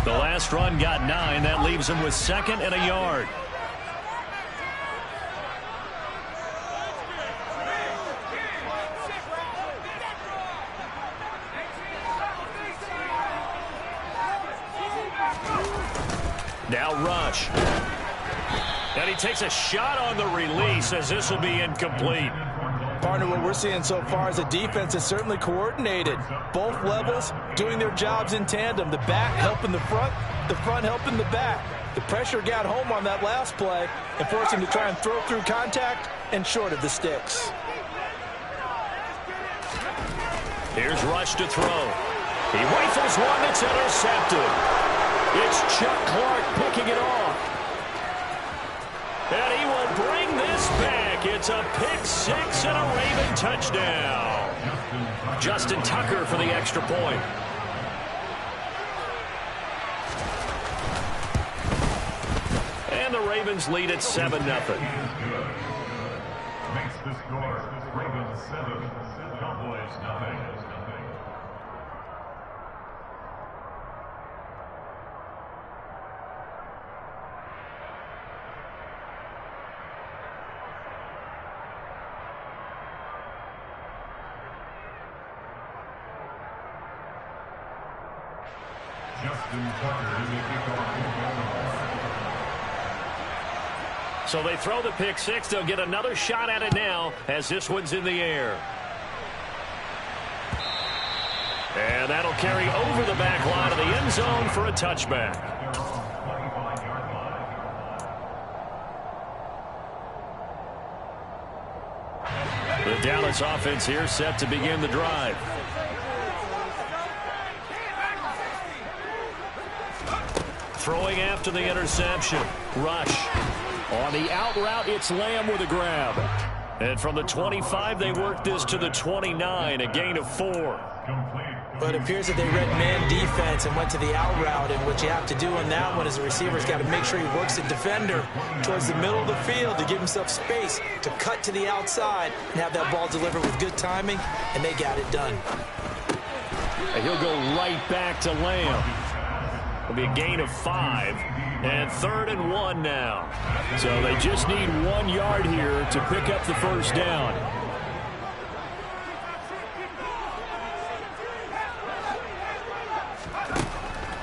The last run got 9. That leaves him with 2nd and a yard. Now Rush. And he takes a shot on the release as this will be incomplete. Partner, what we're seeing so far is the defense is certainly coordinated. Both levels doing their jobs in tandem. The back helping the front helping the back. The pressure got home on that last play and forced him to try and throw through contact and short of the sticks. Here's Rush to throw. He rifles one that's intercepted. It's Chuck Clark picking it off. And he will bring this back. It's a pick-6 and a Raven touchdown. Justin Tucker for the extra point. And the Ravens lead at 7-0. Makes the score Ravens 7, Cowboys 9. So they throw the pick-6. They'll get another shot at it now as this one's in the air. And that'll carry over the back line of the end zone for a touchback. The Dallas offense here set to begin the drive. Throwing after the interception. Rush. On the out route, it's Lamb with a grab. And from the 25, they work this to the 29, a gain of 4. But it appears that they read man defense and went to the out route, and what you have to do on that one is the receiver's got to make sure he works the defender towards the middle of the field to give himself space to cut to the outside and have that ball delivered with good timing, and they got it done. And he'll go right back to Lamb. It'll be a gain of 5, and 3rd and 1 now. So they just need 1 yard here to pick up the first down.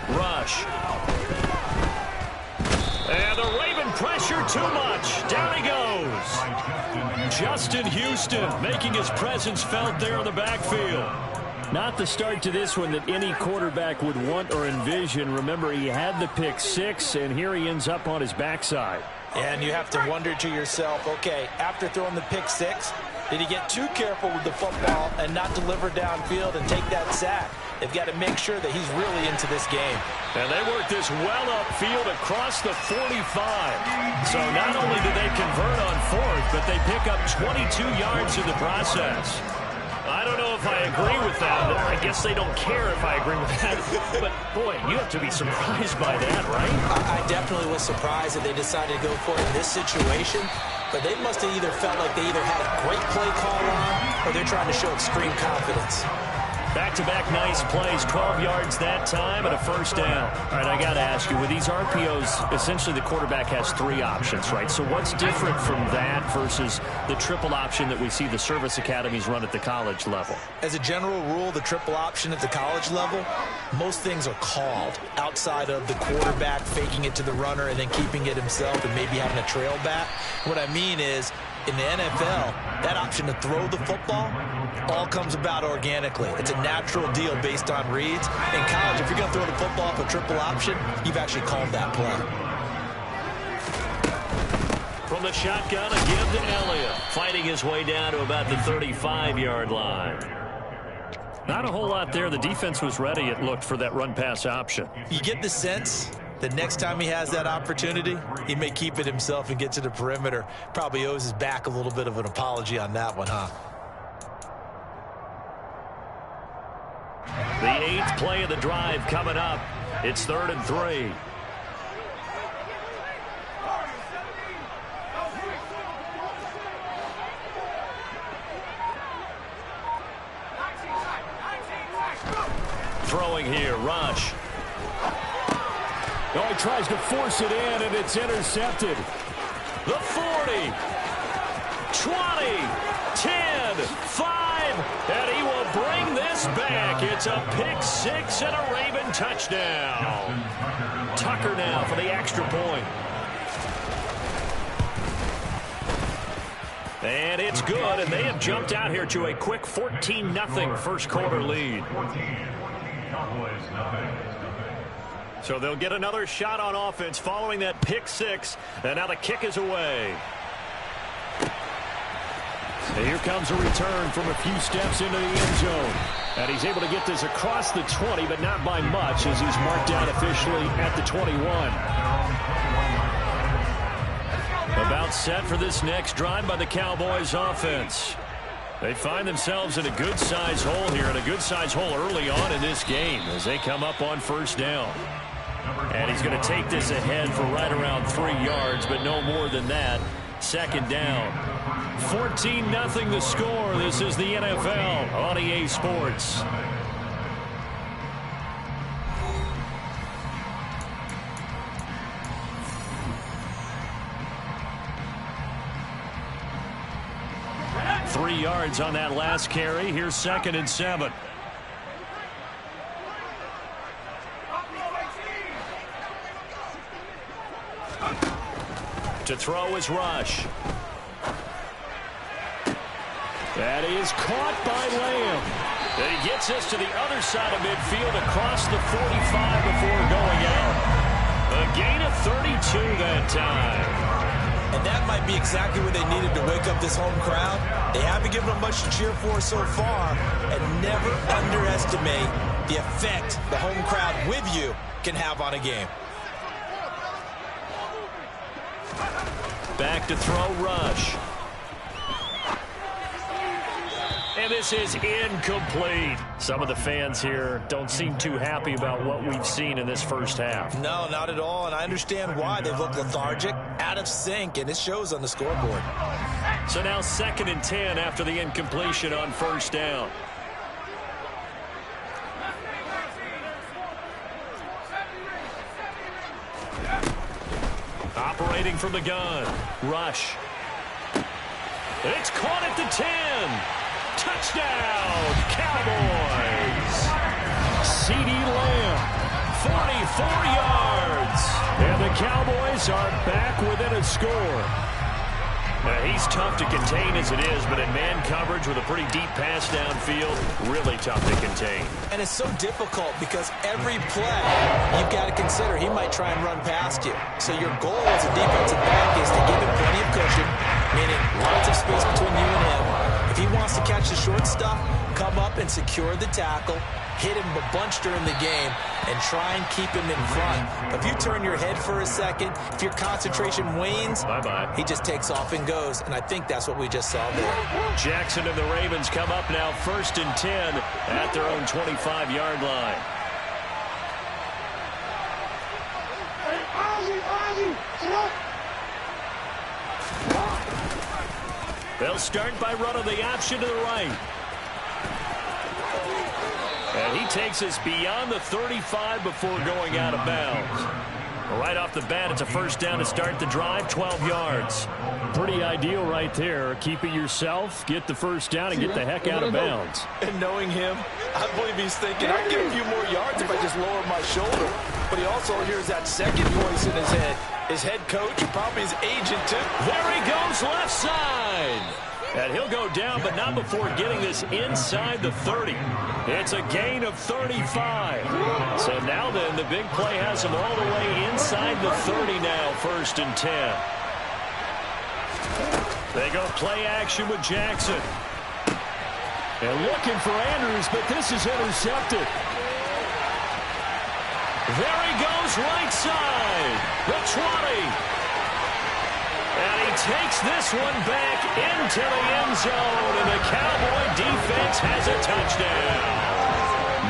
Rush. And the Raven pressure too much. Down he goes. Justin Houston making his presence felt there in the backfield. Not the start to this one that any quarterback would want or envision. Remember, he had the pick-6, and here he ends up on his backside. And you have to wonder to yourself, okay, after throwing the pick-6, did he get too careful with the football and not deliver downfield and take that sack? They've got to make sure that he's really into this game. And they work this well upfield across the 45. So not only do they convert on 4th, but they pick up 22 yards in the process. I don't know if I agree with that. I guess they don't care if I agree with that. But, boy, you have to be surprised by that, right? I definitely was surprised that they decided to go for it in this situation. But they must have either felt like they either had a great play call on or they're trying to show extreme confidence. Back-to-back nice plays, 12 yards that time and a first down. All right, I got to ask you, with these RPOs, essentially the quarterback has 3 options, right? So what's different from that versus the triple option that we see the service academies run at the college level? As a general rule, the triple option at the college level, most things are called outside of the quarterback faking it to the runner and then keeping it himself and maybe having a trail back. What I mean is, in the NFL, that option to throw the football all comes about organically. It's a natural deal based on reads. In college, if you're going to throw the football off a triple option, you've actually called that play. From the shotgun, a give to Elliott, fighting his way down to about the 35-yard line. Not a whole lot there. The defense was ready, it looked, for that run-pass option. You get the sense the next time he has that opportunity, he may keep it himself and get to the perimeter. Probably owes his back a little bit of an apology on that one, huh? The 8th play of the drive coming up. It's 3rd and 3. Throwing here, Rush. Oh, he tries to force it in, and it's intercepted. The 40, 20, 10, 5, and he will bring this back. It's a pick 6 and a Raven touchdown. Tucker now for the extra point. And it's good, and they have jumped out here to a quick 14-0 first quarter lead. So they'll get another shot on offense following that pick 6, and now the kick is away. And here comes a return from a few steps into the end zone. And he's able to get this across the 20, but not by much, as he's marked down officially at the 21. About set for this next drive by the Cowboys offense. They find themselves in a good-sized hole here, and a good-sized hole early on in this game as they come up on first down. And he's going to take this ahead for right around 3 yards, but no more than that. Second down. 14-0 the score. This is the NFL on EA Sports. Three yards on that last carry. Here's 2nd and 7. To throw is Rush. That is caught by Lamb. And he gets us to the other side of midfield across the 45 before going out. A gain of 32 that time. And that might be exactly what they needed to wake up this home crowd. They haven't given them much to cheer for so far. And never underestimate the effect the home crowd with you can have on a game. Back to throw, Rush. And this is incomplete. Some of the fans here don't seem too happy about what we've seen in this first half. No, not at all, and I understand why. They look lethargic, out of sync, and it shows on the scoreboard. So now 2nd and 10 after the incompletion on first down. Operating from the gun, Rush. It's caught at the 10. Touchdown, Cowboys. CeeDee Lamb, 44 yards. And the Cowboys are back within a score. Now, he's tough to contain as it is, but in man coverage with a pretty deep pass downfield, really tough to contain. And it's so difficult because every play you've got to consider he might try and run past you. So your goal as a defensive back is to give him plenty of cushion, meaning lots of space between you and him. If he wants to catch the short stuff, come up and secure the tackle, hit him a bunch during the game, and try and keep him in front. If you turn your head for a second, if your concentration wanes, bye-bye. He just takes off and goes, and I think that's what we just saw there. Jackson and the Ravens come up now 1st and 10 at their own 25-yard line. They'll start by running the option to the right. And he takes us beyond the 35 before going out of bounds. Right off the bat, it's a first down to start the drive, 12 yards. Pretty ideal right there. Keep it yourself, get the first down, and get the heck out of bounds. And knowing him, I believe he's thinking, I'd get a few more yards if I just lower my shoulder. But he also hears that second voice in his head. His head coach and probably his agent, too. There he goes, left side. And he'll go down, but not before getting this inside the 30. It's a gain of 35. So now then, the big play has him all the way inside the 30 now, 1st and 10. They go play action with Jackson. And looking for Andrews, but this is intercepted. There he goes, right side. The 20. And he takes this one back into the end zone, and the Cowboy defense has a touchdown.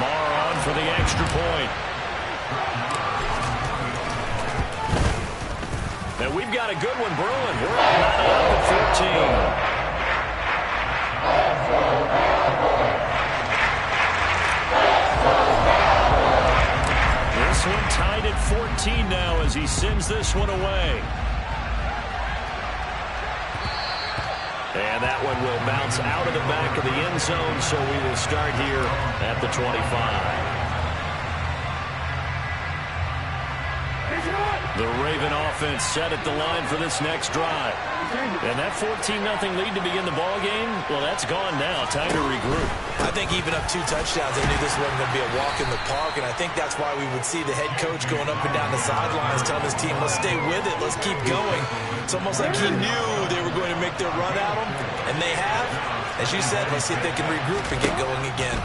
Marr on for the extra point. And we've got a good one brewing. We're up at 14. This one tied at 14 now as he sends this one away. And that one will bounce out of the back of the end zone, so we will start here at the 25. The Raven offense set at the line for this next drive. And that 14-0 lead to begin the ball game, well, that's gone now. Time to regroup. I think even up 2 touchdowns, they knew this wasn't going to be a walk in the park, and I think that's why we would see the head coach going up and down the sidelines telling his team, let's stay with it, let's keep going. It's almost like he knew they were going to make their run at him, and they have. As you said, let's see if they can regroup and get going again.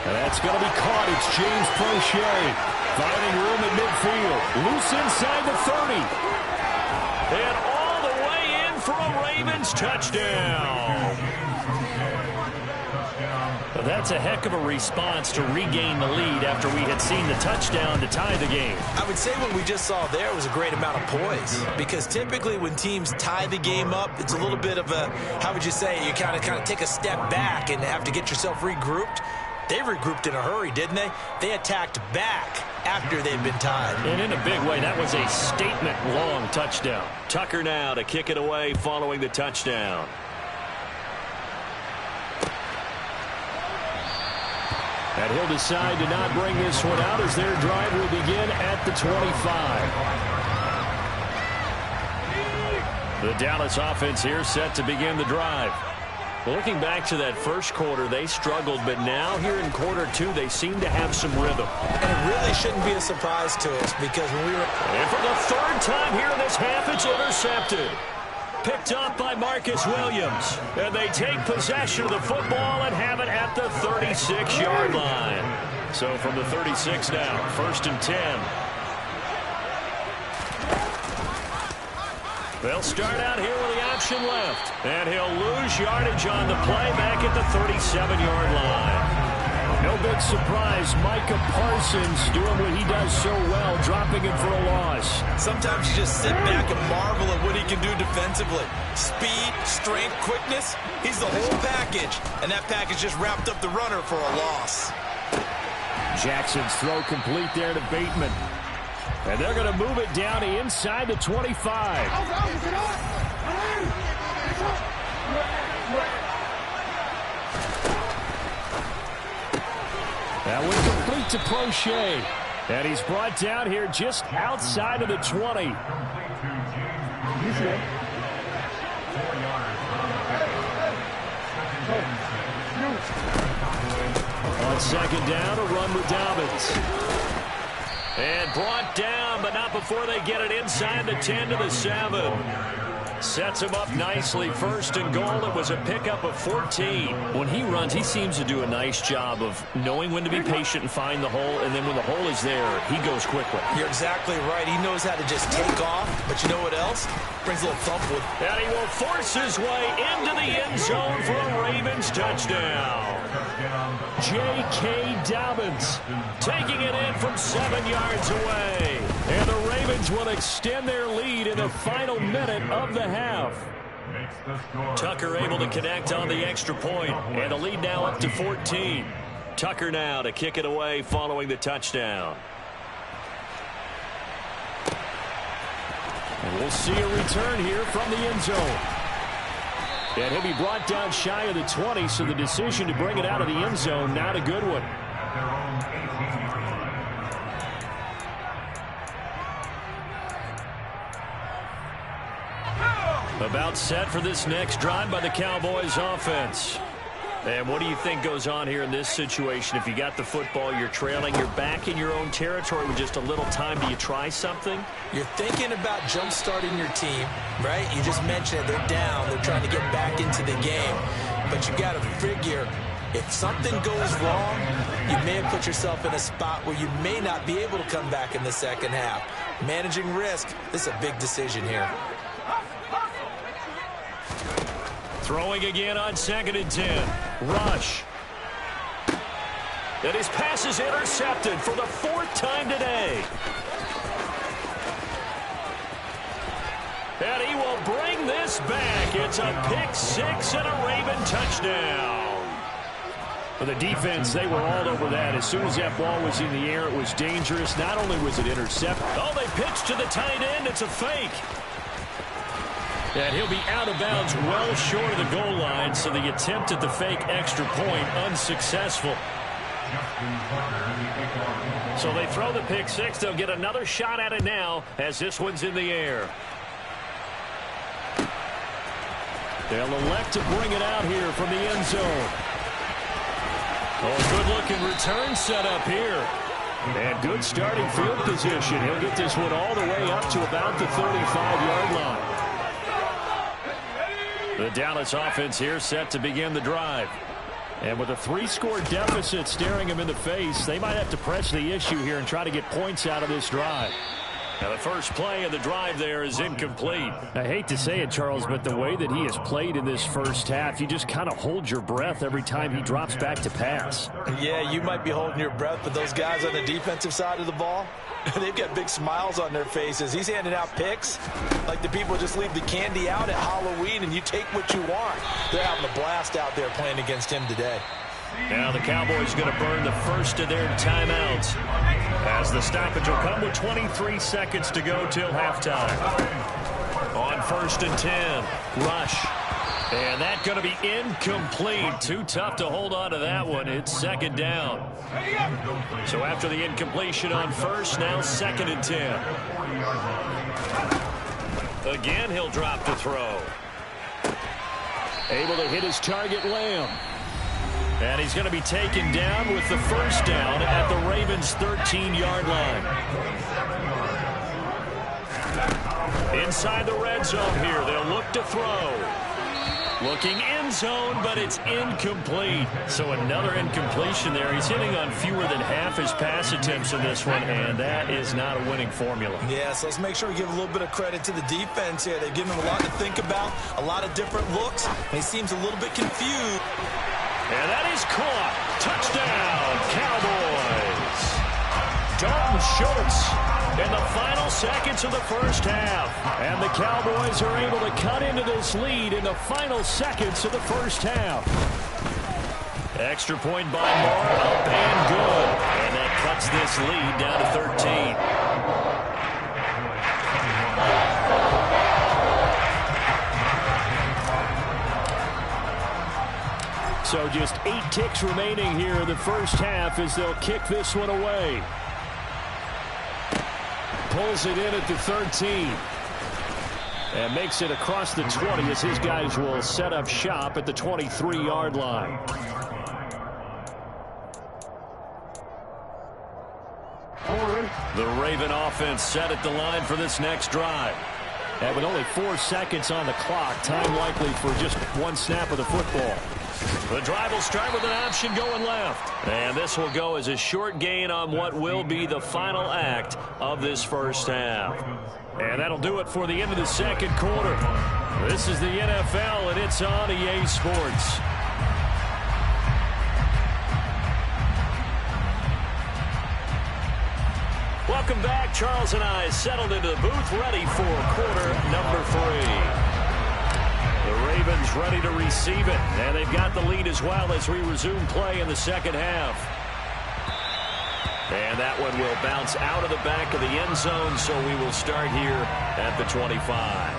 And that's going to be caught. It's James Prochet finding room at midfield. Loose inside the 30. And all the way in for a Ravens touchdown. Well, that's a heck of a response to regain the lead after we had seen the touchdown to tie the game. I would say what we just saw there was a great amount of poise, because typically when teams tie the game up, it's a little bit of a, how would you say, you kind of take a step back and have to get yourself regrouped. They regrouped in a hurry, didn't they? They attacked back after they'd been tied. And in a big way, that was a statement-long touchdown. Tucker now to kick it away following the touchdown. And he'll decide to not bring this one out as their drive will begin at the 25. The Dallas offense here set to begin the drive. Well, looking back to that first quarter, they struggled, but now here in quarter 2, they seem to have some rhythm. And it really shouldn't be a surprise to us, because when we were... And for the 3rd time here in this half, it's intercepted. Picked up by Marcus Williams. And they take possession of the football and have it at the 36-yard line. So from the 36 now, 1st and 10. They'll start out here with the option left. And he'll lose yardage on the play back at the 37-yard line. No big surprise. Micah Parsons doing what he does so well, dropping it for a loss. Sometimes you just sit back and marvel at what he can do defensively. Speed, strength, quickness. He's the whole package. And that package just wrapped up the runner for a loss. Jackson's throw complete there to Bateman. And they're going to move it down to inside the 25. That was complete to Prochet. And he's brought down here just outside of the 20. On 2nd down, a run with Dobbins. And brought down, but not before they get it inside the 10 to the 7. Sets him up nicely. 1st and goal. It was a pickup of 14. When he runs, he seems to do a nice job of knowing when to be patient and find the hole, and then when the hole is there, he goes quickly. You're exactly right. He knows how to just take off, but you know what else? Brings a little thump with. And he will force his way into the end zone for a Ravens touchdown. J.K. Dobbins taking it in from 7 yards away. And the Ravens will extend their lead in the final minute of the half. Tucker able to connect on the extra point, and the lead now up to 14. Tucker now to kick it away following the touchdown. And we'll see a return here from the end zone. And he'll be brought down shy of the 20, so the decision to bring it out of the end zone, not a good one. About set for this next drive by the Cowboys offense. And what do you think goes on here in this situation? If you got the football, you're trailing, you're back in your own territory with just a little time. Do you try something? You're thinking about jump-starting your team, right? You just mentioned it. They're down. They're trying to get back into the game. But you got to figure If something goes wrong, you may have put yourself in a spot where you may not be able to come back in the second half. Managing risk, this is a big decision here. Throwing again on 2nd and 10. Rush. And his pass is intercepted for the 4th time today. And he will bring this back. It's a pick 6 and a Raven touchdown. For the defense, they were all over that. As soon as that ball was in the air, it was dangerous. Not only was it intercepted. Oh, they pitched to the tight end. It's a fake. And he'll be out of bounds well short of the goal line, so the attempt at the fake extra point unsuccessful. So they throw the pick 6. They'll get another shot at it now as this one's in the air. They'll elect to bring it out here from the end zone. Oh, good-looking return set up here. And good starting field position. He'll get this one all the way up to about the 35-yard line. The Dallas offense here set to begin the drive. And with a 3-score deficit staring him in the face, they might have to press the issue here and try to get points out of this drive. Now the first play of the drive there is incomplete. I hate to say it, Charles, but the way that he has played in this first half, you just kind of hold your breath every time he drops back to pass. Yeah, you might be holding your breath, but those guys on the defensive side of the ball, they've got big smiles on their faces. He's handing out picks like the people just leave the candy out at Halloween and you take what you want. They're having a blast out there playing against him today. Now the Cowboys going to burn the first of their timeouts as the stoppage will come with 23 seconds to go till halftime. On 1st and 10, Rush. And that going to be incomplete. Too tough to hold on to that one. It's 2nd down. So after the incompletion on 1st, now 2nd and 10. Again, he'll drop the throw. Able to hit his target, Lamb. And he's going to be taken down with the 1st down at the Ravens' 13-yard line. Inside the red zone here, they'll look to throw. Looking end zone, but it's incomplete. So another incompletion there. He's hitting on fewer than half his pass attempts in this one, and that is not a winning formula. Yeah, so let's make sure we give a little bit of credit to the defense here. They've given him a lot to think about, a lot of different looks, and he seems a little bit confused. And that is caught. Touchdown, Cowboys. Dalton Schultz in the final seconds of the first half. And the Cowboys are able to cut into this lead in the final seconds of the first half. Extra point by Moore, up and good. And that cuts this lead down to 13. So just 8 ticks remaining here in the first half as they'll kick this one away. Pulls it in at the 13. And makes it across the 20 as his guys will set up shop at the 23-yard line. The Raven offense set at the line for this next drive. And with only 4 seconds on the clock, time likely for just 1 snap of the football. The drive will start with an option going left. And this will go as a short gain on what will be the final act of this first half. And that'll do it for the end of the second quarter. This is the NFL, and it's on EA Sports. Welcome back. Charles and I settled into the booth, ready for quarter number 3. The Ravens ready to receive it, and they've got the lead as well as we resume play in the second half. And that one will bounce out of the back of the end zone, so we will start here at the 25.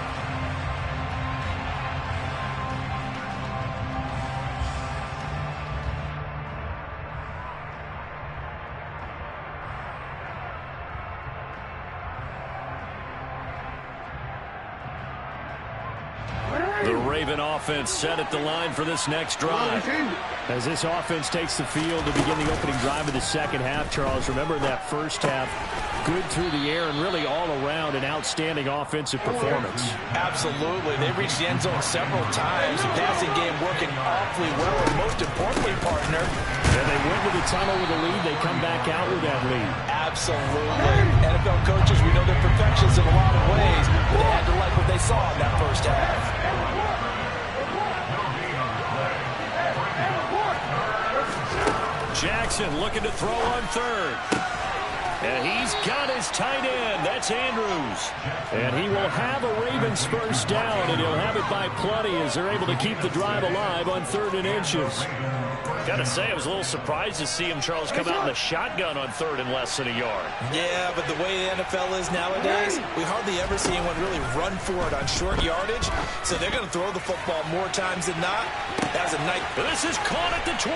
The Raven offense set at the line for this next drive. As this offense takes the field to begin the opening drive of the second half, Charles, remember that first half, good through the air and really all around an outstanding offensive performance. Absolutely. They reached the end zone several times. The passing game working awfully well. And most importantly, partner, went to the tunnel with a lead. They come back out with that lead. Absolutely. NFL coaches, we know they're perfectionists in a lot of ways, but they had to like what they saw in that first half. Jackson looking to throw on third. And he's got his tight end. That's Andrews. And he will have a Ravens first down, and he'll have it by plenty as they're able to keep the drive alive on 3rd and inches. Got to say, I was a little surprised to see him, Charles, come out in the shotgun on 3rd and less than a yard. Yeah, but the way the NFL is nowadays, we hardly ever see anyone really run for it on short yardage. So they're going to throw the football more times than not. That was a nice. This is caught at the 20.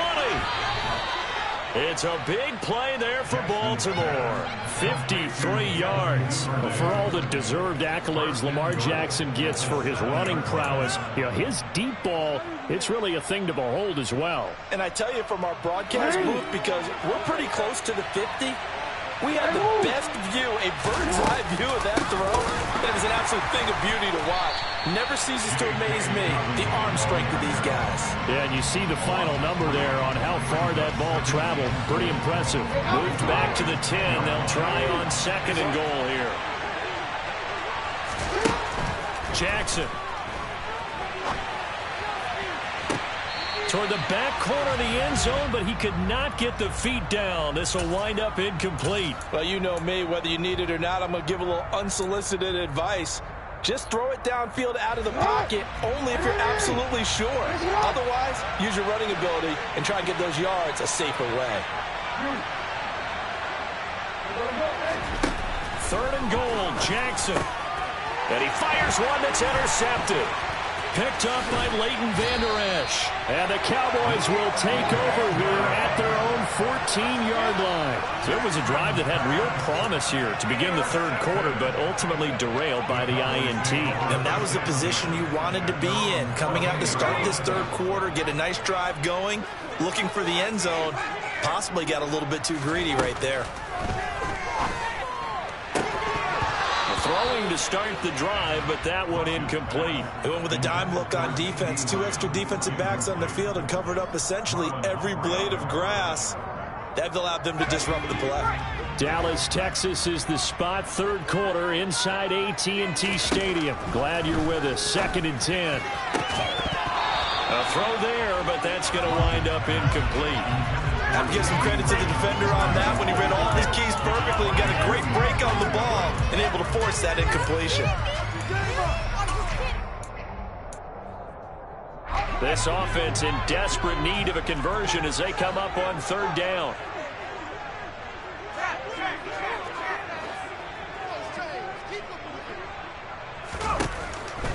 It's a big play there for Baltimore. 53 yards. For all the deserved accolades Lamar Jackson gets for his running prowess, his deep ball, it's really a thing to behold as well. And I tell you, from our broadcast booth, because we're pretty close to the 50, we had the best view, a bird's-eye view of that throw. That is an absolute thing of beauty to watch. Never ceases to amaze me, the arm strength of these guys. Yeah, and you see the final number there on how far that ball traveled. Pretty impressive. Moved back to the 10. They'll try on 2nd and goal here. Jackson. Toward the back corner of the end zone, but he could not get the feet down. This will wind up incomplete. Well, you know me, whether you need it or not, I'm going to give a little unsolicited advice. Just throw it downfield out of the pocket, only if you're absolutely sure. Otherwise, use your running ability and try and get those yards a safer way. 3rd and goal, Jackson. And he fires one that's intercepted. Picked up by Leighton Vander Esch. And the Cowboys will take over here at their own 14-yard line. So it was a drive that had real promise here to begin the 3rd quarter, but ultimately derailed by the INT. And that was the position you wanted to be in. Coming out to start this 3rd quarter, get a nice drive going, looking for the end zone. Possibly got a little bit too greedy right there. Throwing to start the drive, but that one incomplete. They went with a dime look on defense. 2 extra defensive backs on the field and covered up essentially every blade of grass. That allowed them to disrupt the play. Dallas, Texas is the spot. 3rd quarter inside AT&T Stadium. Glad you're with us. 2nd and 10. A throw there, but that's going to wind up incomplete. I have to give some credit to the defender on that when he read all of his keys perfectly and got a great break on the ball and able to force that incompletion. This offense in desperate need of a conversion as they come up on 3rd down.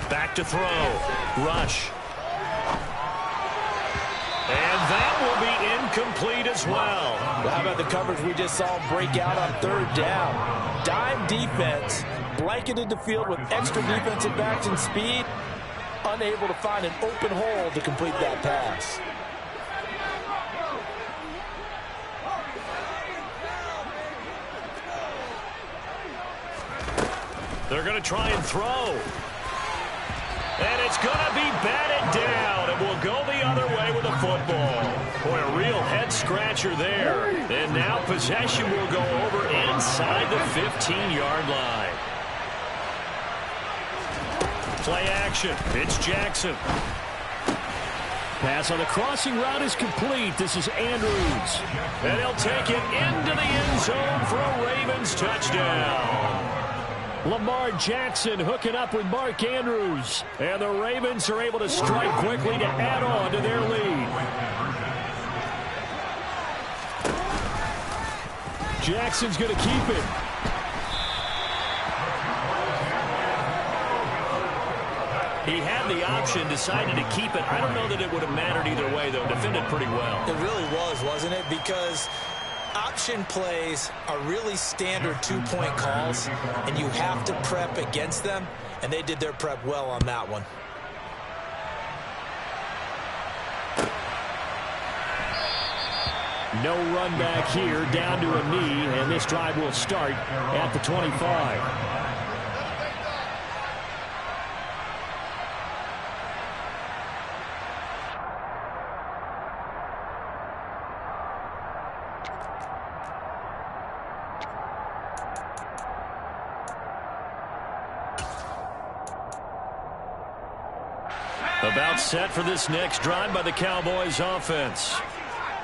Back to throw. Rush. And that will be incomplete as well. How about the coverage we just saw break out on 3rd down? Dime defense, blanketed the field with extra defensive backs and speed, unable to find an open hole to complete that pass. They're going to try and throw. And it's going to be batted down. It will go the other way with the football. Boy, a real head-scratcher there. And now possession will go over inside the 15-yard line. Play action. It's Jackson. Pass on the crossing route is complete. This is Andrews. And he'll take it into the end zone for a Ravens touchdown. Lamar Jackson hooking up with Mark Andrews. And the Ravens are able to strike quickly to add on to their lead. Jackson's going to keep it. He had the option, decided to keep it. I don't know that it would have mattered either way, though. Defended pretty well. It really was, wasn't it? Because option plays are really standard 2-point calls, and you have to prep against them, and they did their prep well on that one. No run back here, down to a knee, and this drive will start at the 25. About set for this next drive by the Cowboys offense.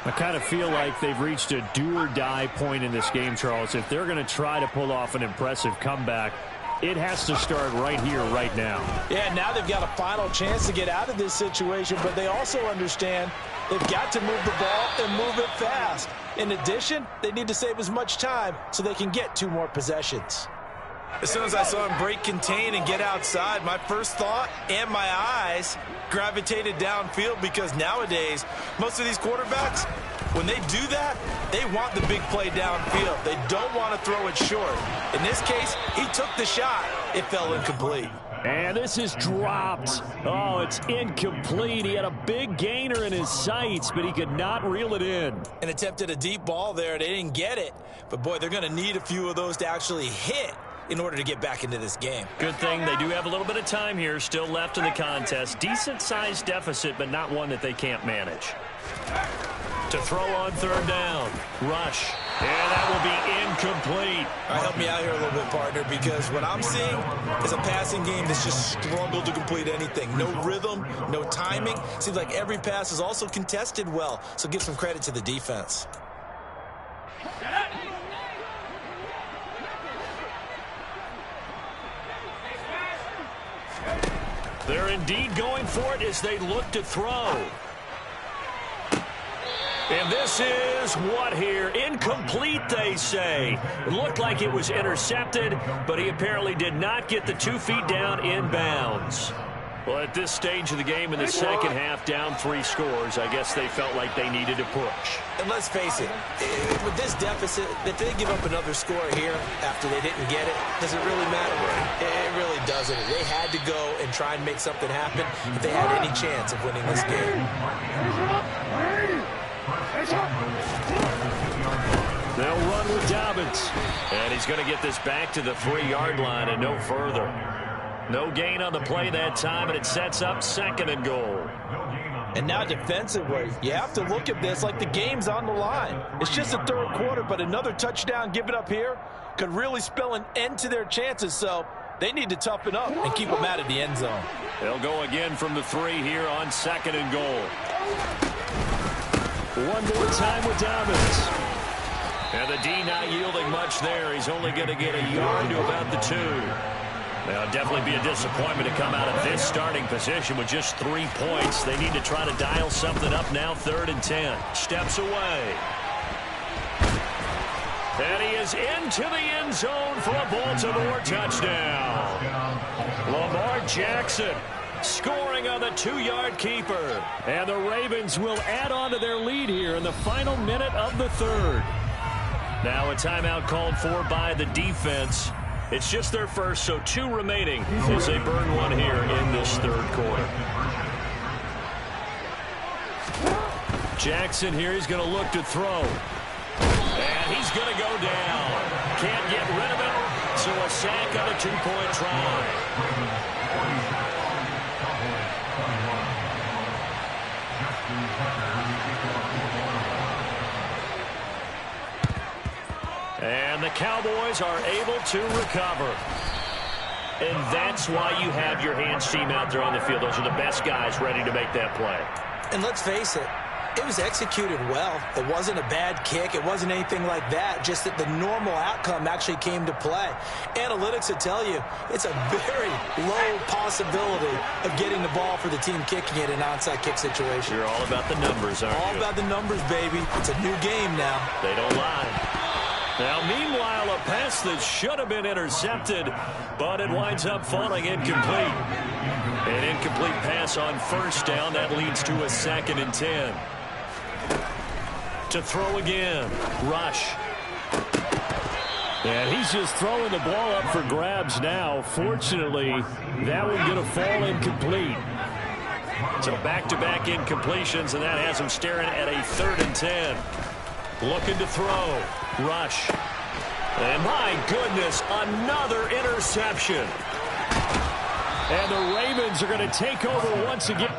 I kind of feel like they've reached a do-or-die point in this game, Charles. If they're going to try to pull off an impressive comeback, it has to start right here, right now. Yeah, now they've got a final chance to get out of this situation, but they also understand they've got to move the ball and move it fast. In addition, they need to save as much time so they can get 2 more possessions. As soon as I saw him break contain and get outside, my first thought and my eyes gravitated downfield, because nowadays, most of these quarterbacks, when they do that, they want the big play downfield. They don't want to throw it short. In this case, he took the shot. It fell incomplete. And this is dropped. Oh, it's incomplete. He had a big gainer in his sights, but he could not reel it in. And attempted a deep ball there. They didn't get it. But, boy, they're going to need a few of those to actually hit in order to get back into this game. Good thing they do have a little bit of time here still left in the contest. Decent-sized deficit, but not one that they can't manage. To throw on 3rd down. Rush. And that will be incomplete. All right, help me out here a little bit, partner, because what I'm seeing is a passing game that's just struggled to complete anything. No rhythm, no timing. Seems like every pass is also contested well, so give some credit to the defense. They're indeed going for it as they look to throw. And this is what here? Incomplete, they say. It looked like it was intercepted, but he apparently did not get the 2 feet down in bounds. Well, at this stage of the game in the second half, down 3 scores, I guess they felt like they needed to push. And let's face it, with this deficit, if they give up another score here after they didn't get it, does it really matter? It really doesn't. They had to go and try and make something happen if they had any chance of winning this game. They'll run with Dobbins. And he's going to get this back to the 3-yard line and no further. No gain on the play that time, and it sets up 2nd and goal. And now defensively, you have to look at this like the game's on the line. It's just the 3rd quarter, but another touchdown given up here could really spell an end to their chances, so they need to toughen up and keep them out of the end zone. They'll go again from the 3 here on 2nd and goal. One more time with Dobbins. And the D not yielding much there. He's only going to get a yard to about the 2. Now, it'll definitely be a disappointment to come out of this starting position with just 3 points. They need to try to dial something up now, 3rd and 10. Steps away. And he is into the end zone for a Baltimore touchdown. Lamar Jackson scoring on the 2-yard keeper. And the Ravens will add on to their lead here in the final minute of the 3rd. Now a timeout called for by the defense. It's just their first, so 2 remaining as they burn one here in this 3rd quarter. Jackson here, he's going to look to throw. And he's going to go down. Can't get rid of it, so a sack on a 2-point try. And the Cowboys are able to recover. And that's why you have your hands team out there on the field. Those are the best guys ready to make that play. And let's face it, it was executed well. It wasn't a bad kick. It wasn't anything like that. Just that the normal outcome actually came to play. Analytics will tell you it's a very low possibility of getting the ball for the team kicking it in an onside kick situation. You're all about the numbers, aren't you? All about the numbers, baby. It's a new game now. They don't lie. Now, meanwhile, a pass that should have been intercepted, but it winds up falling incomplete. An incomplete pass on 1st down. That leads to a 2nd and 10. To throw again. Rush. And he's just throwing the ball up for grabs now. Fortunately, that one's going to fall incomplete. So back-to-back incompletions, and that has him staring at a 3rd and 10. Looking to throw. Rush. And my goodness, another interception. And the Ravens are going to take over once again.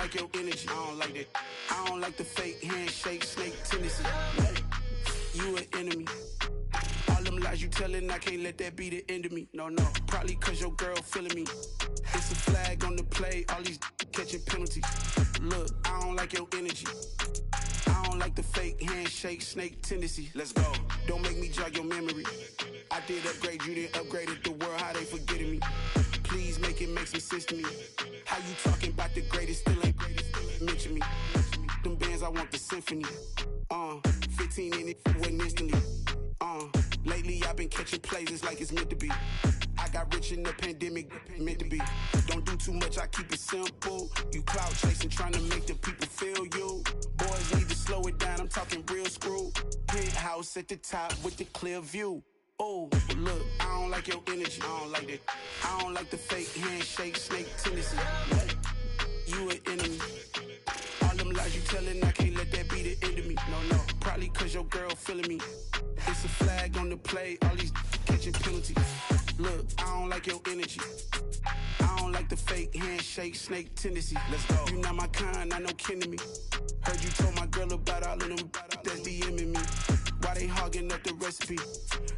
like your energy. I don't like that. I don't like the fake handshake, snake tendency. You an enemy. All them lies you telling, I can't let that be the end of me. No, probably cause your girl feeling me. It's a flag on the play, all these catching penalties. Look, I don't like your energy. I don't like the fake handshake, snake tendency. Let's go. Don't make me jog your memory. I did upgrade, you didn't upgrade it. The world, how they forgetting me. Please make it make some sense to me. How you talking about the greatest, still ain't greatest, still ain't mention me. Them bands, I want the symphony. 15 in it, wasn't instantly. Lately I've been catching plays, it's like it's meant to be. I got rich in the pandemic, meant to be. Don't do too much, I keep it simple. You clout chasing, trying to make the people feel you. Boys need to slow it down, I'm talking real screw. Penthouse at the top with the clear view. Oh, look, I don't like your energy, I don't like that. I don't like the fake handshake, snake tendency. You an enemy. All them lies you telling, I can't let that be the end of me. No, probably cause your girl feeling me. It's a flag on the play, all these catching penalties. Look, I don't like your energy. I don't like the fake handshake, snake tendency. Let's go. You not my kind, not no kin to me. Heard you told my girl about all of them that's DMing me. Why they hogging up the recipe?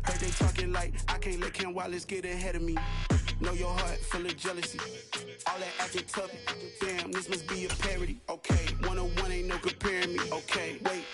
Heard they talking like I can't let Ken Wallace get ahead of me. Know your heart full of jealousy. All that acting tough, damn, this must be a parody. Okay, 101 ain't no comparing me. Okay, wait.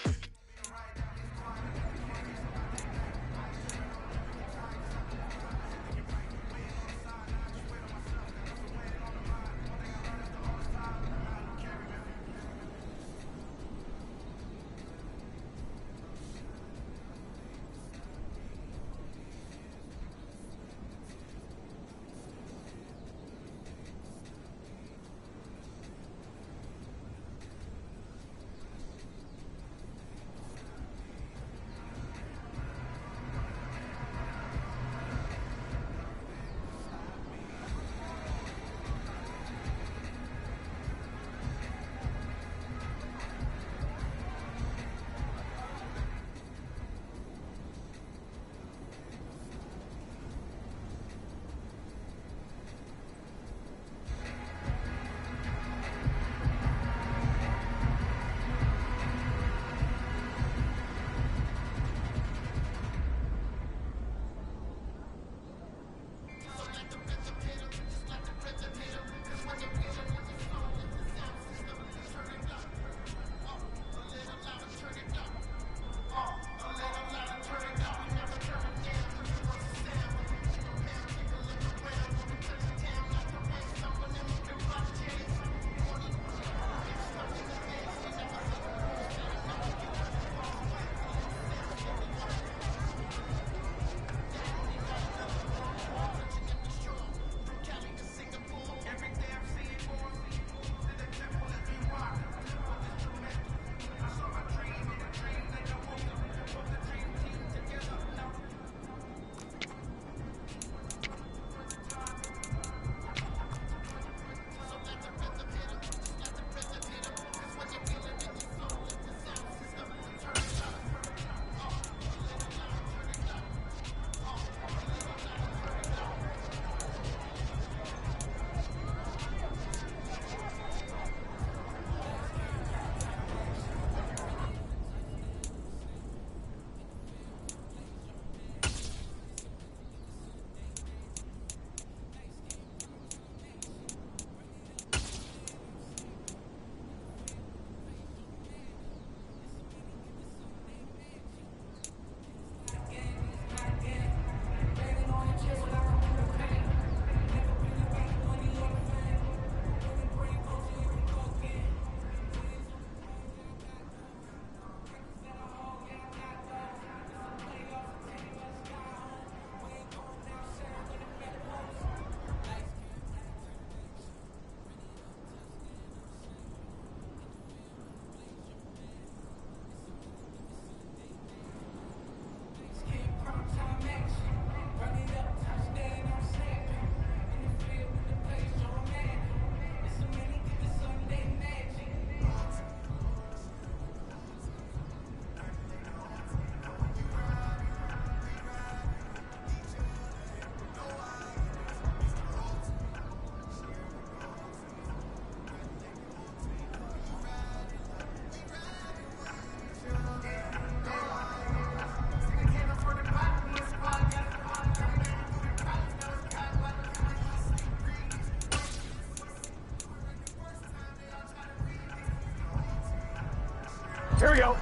Here we go.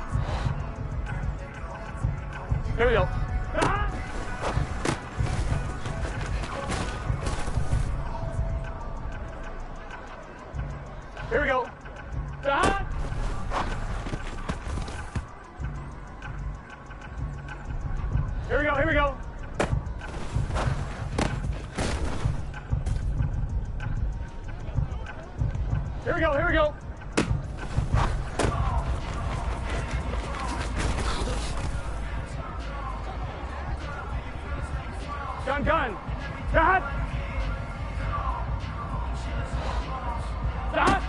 Here we go. Here we go. Here we go, here we go. Here we go, here we go. Gun, gun. Dad. Dad.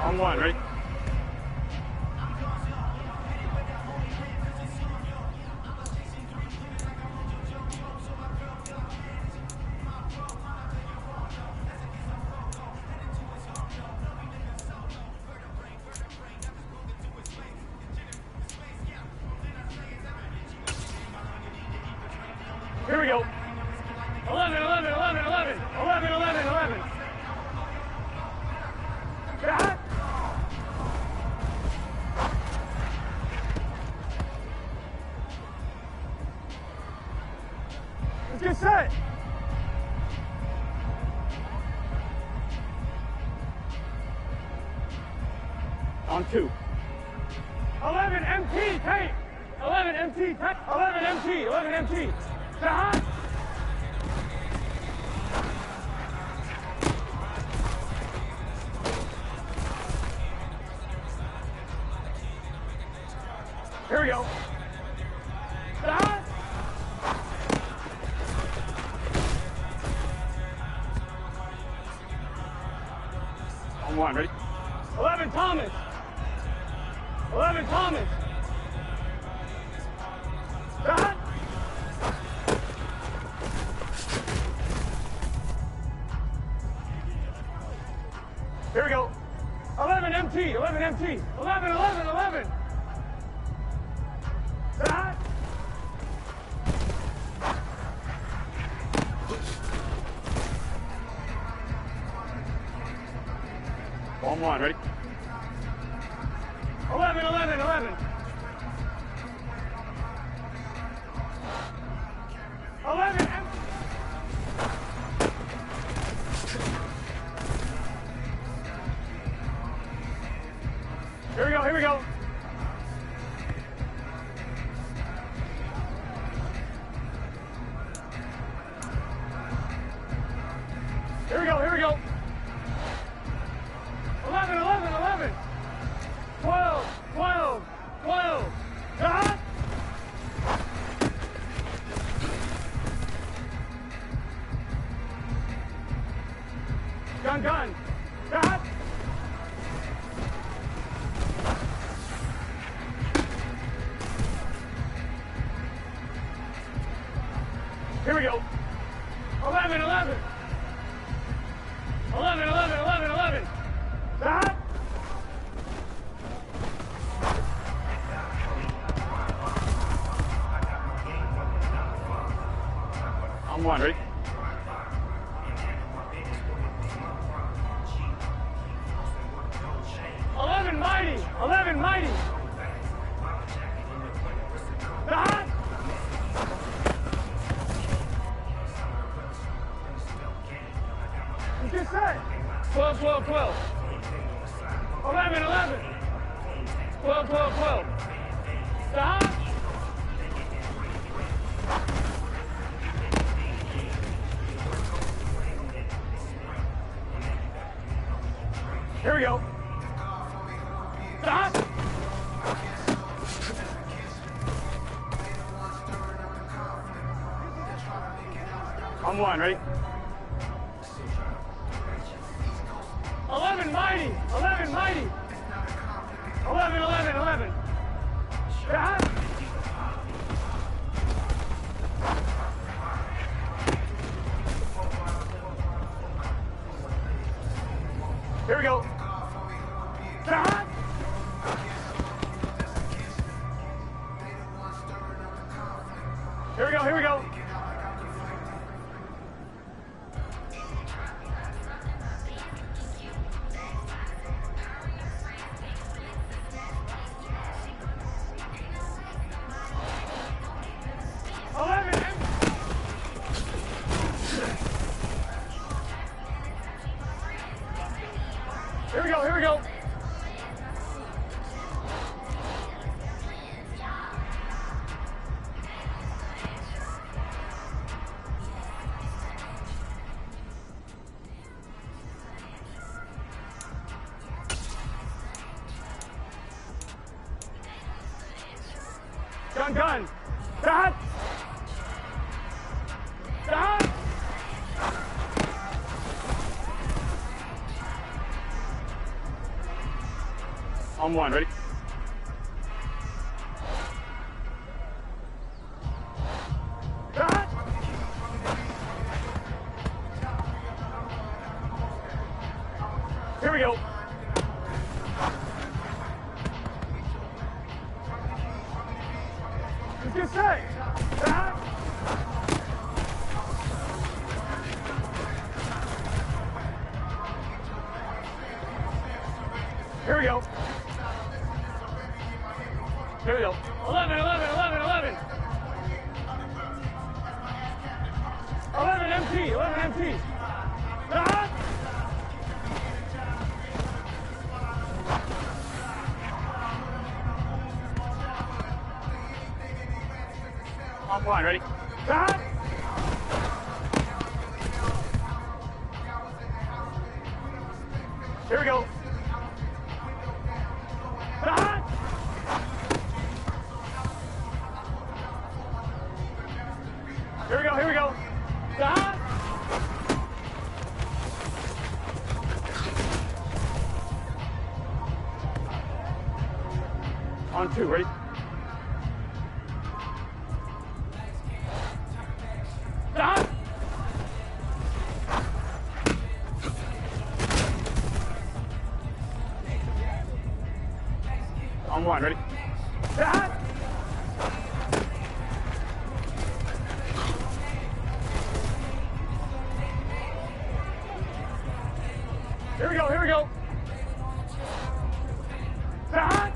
On one, ready? Here we go. 11, 11, 11, 11, 11, 11, 11. Back. Let's get set. On 2. 11 MT, tape. 11 MT, tape. 11 MT, 11 MT. Back. Here we go. Back. On 1, ready? 11 Thomas. 11 Thomas. Back. Here we go. 11 MT, 11 MT, 11, 11, 11. Back. On 1, ready? 11, 11, 11. 11 MT. Here we go, here we go. Here we go, here we go. 11, 11, 11. 12, 12, 12. Ah! Gun, gun. Ah! Here we go. 11, 11. 11, 11, 11, 11. That. On 1, ready? Mighty. 11 mighty. That. Get set. 12, 12, 12. 11, 11. 12, 12, 12. Stop. Here we go. Stop. On 1, ready? 11 mighty. 11 mighty. 11, 11, 11. Stop. Here we go. Stop. Here we go, here we go. we go. Gun. Stop. Stop. On one, ready? Stop. Here we go. Get set. Stop. Here we go. Here we go. 11. 11 MT. Stop. On one, ready? Stop. Here we go. Stop. Here we go. Stop. On two, ready? Stop. On one, ready? Stop. Here we go. Stop.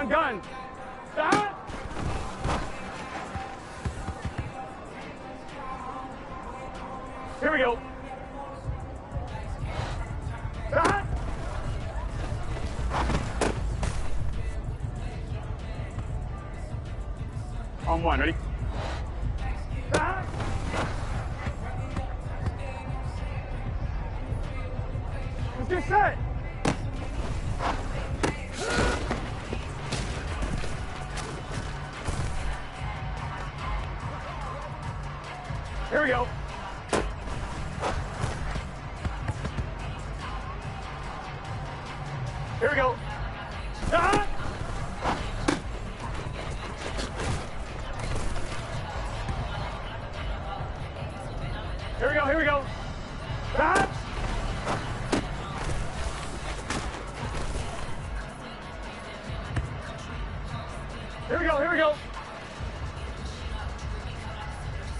Gun. Stop. Here we go. Stop. On one, ready? Stop. Let's get set. Here we go. Here we go. Stop. Here we go. Stop. Here we go.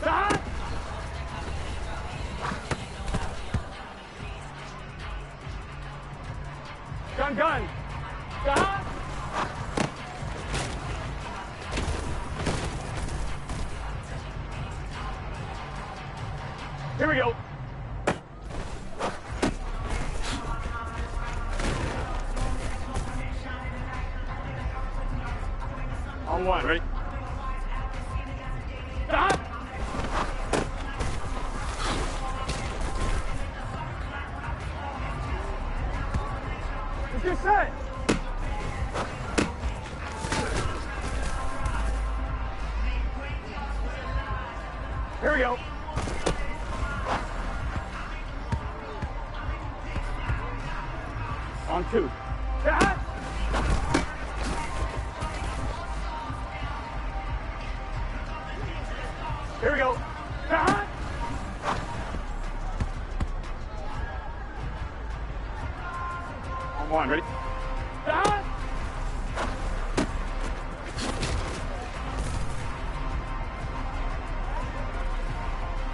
Stop. Gun. Stop. Here we go. On one, ready? Stop. Let's get set. Here we go. On two. Stop. Here we go. Stop. On one, ready? Stop.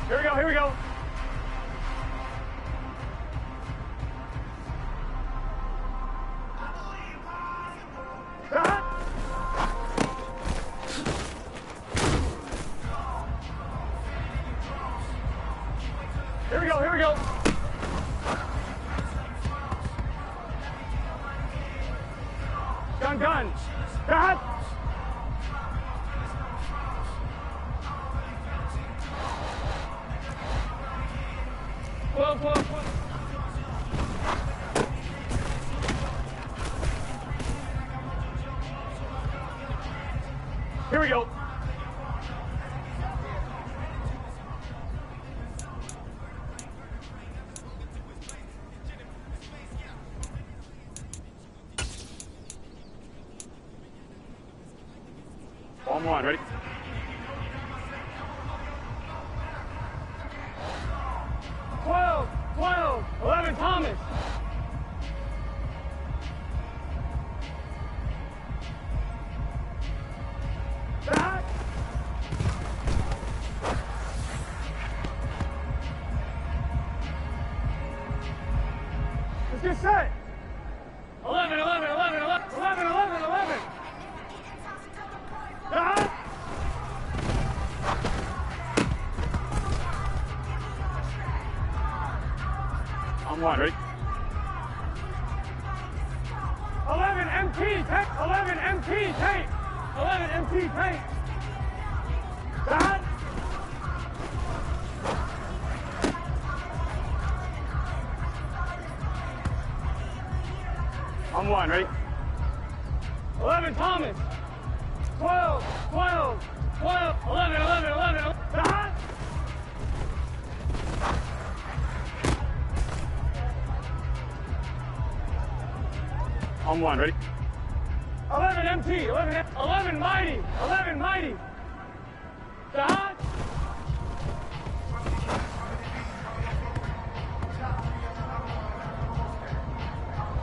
Here we go. Stop. Here we go. On one, ready? Twelve, 11 Thomas. Back. Let's get set. 11, 11, 11, 11, 11, 11, 11. Back. On one, ready? 11 MT, take. 11 MT, take. 11 MT, take. Back. On one, ready? 11 Thomas. 12, 12, 12, 11, 11, 11. Back. On one, ready? 11 MT, 11 Mighty, 11 Mighty. Stop.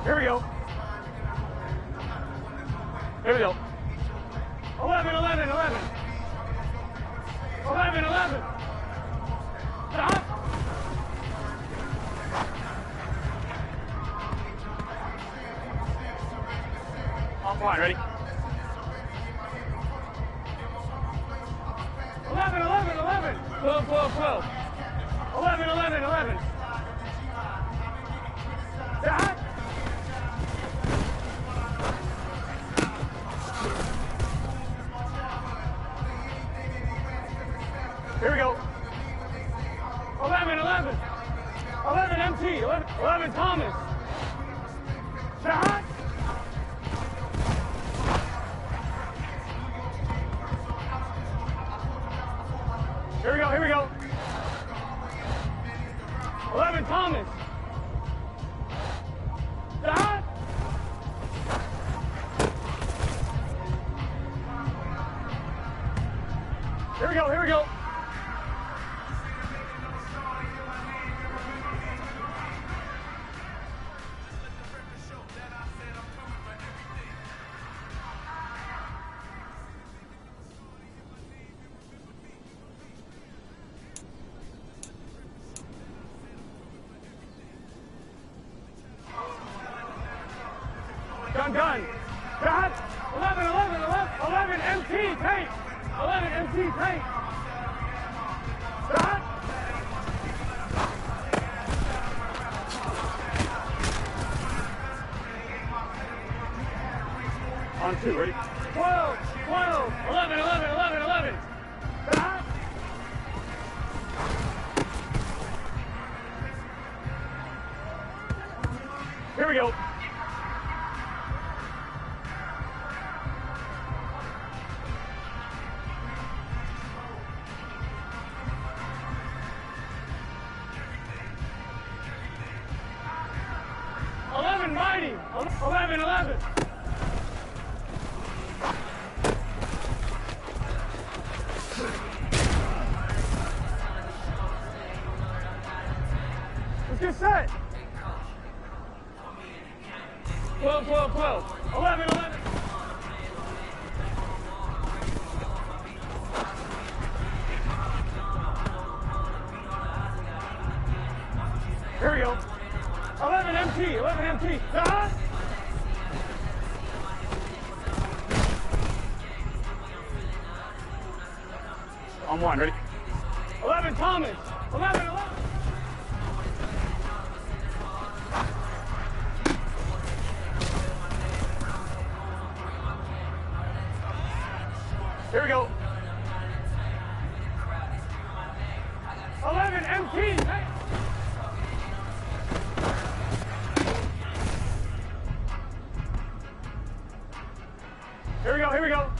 Here we go. Here we go. 11, 11, 11. 11, 11. Stop. On one, ready? 11, 11, 11. 12, 12, 12. 11, 11, 11. Stop. Here we go. 11, 11. 11 MT. 11 Thomas. Stop. Here we go, here we go. 11 Thomas. Stop. Here we go, here we go. Gun. Got 11, 11, 11, 11 MT tank. 11 MT tank. Got. On two, ready? 12, 12, 11, 11, 11, 11. Got. Here we go. Mighty, 11, 11. Let's get set. 12, 12, 12. 11, 11. Here we go. 11 MT, 11 MT. On one, ready? 11 Thomas. 11, 11. Here we go. 11 MT. Here we go, here we go.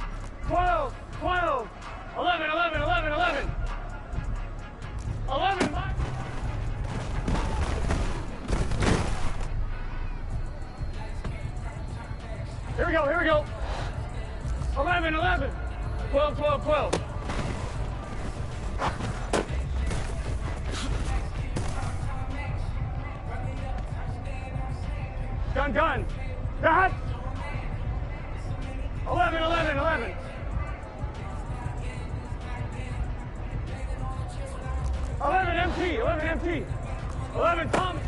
12, 12. 11, 11, 11, 11. 11, Mike. Here we go, here we go. 11, 11. 12, 12, 12. Gun, gun. Dot. 11, 11, 11. 11 MT, 11 MT. 11 Thomas.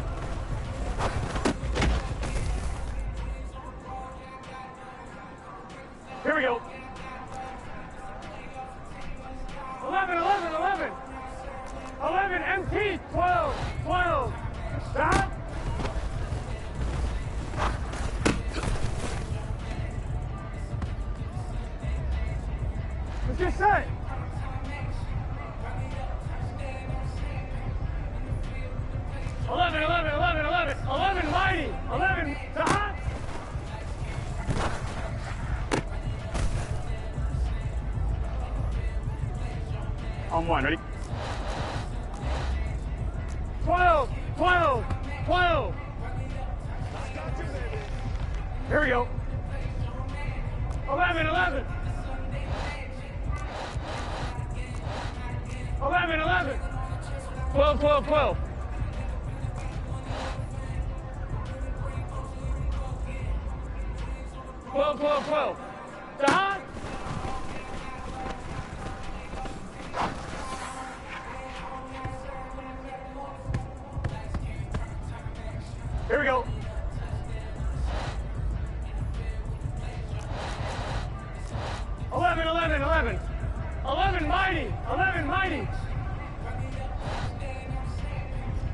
Here we go. 11, 11, 11. 11 MT, 12, 12. Dot. Let's get set. 11, 11, 11, 11. 11 mighty. 11 Dot. On one, ready? 12, 12, 12. Here we go. 11, 11. 11, 11. 12, 12, 12. 12, 12, 12. Dot. Here we go. 11, 11, 11. 11 mighty. 11 mighty.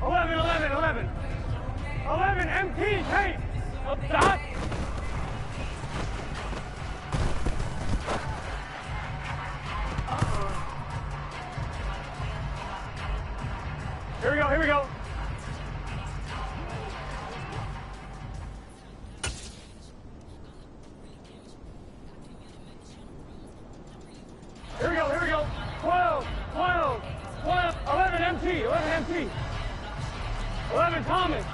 11, 11, 11. 11 MT tape. Dot. Here we go, here we go. Here we go, here we go. 12, 12, 12, 11 MT, 11 MT. 11 Thomas.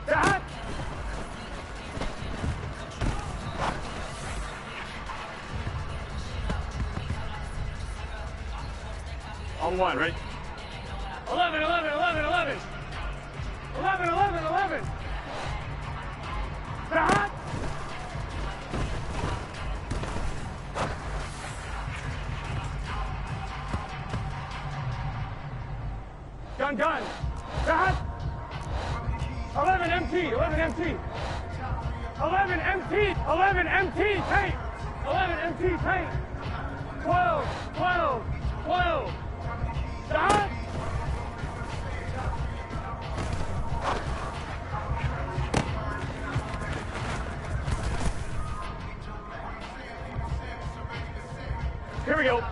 Dot. On one, right? 11, 11, 11, 11. 11, 11, 11. Dot. Gun, gun. Dot. 11 MT, 11 MT. 11 MT, 11 MT tape. 11 MT tape. 12, 12, 12. Dot. Here we go.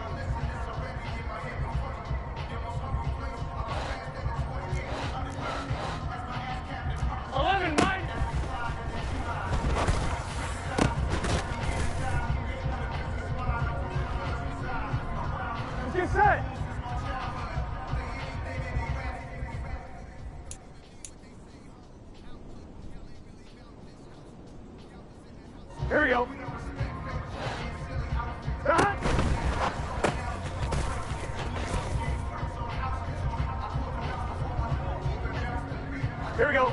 Get set. Here we go. Dot. Here we go.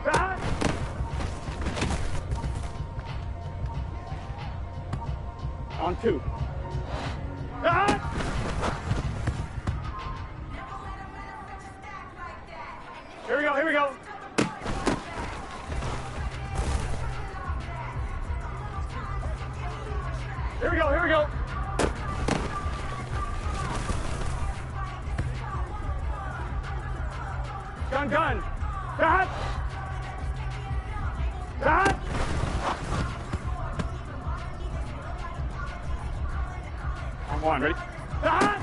Dot. On two. Dot. Here we go, here we go. Here we go, here we go. Gun, gun. Dot. Dot. On one, ready? Dot.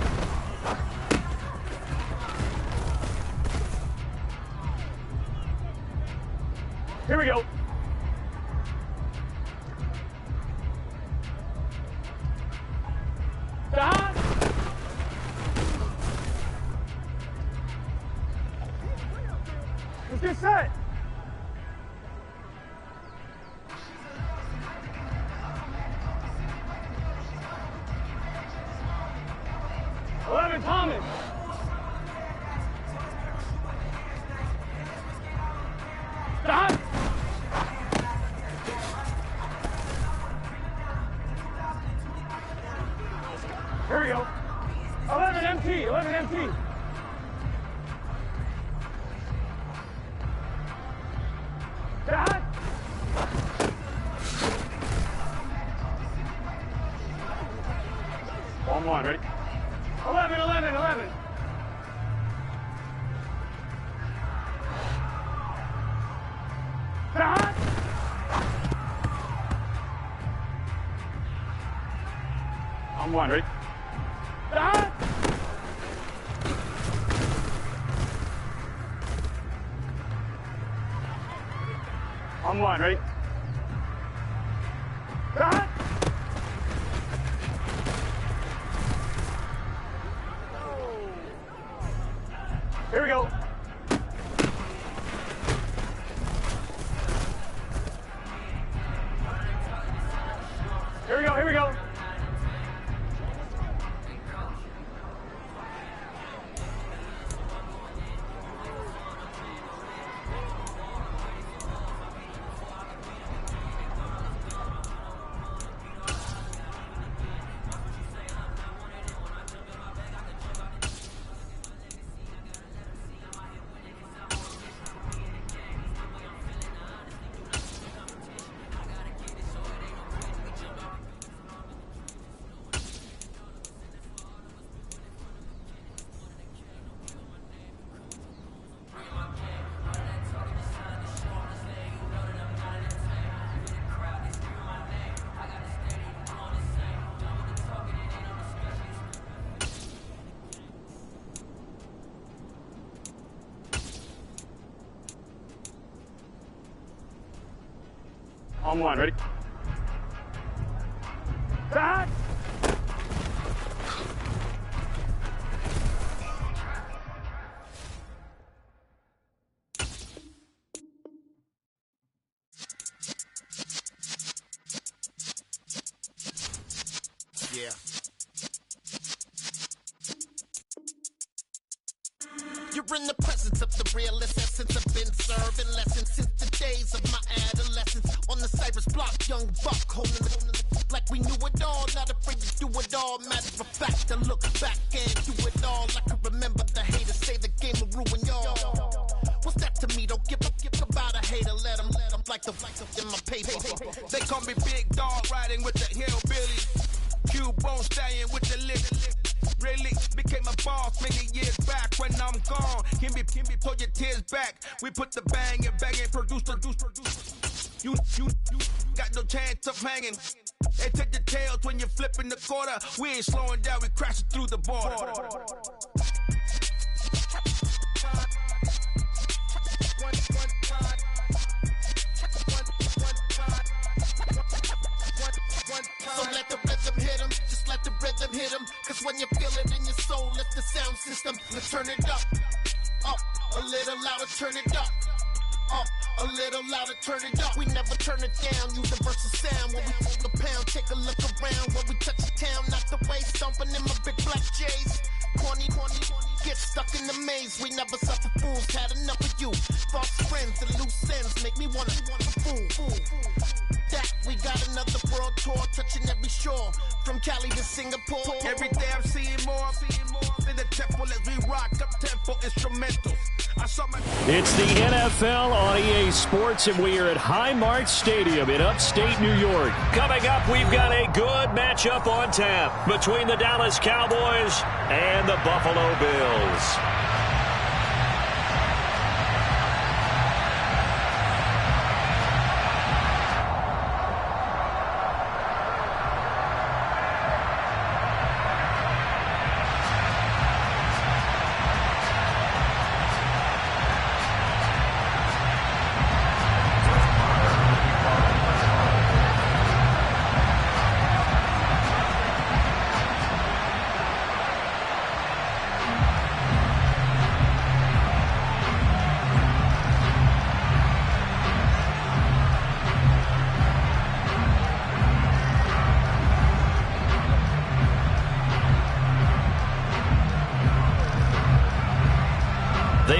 Here we go. set. Thomas. Stop. Here we go. 11 MT, 11 MT. Stop. One, ready? 11, 11, 11. Stop. On one, ready? Stop. On one, ready? Stop. Here we go. Here we go, here we go. On one, ready? Start! Yeah. You're in the presence of the realest essence. I've been serving lessons since the days of my adolescence. On the Cyrus block, young buck, holding the like we knew it all. Not afraid to do it all. Matter of fact, to look back and do it all. I can remember the haters say the game will ruin y'all. What's that to me? Don't give about a hater. Let them like the in my paper. They call me Big Dog, riding with the hillbillies. Q-Bone stallion with the lip. Really became a boss many years back. When I'm gone, can be pull your tears back. We put the bang and produce. You got no chance of hanging. They take the tails when you're flipping the quarter. We ain't slowing down, we crashing through the border. So let the rhythm hit him, just let the rhythm hit him. Cause when you feel it in your soul, lift the sound system. Let's turn it up, a little louder, turn it up. A little louder, turn it up. We never turn it down. Universal sound when we pull the pound. Take a look around when we touch the town. Not the way stomping in my big black J's. Corny, get stuck in the maze. We never suffer fools. Had enough of you. False friends and loose ends make me wanna fool. That we got another world tour, touching every shore, from Cali to Singapore. Every day I'm seeing more in the temple as we rock up tempo instrumentals. It's the NFL on EA Sports, and we are at Highmark Stadium in upstate New York. Coming up, we've got a good matchup on tap between the Dallas Cowboys and the Buffalo Bills.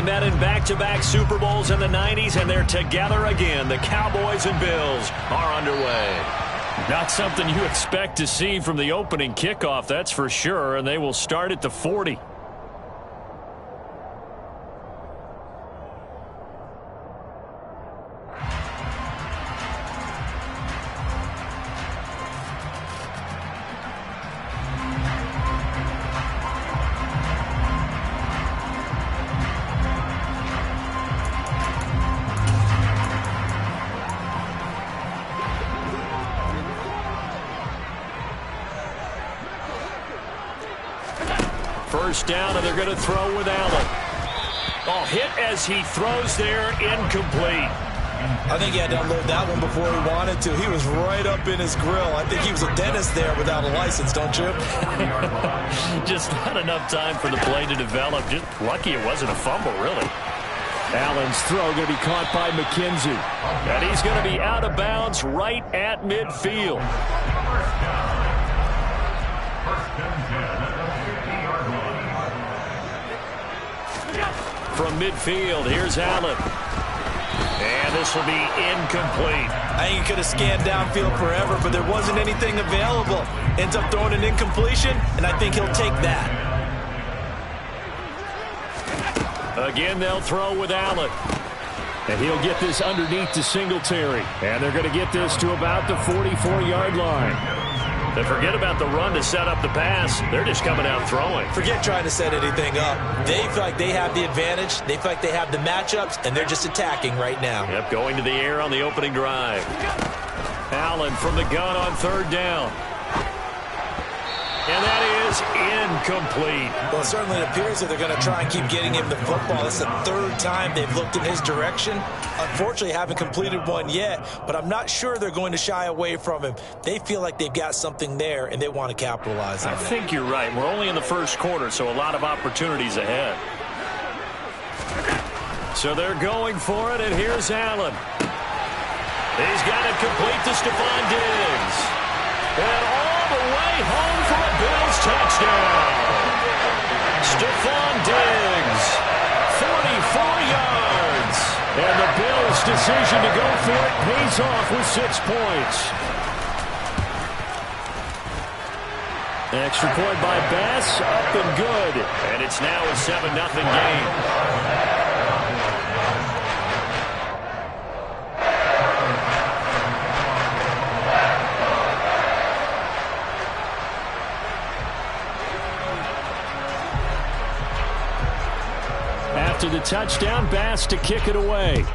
They met in back-to-back Super Bowls in the 90s, and they're together again. The Cowboys and Bills are underway. Not something you expect to see from the opening kickoff, that's for sure, and they will start at the 40. First down, and they're going to throw with Allen. Oh, hit as he throws there, incomplete. I think he had to unload that one before he wanted to. He was right up in his grill. I think he was a dentist there without a license, don't you? Just not enough time for the play to develop. Just lucky it wasn't a fumble, really. Allen's throw going to be caught by McKenzie. And he's going to be out of bounds right at midfield. From midfield, here's Allen. And this will be incomplete. I think he could have scanned downfield forever, but there wasn't anything available. Ends up throwing an incompletion, and I think he'll take that. Again, they'll throw with Allen. And he'll get this underneath to Singletary. And they're going to get this to about the 44-yard line. And forget about the run to set up the pass. They're just coming out throwing. Forget trying to set anything up. They feel like they have the advantage. They feel like they have the matchups, and they're just attacking right now. Yep, going to the air on the opening drive. Allen from the gun on third down. And that is incomplete. Well, it certainly appears that they're going to try and keep getting him the football. This is the third time they've looked in his direction. Unfortunately, haven't completed one yet, but I'm not sure they're going to shy away from him. They feel like they've got something there, and they want to capitalize on it. I think you're right. We're only in the first quarter, so a lot of opportunities ahead. So they're going for it, and here's Allen. He's got it complete to Stephon Diggs. And all the way home for a Bills touchdown. Stephon Diggs, 44 yards. And the Bills' decision to go for it pays off with 6 points. Extra point by Bass, up and good. And it's now a 7-0 game. After the touchdown, Bass to kick it away.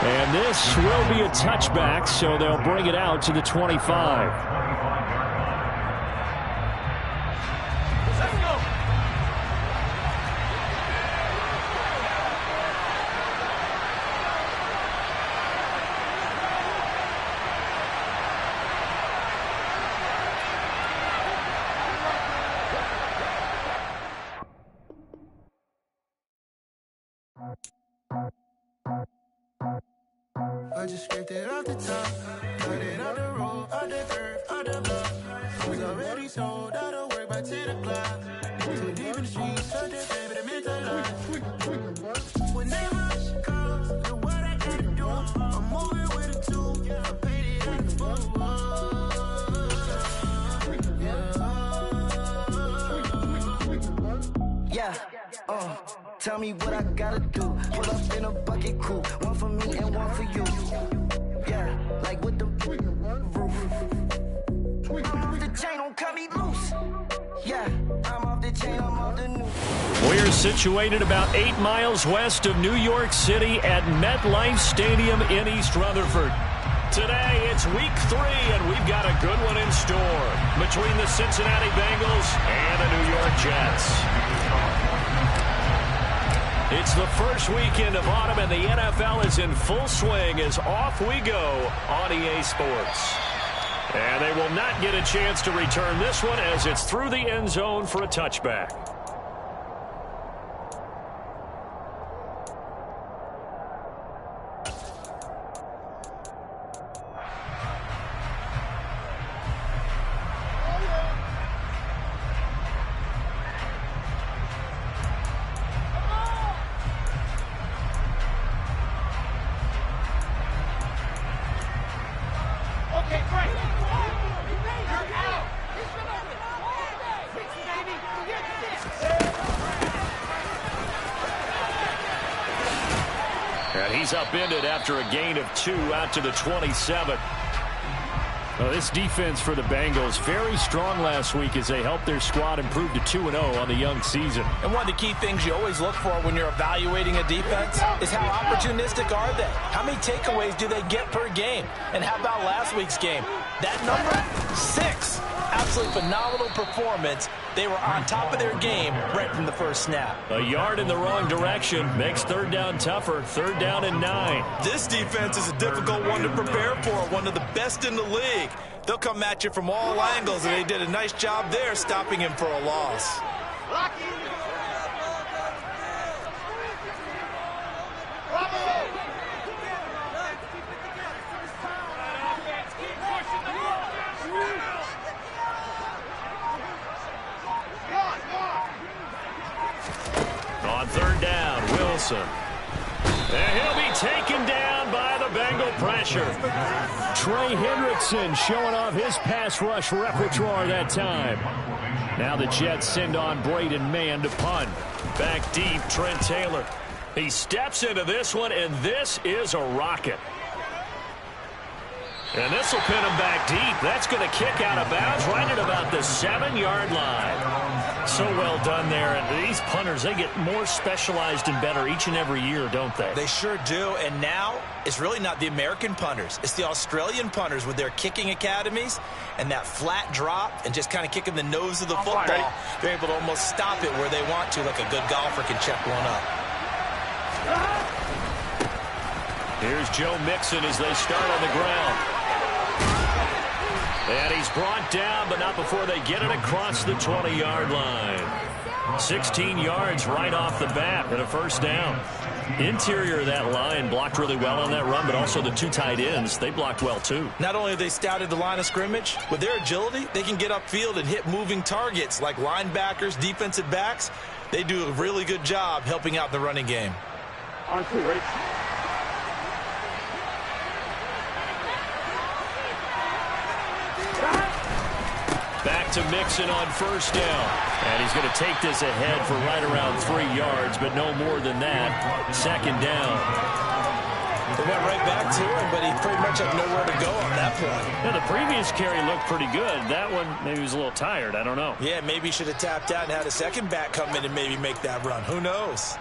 And this will be a touchback, so they'll bring it out to the 25. I just scraped it off the top, got it out the road, out the dirt, out the block. Was already sold out of work by 10 o'clock. Too deep in the streets, so that baby, the mental lie. When they rush calls, look what I gotta do. I'm moving with a two, I paid it at the foot. Yeah, tell me what I gotta do. Pull up in a bucket crew, one for me and one for you. Yeah, like with the roof. I'm off the chain, don't cut me loose. Yeah, I'm off the chain, I'm off the new. We're situated about 8 miles west of New York City at MetLife Stadium in East Rutherford. Today, it's week 3, and we've got a good one in store between the Cincinnati Bengals and the New York Jets. It's the first weekend of autumn, and the NFL is in full swing as off we go on EA Sports. And they will not get a chance to return this one as it's through the end zone for a touchback. Okay, great. You're out. Baby, get this. And he's upended after a gain of 2 out to the 27. Well, this defense for the Bengals, very strong last week as they helped their squad improve to 2-0 on the young season. And one of the key things you always look for when you're evaluating a defense is how opportunistic are they? How many takeaways do they get per game? And how about last week's game? That number? 6. Absolutely phenomenal performance. They were on top of their game right from the first snap. A yard in the wrong direction makes third down tougher. 3rd down and 9. This defense is a difficult one to prepare for, one of the best in the league. They'll come at you from all angles, and they did a nice job there stopping him for a loss. On 3rd down, Wilson. And he'll be taken down by the Bengal pressure. Trey Hendrickson showing off his pass rush repertoire that time. Now the Jets send on Braden Mann to punt. Back deep, Trent Taylor. He steps into this one, and this is a rocket. And this will pin him back deep. That's going to kick out of bounds right at about the 7-yard line. So well done there. And these punters, they get more specialized and better each and every year, don't they? They sure do. And now it's really not the American punters. It's the Australian punters with their kicking academies and that flat drop and just kind of kicking the nose of the football. They're able to almost stop it where they want to, like a good golfer can check one up. Here's Joe Mixon as they start on the ground. And he's brought down, but not before they get it across the 20-yard line. 16 yards right off the bat and a 1st down. Interior of that line blocked really well on that run, but also the 2 tight ends, they blocked well too. Not only have they scouted the line of scrimmage, with their agility, they can get upfield and hit moving targets like linebackers, defensive backs. They do a really good job helping out the running game. On 2, ready? Back to Mixon on 1st down. And he's going to take this ahead for right around 3 yards, but no more than that. 2nd down. They went right back to him, but he pretty much had nowhere to go on that play. Yeah, the previous carry looked pretty good. That one, maybe he was a little tired. I don't know. Yeah, maybe he should have tapped out and had a second back come in and maybe make that run. Who knows?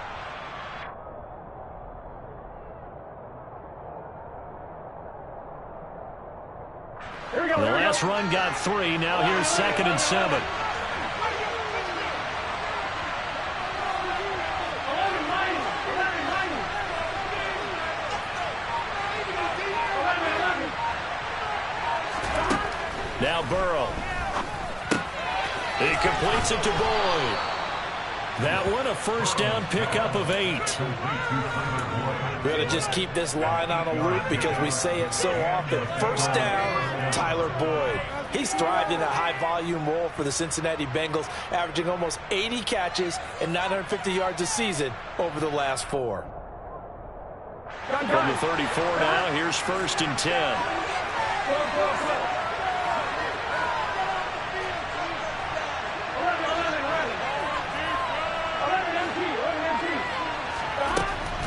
The last run got 3. Now here's 2nd and 7. Now Burrow. He completes it to Boyd. That one a 1st down pickup of 8. We're going to just keep this line on a loop because we say it so often. 1st down, Tyler Boyd. He's thrived in a high-volume role for the Cincinnati Bengals, averaging almost 80 catches and 950 yards a season over the last 4. From the 34 now, here's 1st and 10.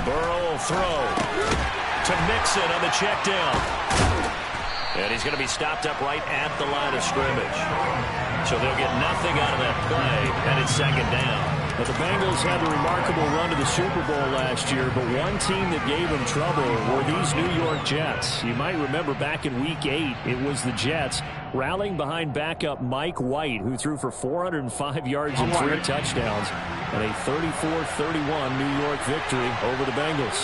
Burrow will throw to Mixon on the check down. And he's going to be stopped up right at the line of scrimmage. So they'll get nothing out of that play, and it's 2nd down. But the Bengals had a remarkable run to the Super Bowl last year, but one team that gave them trouble were these New York Jets. You might remember back in Week 8, it was the Jets rallying behind backup Mike White, who threw for 405 yards and 3 touchdowns, and a 34-31 New York victory over the Bengals.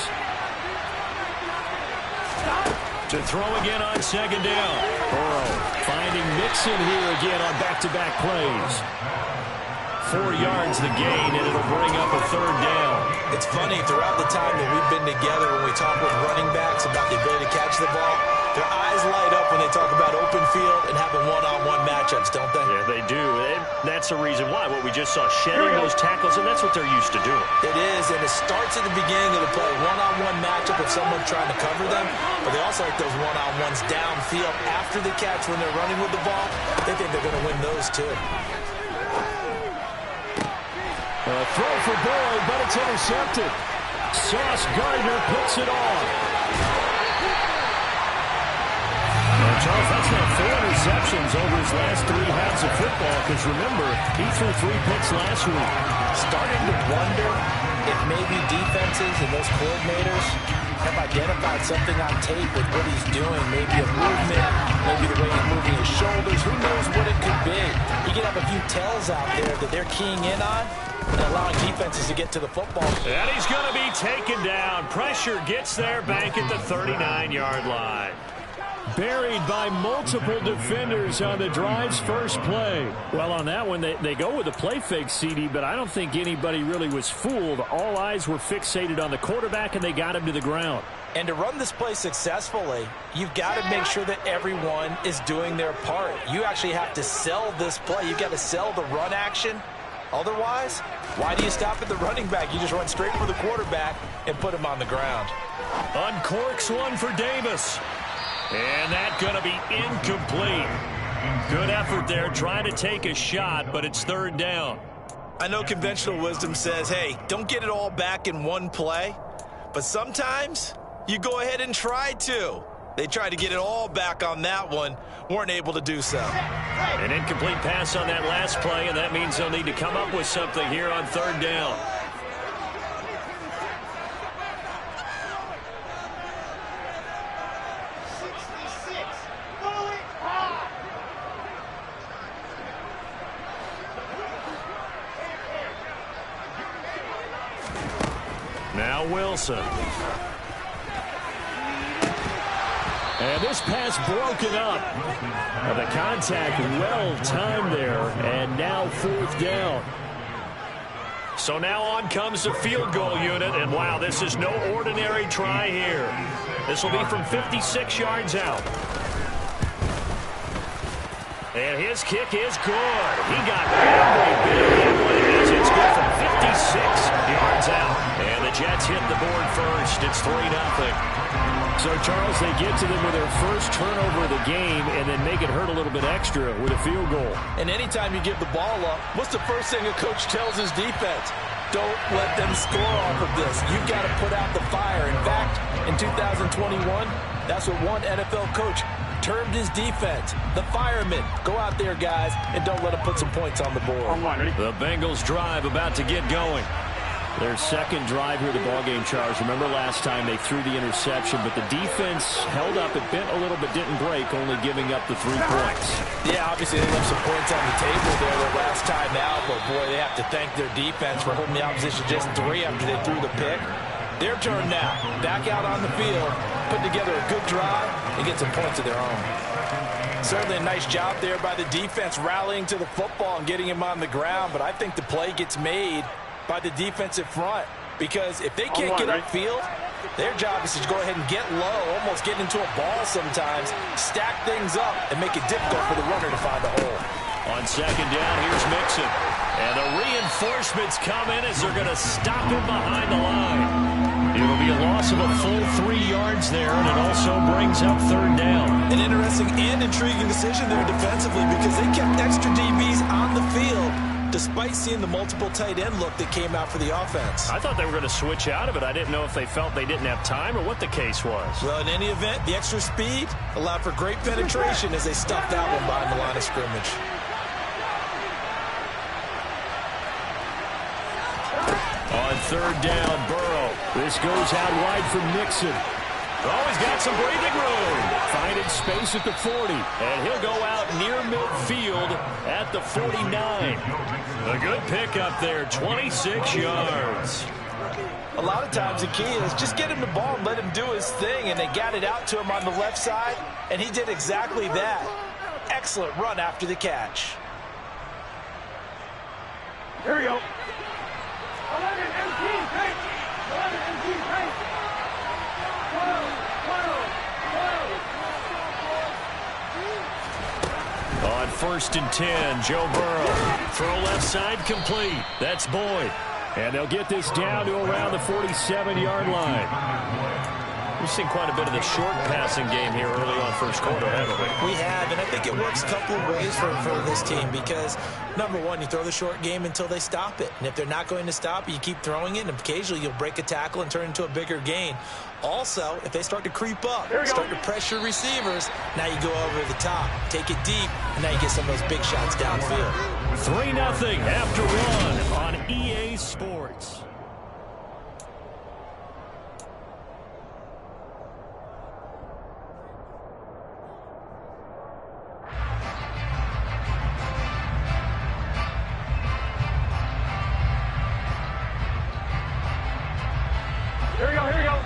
To throw again on 2nd down. Burrow finding Mixon here again on back-to-back plays. 4 yards the gain, and it'll bring up a 3rd down. It's funny, throughout the time that we've been together, when we talk with running backs about the ability to catch the ball, their eyes light up when they talk about open field and having one-on-one matchups, don't they? Yeah, they do. And that's the reason why. What we just saw, shedding those tackles, and that's what they're used to doing. It is, and it starts at the beginning of the play. One-on-one matchup with someone trying to cover them, but they also like those one-on-ones downfield after the catch when they're running with the ball. They think they're going to win those, too. A throw for Boyd, but it's intercepted. Sauce Gardner puts it on. Charles, that's now 4 interceptions over his last 3 halves of football, because remember, he threw 3 picks last week. Starting to wonder if maybe defenses and those coordinators have identified something on tape with what he's doing. Maybe a movement, maybe the way he's moving his shoulders. Who knows what it could be? He could have a few tells out there that they're keying in on and allowing defenses to get to the football. And he's going to be taken down. Pressure gets there back at the 39-yard line. Buried by multiple defenders on the drive's first play. Well, on that one, they go with a play fake, CD, but I don't think anybody really was fooled. All eyes were fixated on the quarterback, and they got him to the ground. And to run this play successfully, you've got to make sure that everyone is doing their part. You actually have to sell this play. You've got to sell the run action. Otherwise, why do you stop at the running back? You just run straight for the quarterback and put him on the ground. Uncorks one for Davis. And that's going to be incomplete. Good effort there, trying to take a shot, but it's 3rd down. I know conventional wisdom says, hey, don't get it all back in one play. But sometimes you go ahead and try to. They tried to get it all back on that one, weren't able to do so. An incomplete pass on that last play, and that means they'll need to come up with something here on 3rd down. Now Wilson. And this pass broken up. The contact well timed there, and now 4th down. So now on comes the field goal unit, and wow, this is no ordinary try here. This will be from 56 yards out. And his kick is good. He got every bit of it as it's good from 56 yards out. And the Jets hit the board first. It's 3-0. So, Charles, they get to them with their first turnover of the game and then make it hurt a little bit extra with a field goal. And anytime you give the ball up, what's the first thing a coach tells his defense? Don't let them score off of this. You've got to put out the fire. In fact, in 2021, that's what one NFL coach termed his defense, the firemen. Go out there, guys, and don't let them put some points on the board. The Bengals drive about to get going. Their second drive here, the ballgame, Charles. Remember last time they threw the interception, but the defense held up. It bent a little but didn't break, only giving up the 3 points. Yeah, obviously they left some points on the table there their last time out, but boy, they have to thank their defense for holding the opposition just 3 after they threw the pick. Their turn now. Back out on the field, put together a good drive, and get some points of their own. Certainly a nice job there by the defense rallying to the football and getting him on the ground, but I think the play gets made by the defensive front, because if they can't get upfield, their job is to go ahead and get low, almost get into a ball sometimes, stack things up, and make it difficult for the runner to find a hole. On 2nd down, here's Mixon. And the reinforcements come in as they're going to stop him behind the line. It'll be a loss of a full 3 yards there, and it also brings up 3rd down. An interesting and intriguing decision there defensively, because they kept extra DBs on the field despite seeing the multiple tight end look that came out for the offense. I thought they were going to switch out of it. I didn't know if they felt they didn't have time or what the case was. Well, in any event, the extra speed allowed for great penetration as they stuffed that one behind the line of scrimmage. On 3rd down, Burrow. This goes out wide for Mixon. Oh, he's got some breathing room. Finding space at the 40. And he'll go out near midfield at the 49. A good pickup there, 26 yards. A lot of times the key is just get him the ball and let him do his thing, and they got it out to him on the left side, and he did exactly that. Excellent run after the catch. Here we go. 11 MT, take. 11 MT, take. 12. 1st and 10. Joe Burrow. Throw left side complete. That's Boyd. And they'll get this down to around the 47-yard line. We've seen quite a bit of the short passing game here early on first quarter, haven't we? We have, and I think it works a couple of ways for this team because, number one, you throw the short game until they stop it. And if they're not going to stop it, you keep throwing it, and occasionally you'll break a tackle and turn it into a bigger gain. Also, if they start to creep up, start to pressure receivers, now you go over the top, take it deep, and now you get some of those big shots downfield. 3-0 after one on EA Sports. Here we go, here we go.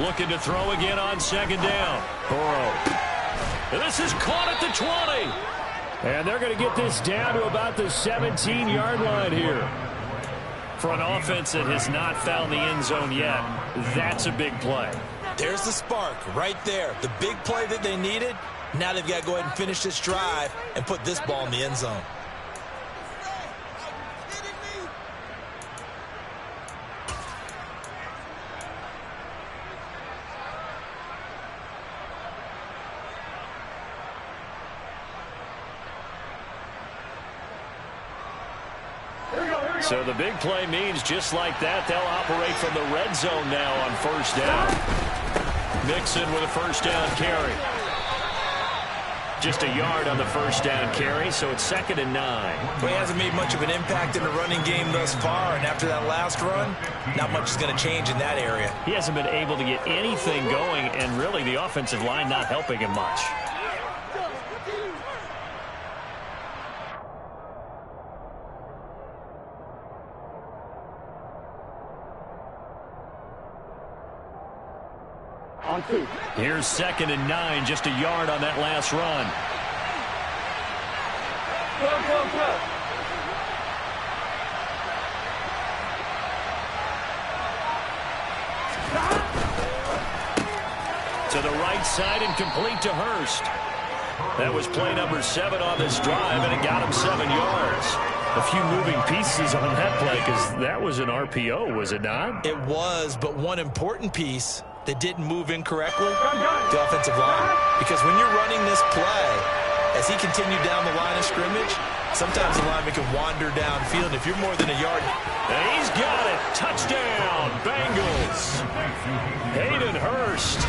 Looking to throw again on 2nd down. Burrow. This is caught at the 20. And they're going to get this down to about the 17-yard line here. For an offense that has not found the end zone yet, that's a big play. There's the spark right there. The big play that they needed. Now they've got to go ahead and finish this drive and put this ball in the end zone. So the big play means just like that, they'll operate from the red zone now on 1st down. Mixon with a 1st down carry. Just a yard on the 1st down carry, so it's 2nd and 9. Well, he hasn't made much of an impact in the running game thus far, and after that last run, not much is going to change in that area. He hasn't been able to get anything going, and really the offensive line not helping him much. On 2. Here's 2nd and 9, just a yard on that last run. Go. To the right side and complete to Hurst. That was play number 7 on this drive, and it got him 7 yards. A few moving pieces on that play because that was an RPO, was it not? It was, but one important piece that didn't move incorrectly, the offensive line. Because when you're running this play, as he continued down the line of scrimmage, sometimes the lineman can wander downfield. If you're more than a yard. And he's got it. Touchdown, Bengals. Hayden Hurst,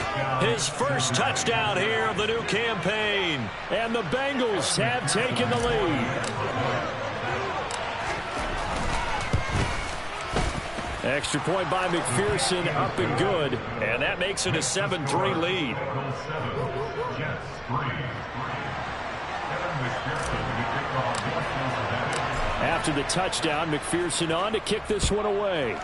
his first touchdown here of the new campaign. And the Bengals have taken the lead. Extra point by McPherson, up and good. And that makes it a 7-3 lead. After the touchdown, McPherson on to kick this one away.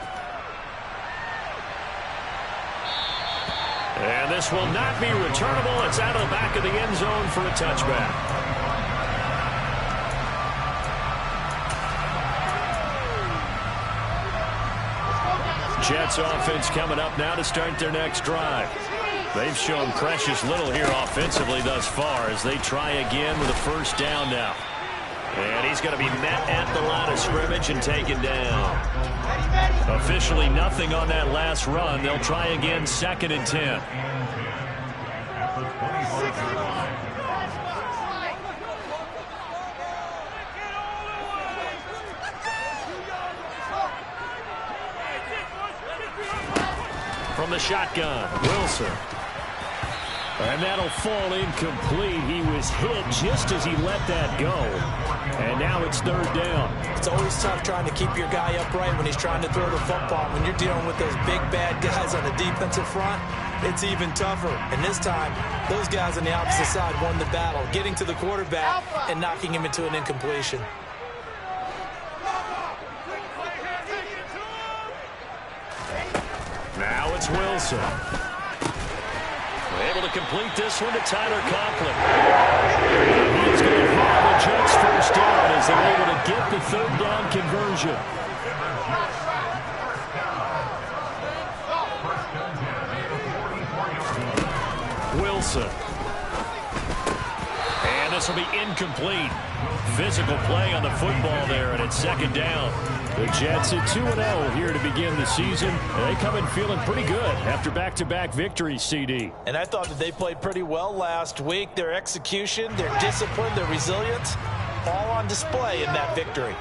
And this will not be returnable. It's out of the back of the end zone for a touchback. Jets offense coming up now to start their next drive. They've shown precious little here offensively thus far as they try again with a 1st down now. And he's going to be met at the line of scrimmage and taken down. Officially nothing on that last run. They'll try again 2nd and 10. From the shotgun, Wilson. And that'll fall incomplete. He was hit just as he let that go. And now it's 3rd down. It's always tough trying to keep your guy upright when he's trying to throw the football. When you're dealing with those big, bad guys on the defensive front, it's even tougher. And this time, those guys on the opposite side won the battle, getting to the quarterback and knocking him into an incompletion. Now it's Wilson. Able to complete this one to Tyler Conklin. He's going to have the Jets 1st down as they're able to get the 3rd down conversion. be incomplete. Physical play on the football there, and it's second down. The Jets at 2-0 here to begin the season. They come in feeling pretty good after back-to-back victories, CD. And I thought that they played pretty well last week. Their execution, their discipline, their resilience, all on display in that victory.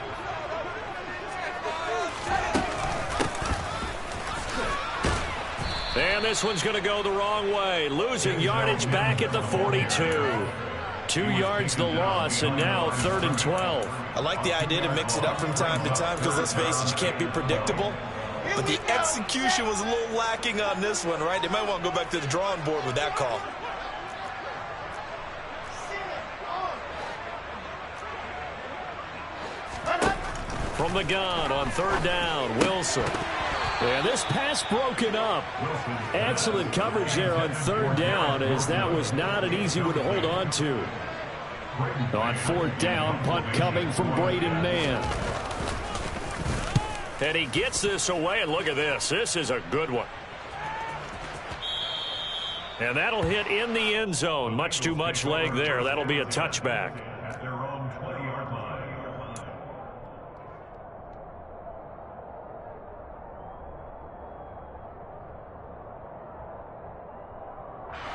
And this one's going to go the wrong way. Losing yardage back at the 42. 2 yards the loss, and now 3rd and 12. I like the idea to mix it up from time to time because, let's face it, you can't be predictable. But the execution was a little lacking on this one, right? They might want to go back to the drawing board with that call. From the gun on 3rd down, Wilson. And this pass broken up. Excellent coverage there on 3rd down, as that was not an easy one to hold on to. On 4th down, punt coming from Braden Mann. And he gets this away, and look at this. This is a good one. And that'll hit in the end zone. Much too much leg there. That'll be a touchback.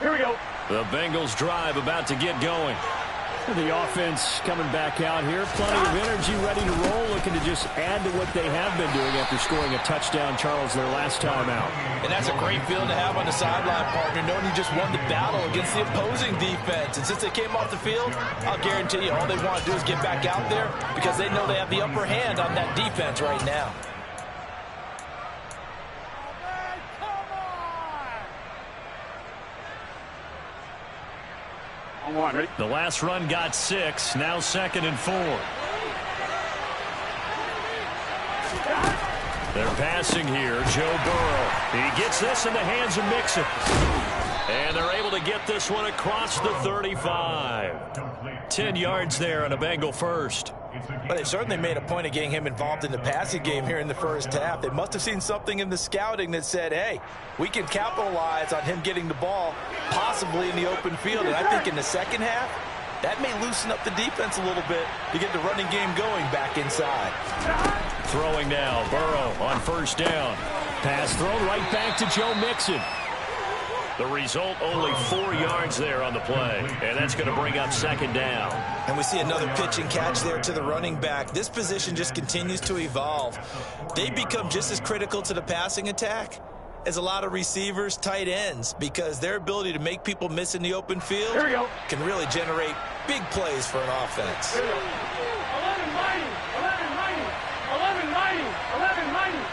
Here we go. The Bengals drive about to get going. The offense coming back out here. Plenty of energy, ready to roll, looking to just add to what they have been doing after scoring a touchdown, Charles, their last time out. And that's a great feeling to have on the sideline, partner, knowing you just won the battle against the opposing defense. And since they came off the field, I'll guarantee you all they want to do is get back out there because they know they have the upper hand on that defense right now. The last run got 6. Now 2nd and 4. They're passing here. Joe Burrow. He gets this in the hands of Mixon. And they're able to get this one across the 35. 10 yards there on a Bengal first. But they certainly made a point of getting him involved in the passing game here in the first half. They must have seen something in the scouting that said, hey, we can capitalize on him getting the ball possibly in the open field. And I think in the second half, that may loosen up the defense a little bit to get the running game going back inside. Throwing now, Burrow on 1st down. Pass thrown right back to Joe Mixon. The result, only 4 yards there on the play. And that's going to bring up 2nd down. And we see another pitch and catch there to the running back. This position just continues to evolve. They become just as critical to the passing attack as a lot of receivers, tight ends, because their ability to make people miss in the open field can really generate big plays for an offense. 11-90, 11-90, 11-90.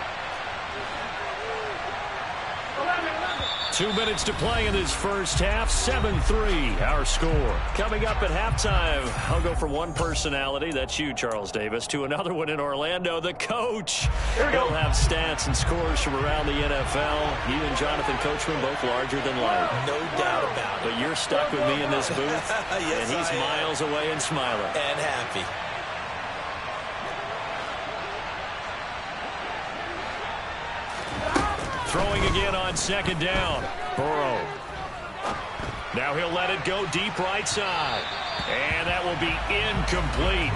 2 minutes to play in this first half. 7-3 our score. Coming up at halftime, I'll go from one personality, that's you, Charles Davis, to another one in Orlando, the coach. He'll have stats and scores from around the NFL. You and Jonathan Coachman both larger than life. No doubt about it. But you're stuck with me in this booth, yes, and he's miles away and smiling. And happy. Throwing again on 2nd down. Burrow. Now he'll let it go deep right side. And that will be incomplete.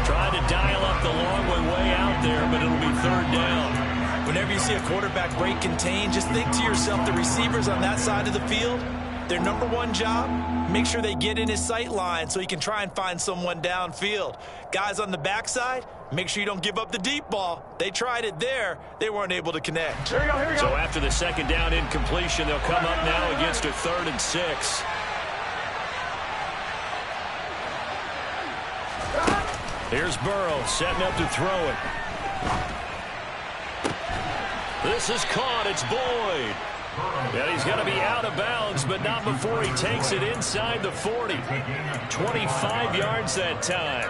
Trying to dial up the long way out there, but it'll be 3rd down. Whenever you see a quarterback break contained, just think to yourself, the receivers on that side of the field, their number one job, make sure they get in his sight line so he can try and find someone downfield. Guys on the backside, make sure you don't give up the deep ball. They tried it there. They weren't able to connect. Here we go, here we go. So after the 2nd down incompletion, they'll come up now against a 3rd and 6. Here's Burrow setting up to throw it. This is caught. It's Boyd. And he's going to be out of bounds, but not before he takes it inside the 40. 25 yards that time.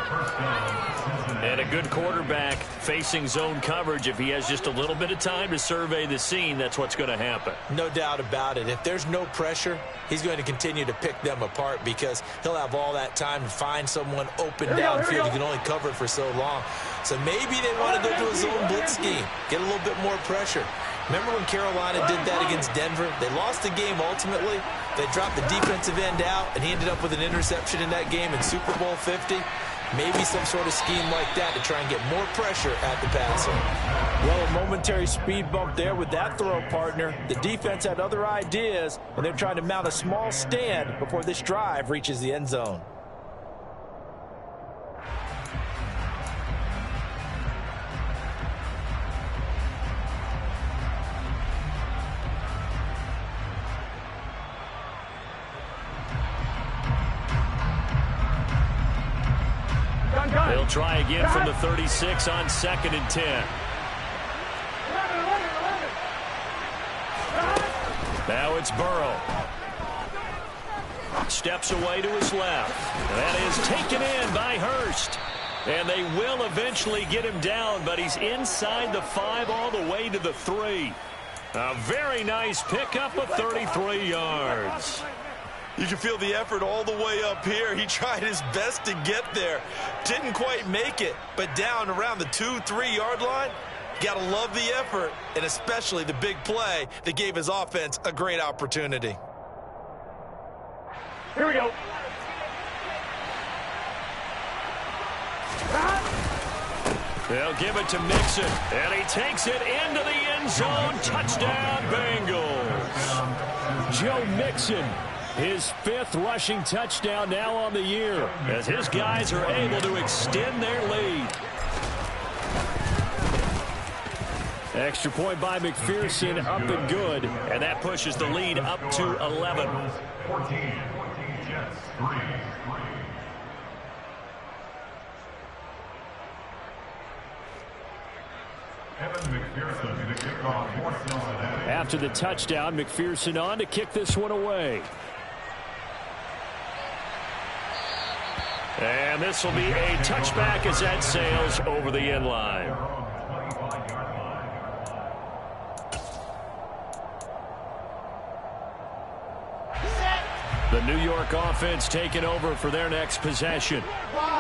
And a good quarterback facing zone coverage. If he has just a little bit of time to survey the scene, that's what's going to happen. No doubt about it. If there's no pressure, he's going to continue to pick them apart because he'll have all that time to find someone open downfield. He can only cover it for so long. So maybe they want to go to a zone blitz scheme, get a little bit more pressure. Remember when Carolina did that against Denver? They lost the game ultimately. They dropped the defensive end out, and he ended up with an interception in that game in Super Bowl 50. Maybe some sort of scheme like that to try and get more pressure at the passer. Well, a momentary speed bump there with that throw, partner. The defense had other ideas, and they're trying to mount a small stand before this drive reaches the end zone. They'll try again from the 36 on 2nd and 10. Now it's Burrow. Steps away to his left. That is taken in by Hurst. And they will eventually get him down, but he's inside the 5 all the way to the 3. A very nice pickup of 33 yards. You can feel the effort all the way up here. He tried his best to get there. Didn't quite make it, but down around the 2-3 yard line, gotta love the effort, and especially the big play that gave his offense a great opportunity. Here we go. They'll give it to Mixon, and he takes it into the end zone. Touchdown, Bengals. Joe Mixon, his 5th rushing touchdown now on the year, as his guys are able to extend their lead. Extra point by McPherson, up and good, and that pushes the lead up to 11. 14, Jets 3. After the touchdown, McPherson on to kick this one away. And this will be a touchback as that sails over the end line. The New York offense taking over for their next possession.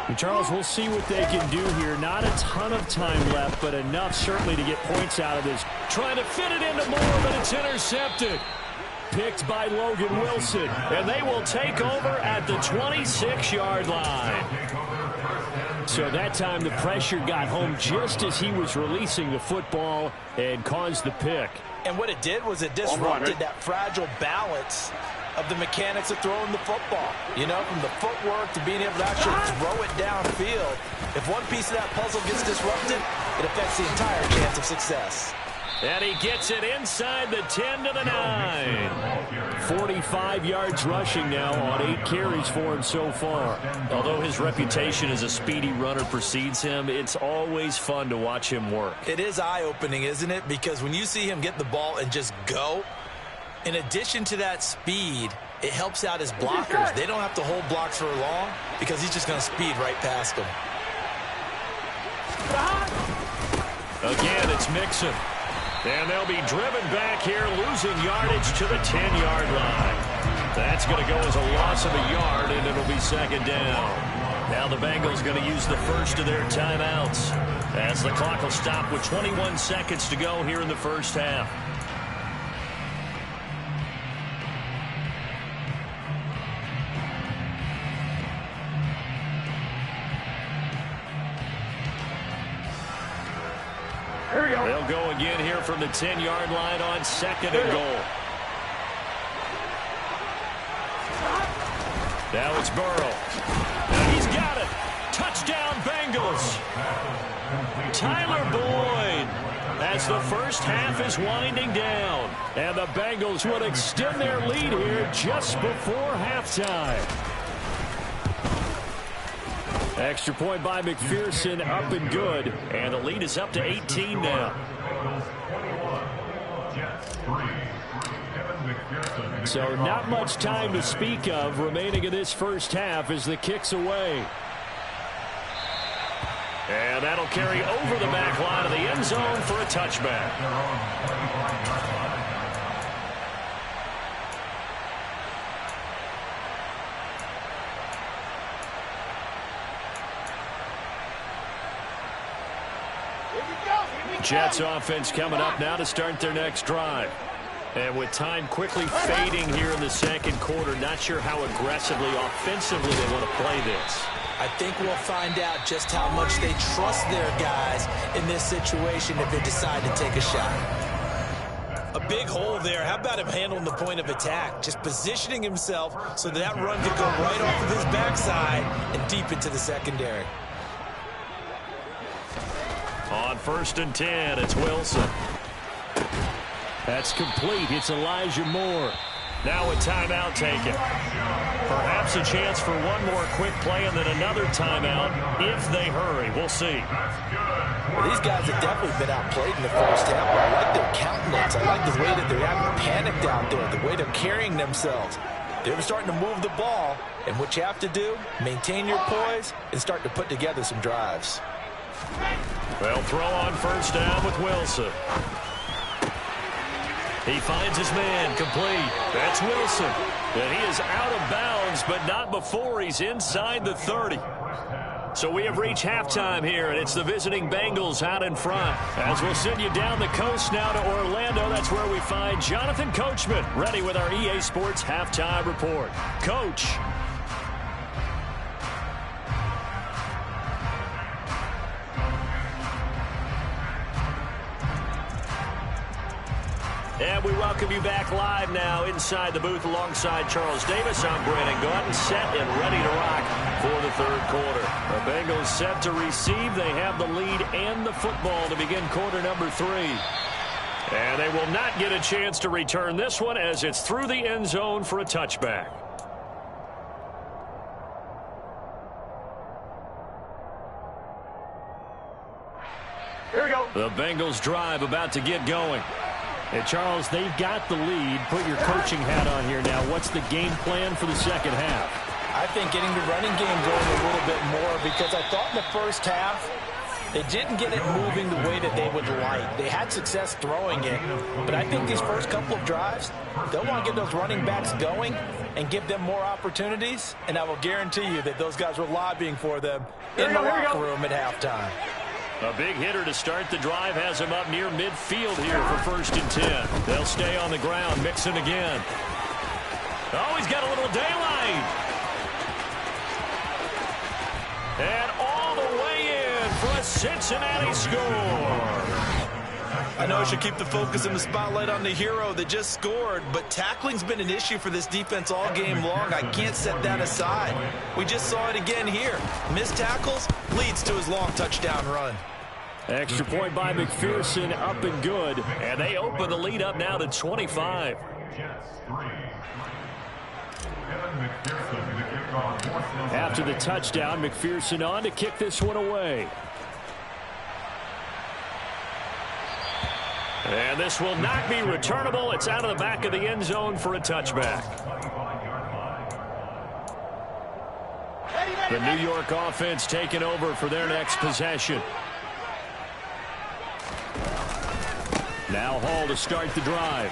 And Charles, we'll see what they can do here. Not a ton of time left, but enough certainly to get points out of this. Trying to fit it into more, but it's intercepted. Picked by Logan Wilson, and they will take over at the 26-yard line. So that time the pressure got home just as he was releasing the football and caused the pick. And what it did was it disrupted that fragile balance of the mechanics of throwing the football. You know, from the footwork to being able to actually throw it downfield. If one piece of that puzzle gets disrupted, it affects the entire chance of success. And he gets it inside the 10 to the 9. 45 yards rushing now on 8 carries for him so far. Although his reputation as a speedy runner precedes him, it's always fun to watch him work. It is eye-opening, isn't it? Because when you see him get the ball and just go, in addition to that speed, it helps out his blockers. They don't have to hold blocks for long because he's just going to speed right past them. Again, it's Mixon. And they'll be driven back here, losing yardage to the 10-yard line. That's going to go as a loss of a yard, and it'll be 2nd down. Now the Bengals going to use the first of their timeouts as the clock will stop with 21 seconds to go here in the first half. They'll go again here from the 10-yard line on 2nd and goal. Now it's Burrow. And he's got it. Touchdown, Bengals. Tyler Boyd as the first half is winding down. And the Bengals will extend their lead here just before halftime. Extra point by McPherson, up and good. And the lead is up to 18 now. So not much time to speak of remaining in this first half as the kick's away. And that'll carry over the back line of the end zone for a touchback. Jets offense coming up now to start their next drive. And with time quickly fading here in the second quarter, not sure how aggressively, offensively they want to play this. I think we'll find out just how much they trust their guys in this situation if they decide to take a shot. A big hole there. How about him handling the point of attack? Just positioning himself so that run could go right off of his backside and deep into the secondary. On 1st and 10, it's Wilson. That's complete. It's Elijah Moore. Now a timeout taken. Perhaps a chance for one more quick play and then another timeout if they hurry. We'll see. Well, these guys have definitely been outplayed in the first half, but I like their countenance. I like the way that they're acting panicked out there, the way they're carrying themselves. They're starting to move the ball, and what you have to do, maintain your poise and start to put together some drives. Well, throw on 1st down with Wilson. He finds his man, complete. That's Wilson. And he is out of bounds, but not before he's inside the 30. So we have reached halftime here, and it's the visiting Bengals out in front. As we'll send you down the coast now to Orlando, that's where we find Jonathan Coachman, ready with our EA Sports Halftime Report. Coach. And we welcome you back live now inside the booth alongside Charles Davis. I'm Brandon Gautin, set and ready to rock for the third quarter. The Bengals set to receive. They have the lead and the football to begin quarter number 3. And they will not get a chance to return this one as it's through the end zone for a touchback. Here we go. The Bengals drive about to get going. And, Charles, they've got the lead. Put your coaching hat on here now. What's the game plan for the second half? I think getting the running game going a little bit more because I thought in the first half they didn't get it moving the way that they would like. They had success throwing it, but I think these first couple of drives, they'll want to get those running backs going and give them more opportunities, and I will guarantee you that those guys were lobbying for them in the locker room at halftime. A big hitter to start the drive has him up near midfield here for 1st and 10. They'll stay on the ground, mixing again. Oh, he's got a little daylight. And all the way in for a Cincinnati score. I know I should keep the focus and the spotlight on the hero that just scored, but tackling's been an issue for this defense all game long. I can't set that aside. We just saw it again here. Missed tackles leads to his long touchdown run. Extra point by McPherson, up and good. And they open the lead up now to 25. After the touchdown, McPherson on to kick this one away. And this will not be returnable. It's out of the back of the end zone for a touchback. The New York offense taking over for their next possession. Now Hall to start the drive.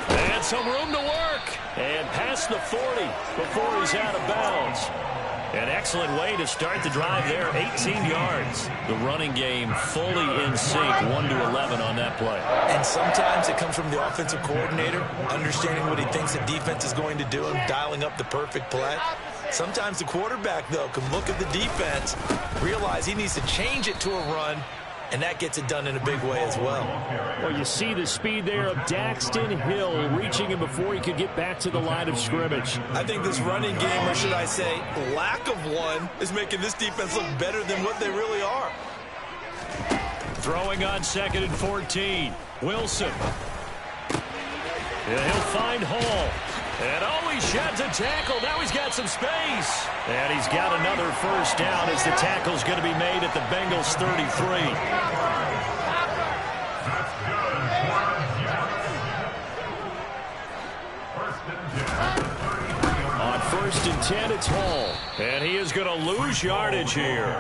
And some room to work. And past the 40 before he's out of bounds. An excellent way to start the drive there, 18 yards. The running game fully in sync, 1-11 on that play. And sometimes it comes from the offensive coordinator, understanding what he thinks the defense is going to do and dialing up the perfect play. Sometimes the quarterback, though, can look at the defense, realize he needs to change it to a run, and that gets it done in a big way as well. Well, you see the speed there of Daxton Hill reaching him before he could get back to the line of scrimmage. I think this running game, or should I say lack of one, is making this defense look better than what they really are. Throwing on 2nd and 14. Wilson. And he'll find Hall. And oh, he sheds a tackle. Now he's got some space. And he's got another first down as the tackle's going to be made at the Bengals 33. On 1st and 10, it's Hall. And he is going to lose yardage here.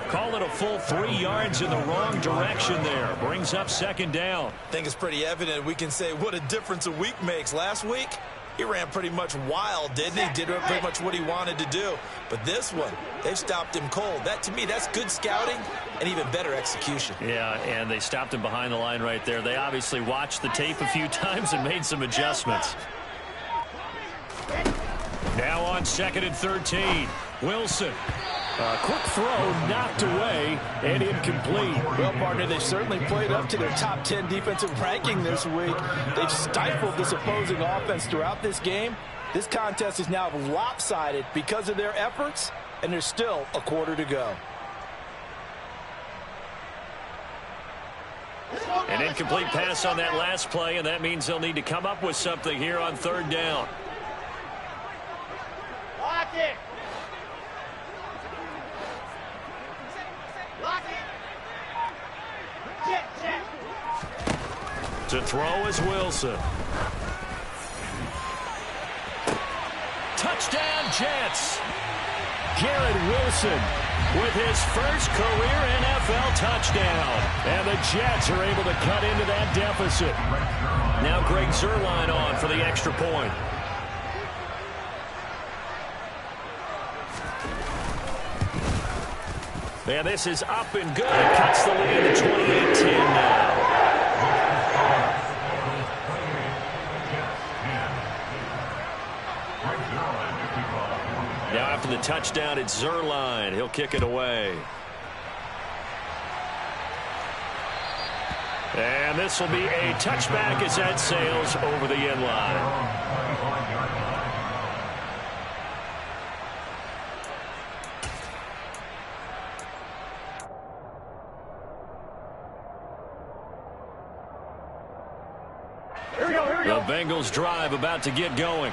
Call it a full 3 yards in the wrong direction there. Brings up 2nd down. I think it's pretty evident. We can say what a difference a week makes. Last week, he ran pretty much wild, didn't he? Did pretty much what he wanted to do. But this one, they've stopped him cold. That, to me, that's good scouting and even better execution. Yeah, and they stopped him behind the line right there. They obviously watched the tape a few times and made some adjustments. Now on 2nd and 13, Wilson. A quick throw knocked away and incomplete. Well, partner, they've certainly played up to their top 10 defensive ranking this week. They've stifled this opposing offense throughout this game. This contest is now lopsided because of their efforts, and there's still a quarter to go. An incomplete pass on that last play, and that means they'll need to come up with something here on 3rd down. Lock it. To throw is Wilson. Touchdown, Jets. Garrett Wilson with his first career NFL touchdown. And the Jets are able to cut into that deficit. Now Greg Zuerlein on for the extra point. And this is up and good. It cuts the lead to 28-10 now. Now after the touchdown, it's Zuerlein. He'll kick it away. And this will be a touchback as that sails over the end line. The Bengals drive about to get going.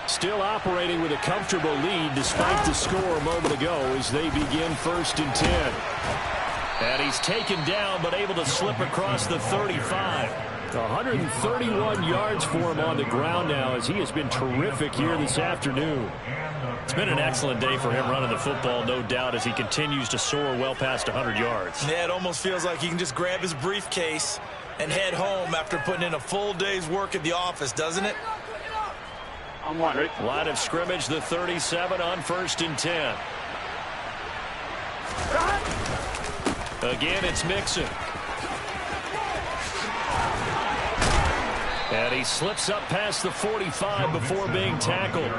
Still operating with a comfortable lead despite the score a moment ago as they begin 1st and 10. And he's taken down but able to slip across the 35. 131 yards for him on the ground now as he has been terrific here this afternoon. It's been an excellent day for him running the football, no doubt, as he continues to soar well past 100 yards. Yeah, it almost feels like he can just grab his briefcase and head home after putting in a full day's work at the office, doesn't it? I'm wondering. Line of scrimmage, the 37 on 1st and 10. Again, it's Mixon. And he slips up past the 45 before being tackled.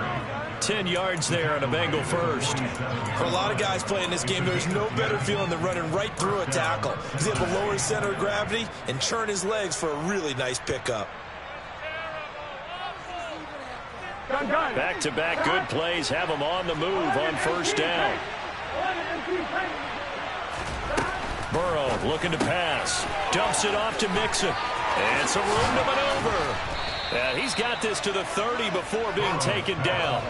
10 yards there on a Bengal first. For a lot of guys playing this game, there's no better feeling than running right through a tackle. He's able to lower his center of gravity and churn his legs for a really nice pickup. Back-to-back good plays have him on the move on 1st down. Burrow looking to pass. Dumps it off to Mixon. And some room to maneuver. And he's got this to the 30 before being taken down.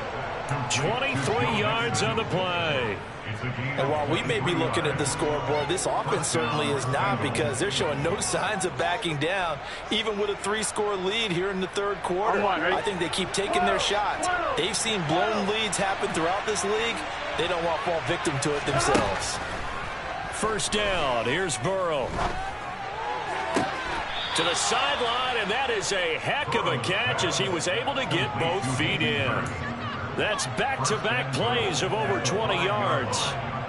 23 yards on the play. And while we may be looking at the scoreboard, this offense certainly is not, because they're showing no signs of backing down, even with a 3-score lead here in the 3rd quarter. I think they keep taking their shots. They've seen blown leads happen throughout this league. They don't want to fall victim to it themselves. 1st down. Here's Burrow. To the sideline, and that is a heck of a catch as he was able to get both feet in. That's back-to-back plays of over 20 yards.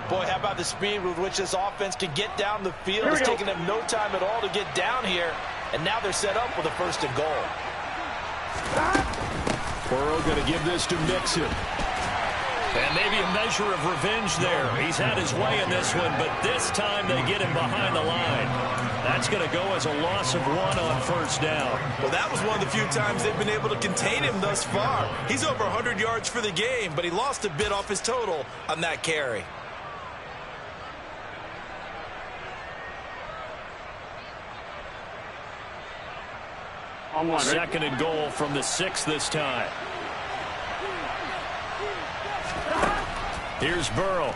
Boy, how about the speed with which this offense can get down the field? It's taken them no time at all to get down here, and now they're set up with a 1st and goal. Burrow going to give this to Mixon. And maybe a measure of revenge there. He's had his way in this one, but this time they get him behind the line. That's going to go as a loss of 1 on 1st down. Well, that was one of the few times they've been able to contain him thus far. He's over 100 yards for the game, but he lost a bit off his total on that carry. Second and goal from the 6 this time. Here's Burrow.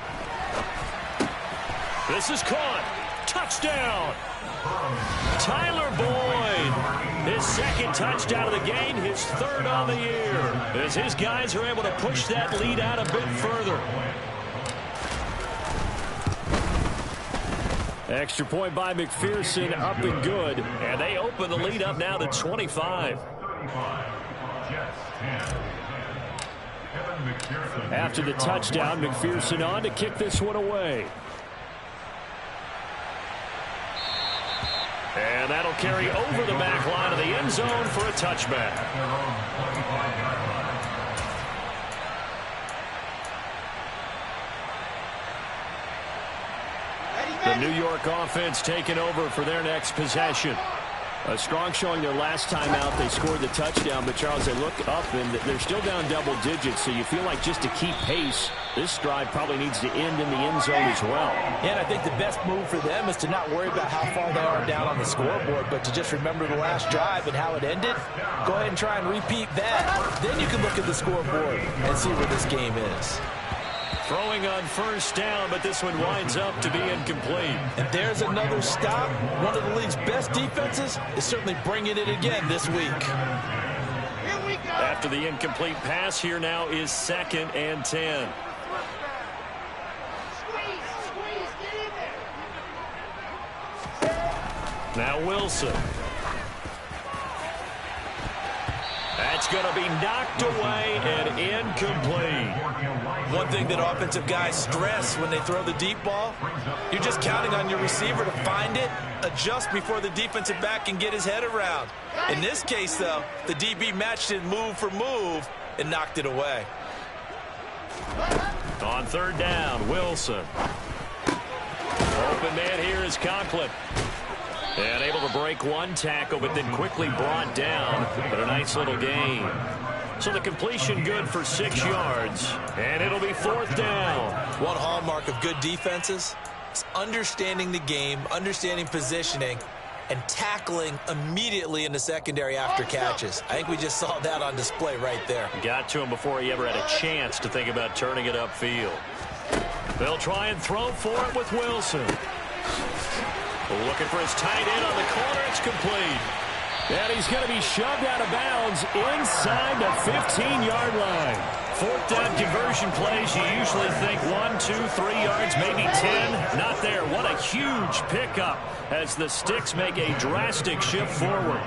This is caught. Touchdown. Tyler Boyd. His 2nd touchdown of the game, his 3rd on the year. As his guys are able to push that lead out a bit further. Extra point by McPherson, up and good. And they open the lead up now to 25. After the touchdown, McPherson on to kick this one away. And that'll carry over the back line of the end zone for a touchback. The New York offense taking over for their next possession. A strong showing their last time out. They scored the touchdown, but Charles, they look up and they're still down double digits, so you feel like just to keep pace, this drive probably needs to end in the end zone as well. And I think the best move for them is to not worry about how far they are down on the scoreboard, but to just remember the last drive and how it ended. Go ahead and try and repeat that. Then you can look at the scoreboard and see where this game is. Throwing on first down, but this one winds up to be incomplete. And there's another stop. One of the league's best defenses is certainly bringing it again this week. After the incomplete pass, here now is 2nd and 10. Now Wilson. That's going to be knocked away and incomplete. One thing that offensive guys stress when they throw the deep ball, you're just counting on your receiver to find it, adjust before the defensive back can get his head around. In this case, though, the DB matched it move for move and knocked it away. On 3rd down, Wilson. Open man here is Conklin. And able to break one tackle, but then quickly brought down. But a nice little gain. So the completion good for 6 yards. And it'll be 4th down. One hallmark of good defenses is understanding the game, understanding positioning, and tackling immediately in the secondary after catches. I think we just saw that on display right there. Got to him before he ever had a chance to think about turning it upfield. They'll try and throw for it with Wilson. Looking for his tight end on the corner. It's complete. And he's going to be shoved out of bounds inside the 15-yard line. 4th down conversion plays, you usually think 1, 2, 3 yards, maybe 10. Not there. What a huge pickup as the Sticks make a drastic shift forward.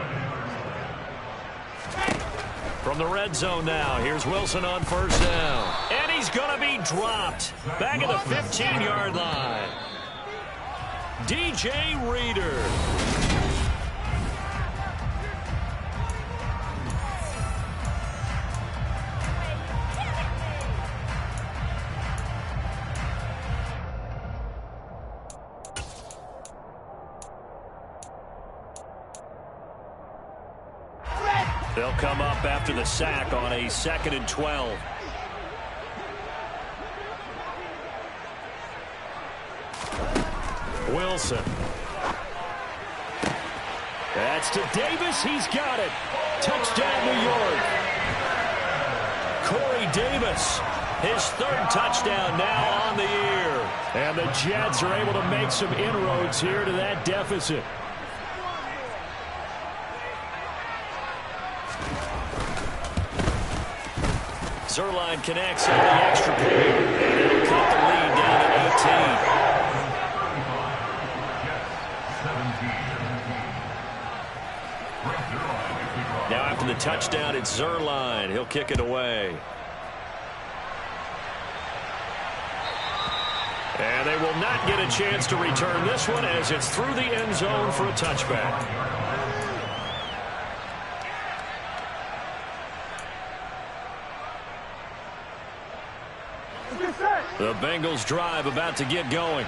From the red zone now, here's Wilson on 1st down. And he's going to be dropped. Back at the 15-yard line. DJ Reader. They'll come up after the sack on a 2nd and 12. Wilson. That's to Davis. He's got it. Touchdown, New York. Corey Davis, his 3rd touchdown now on the year. And the Jets are able to make some inroads here to that deficit. Zerline connects on the extra point. And it'll cut the lead down to 18. Now after the touchdown, it's Zerline. He'll kick it away. And they will not get a chance to return this one as it's through the end zone for a touchback. The Bengals drive about to get going.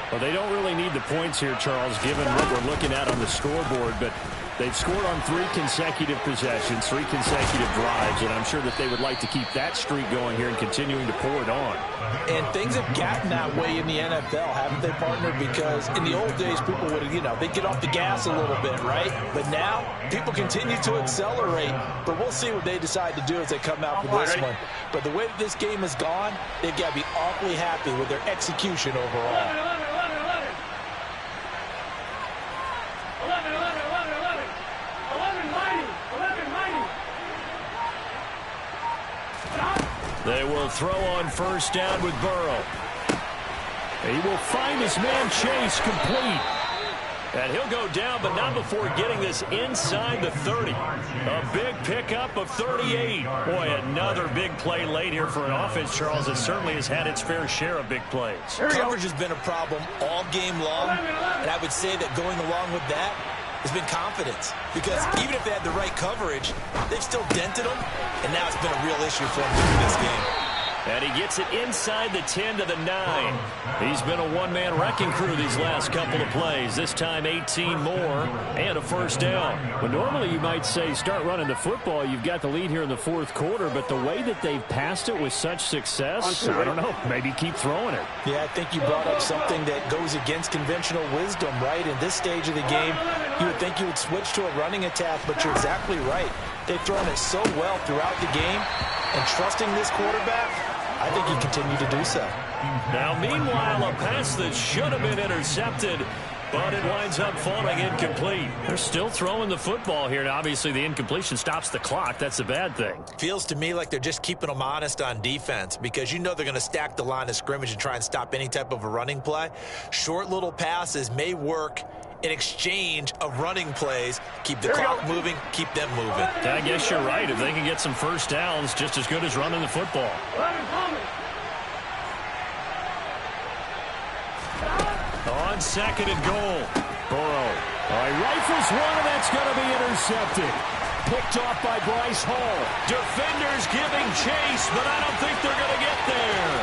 Well, they don't really need the points here, Charles, given what we're looking at on the scoreboard, but they've scored on 3 consecutive possessions, 3 consecutive drives, and I'm sure that they would like to keep that streak going here and continuing to pour it on. And things have gotten that way in the NFL, haven't they, partner? Because in the old days, people would, they'd get off the gas a little bit, right? But now, people continue to accelerate, but we'll see what they decide to do as they come out for this one. But the way that this game has gone, they've got to be awfully happy with their execution overall. 11. They will throw on 1st down with Burrow. He will find his man Chase complete. And he'll go down, but not before getting this inside the 30. A big pickup of 38. Boy, another big play late here for an offense, Charles, that certainly has had its fair share of big plays. Coverage has been a problem all game long, and I would say that going along with that has been confidence. Because even if they had the right coverage, they've still dented them, and now it's been a real issue for them through this game. And he gets it inside the 10 to the 9. He's been a one-man wrecking crew these last couple of plays. This time 18 more and a first down. Well, normally you might say start running the football. You've got the lead here in the fourth quarter, but the way that they've passed it with such success, I don't know, maybe keep throwing it. Yeah, I think you brought up something that goes against conventional wisdom, right? In this stage of the game, you would think you would switch to a running attack, but you're exactly right. They've thrown it so well throughout the game, and trusting this quarterback, I think he continued to do so. Now, meanwhile, a pass that should have been intercepted, but it winds up falling incomplete. They're still throwing the football here, and obviously the incompletion stops the clock. That's the bad thing. Feels to me like they're just keeping them honest on defense because you know they're going to stack the line of scrimmage and try and stop any type of a running play. Short little passes may work in exchange of running plays. Keep the clock moving, keep them moving. I guess you're right. If they can get some first downs, just as good as running the football. On second and goal, Burrow. Rifles one, and that's going to be intercepted. Picked off by Bryce Hall. Defenders giving chase, but I don't think they're going to get there.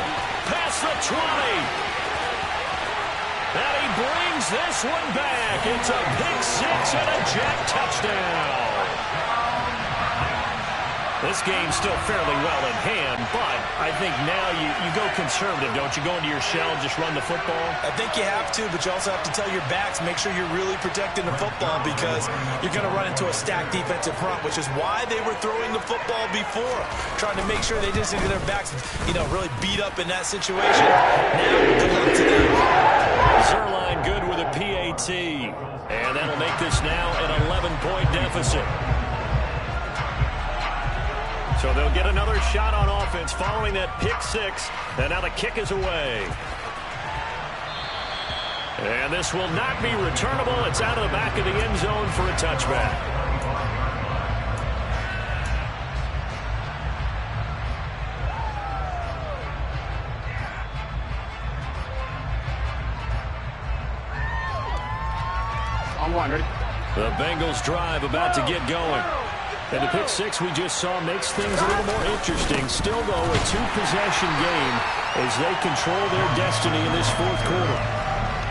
Past the 20. And he brings this one back. It's a pick six and a jet touchdown. This game's still fairly well in hand, but I think now you go conservative, don't you? Go into your shell and just run the football? I think you have to, but you also have to tell your backs, make sure you're really protecting the football because you're going to run into a stacked defensive front, which is why they were throwing the football before, trying to make sure they didn't get their backs, really beat up in that situation. Now, good luck to them. Zerline good with a PAT, and that'll make this now an 11-point deficit. So they'll get another shot on offense following that pick six, and now the kick is away. And this will not be returnable. It's out of the back of the end zone for a touchback. The Bengals drive about to get going. And the pick six we just saw makes things a little more interesting. Still, though, a two-possession game as they control their destiny in this fourth quarter.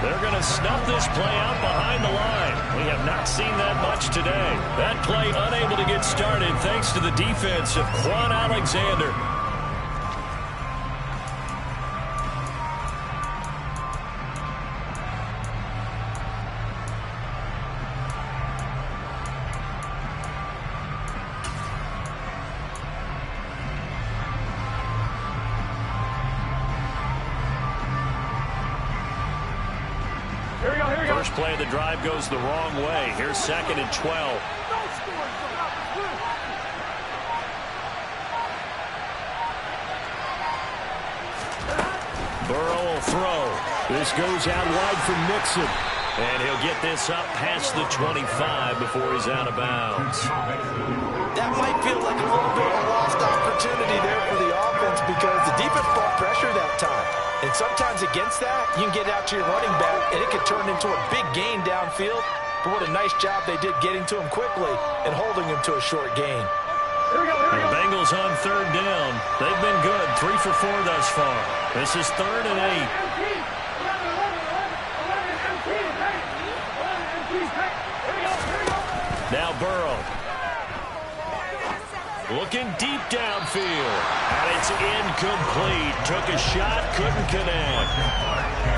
They're going to snuff this play out behind the line. We have not seen that much today. That play unable to get started thanks to the defense of Quan Alexander. First play of the drive goes the wrong way. Here's second and 12. Burrow will throw. This goes out wide for Mixon. And he'll get this up past the 25 before he's out of bounds. That might feel like a little bit of a lost opportunity there for the offense because the defense brought pressure that time. And sometimes against that, you can get out to your running back, and it could turn into a big gain downfield. But what a nice job they did getting to him quickly and holding him to a short gain. The Bengals on third down. They've been good, 3 for 4 thus far. This is 3rd and 8. Now Burrow. Looking deep downfield. And it's incomplete. Took a shot, couldn't connect.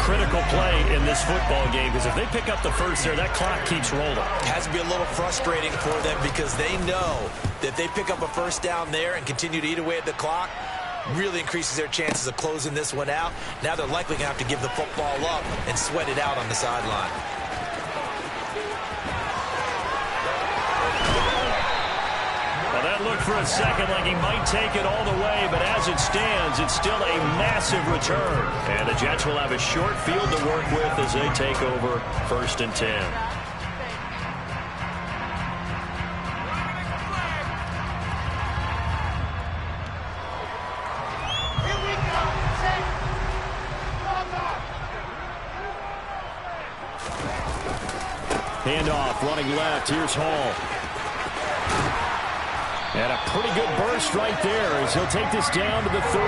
Critical play in this football game because if they pick up the first there, that clock keeps rolling. Has to be a little frustrating for them because they know that if they pick up a first down there and continue to eat away at the clock, really increases their chances of closing this one out. Now they're likely going to have to give the football up and sweat it out on the sideline. Well, that looked for a second like he might take it all the way, but as it stands, it's still a massive return. And the Jets will have a short field to work with as they take over 1st and 10. Handoff, running left. Here's Hall. And a pretty good burst right there as he'll take this down to the 33.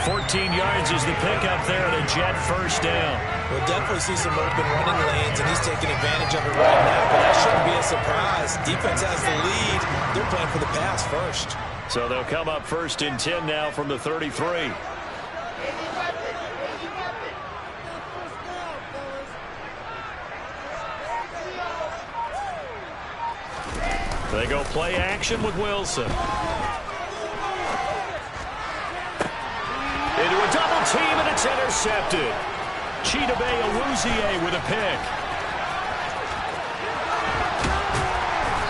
14 yards is the pickup there and a Jet first down. We'll definitely see some open running lanes, and he's taking advantage of it right now, but that shouldn't be a surprise. Defense has the lead. They're playing for the pass first. So they'll come up 1st and 10 now from the 33. They go play action with Wilson. Into a double team, and it's intercepted. Chidobe Awuzie with a pick.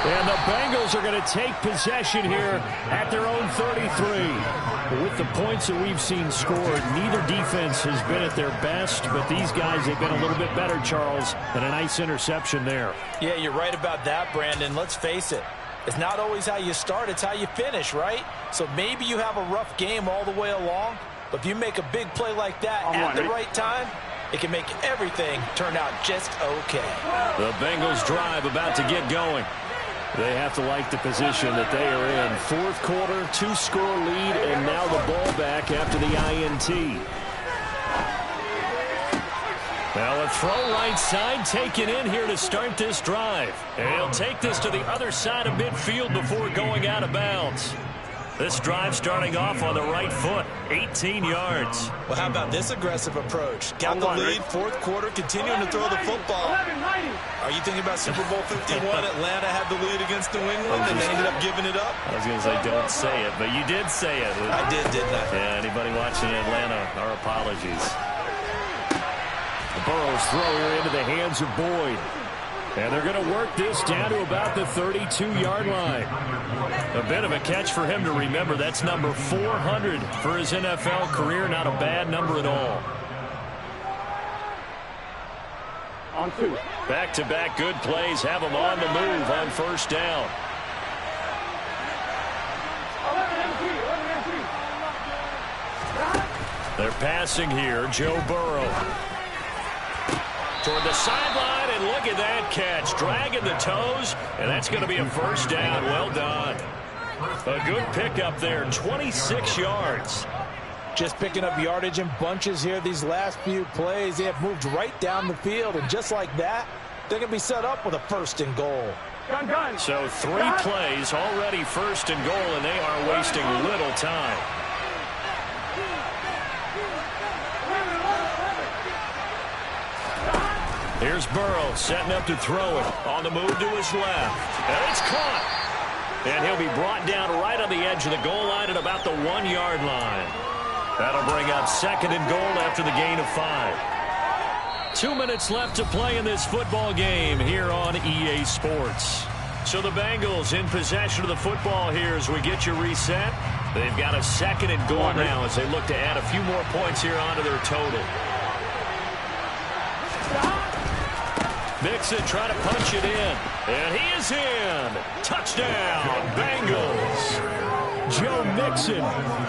And the Bengals are going to take possession here at their own 33. With the points that we've seen scored, neither defense has been at their best, but these guys have been a little bit better, Charles, and a nice interception there. Yeah, you're right about that, Brandon. Let's face it. It's not always how you start, it's how you finish, right? So maybe you have a rough game all the way along, but if you make a big play like that at the right time, it can make everything turn out just okay. The Bengals drive about to get going. They have to like the position that they are in. 4th quarter, 2-score lead, and now the ball back after the INT. Now a throw right side taken in here to start this drive. And he'll take this to the other side of midfield before going out of bounds. This drive starting off on the right foot, 18 yards. Well, how about this aggressive approach? Got the lead, 4th quarter, continuing to throw the football. Are you thinking about Super Bowl 51? Atlanta had the lead against New England, and they ended up giving it up? I was going to say, don't say it, but you did say it. I did, didn't I? Yeah, anybody watching Atlanta, our apologies. Burrow's throw here into the hands of Boyd. And they're going to work this down to about the 32-yard line. A bit of a catch for him to remember. That's number 400 for his NFL career. Not a bad number at all. On 2. Back-to-back good plays have him on the move on 1st down. 11 MT. They're passing here. Joe Burrow. Toward the sideline, and look at that catch. Dragging the toes, and that's going to be a 1st down. Well done. A good pickup there, 26 yards. Just picking up yardage in bunches here these last few plays. They have moved right down the field, and just like that, they're going to be set up with a 1st and goal. Gun. So 3 plays already 1st and goal, and they are wasting little time. Here's Burrow setting up to throw it. On the move to his left. And it's caught. And he'll be brought down right on the edge of the goal line at about the 1-yard line. That'll bring up 2nd and goal after the gain of 5. 2 minutes left to play in this football game here on EA Sports. So the Bengals in possession of the football here as we get you reset. They've got a 2nd and goal now as they look to add a few more points here onto their total. Mixon trying to punch it in. And he is in. Touchdown, Bengals. Joe Mixon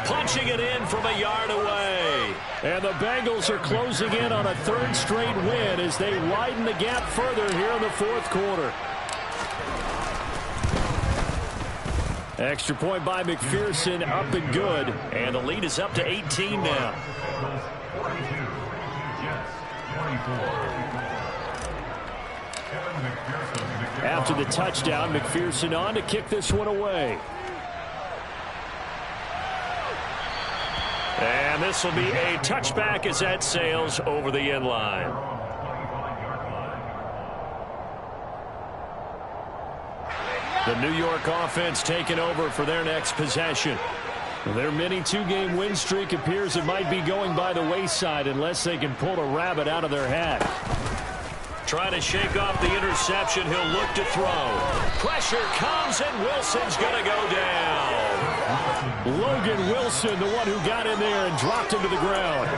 punching it in from a yard away. And the Bengals are closing in on a 3rd straight win as they widen the gap further here in the 4th quarter. Extra point by McPherson, up and good. And the lead is up to 18 now. After the touchdown, McPherson on to kick this one away. And this will be a touchback as that sails over the end line. The New York offense taking over for their next possession. Their mini 2-game win streak appears it might be going by the wayside unless they can pull a rabbit out of their hat. Trying to shake off the interception. He'll look to throw. Pressure comes, and Wilson's going to go down. Logan Wilson, the one who got in there and dropped him to the ground.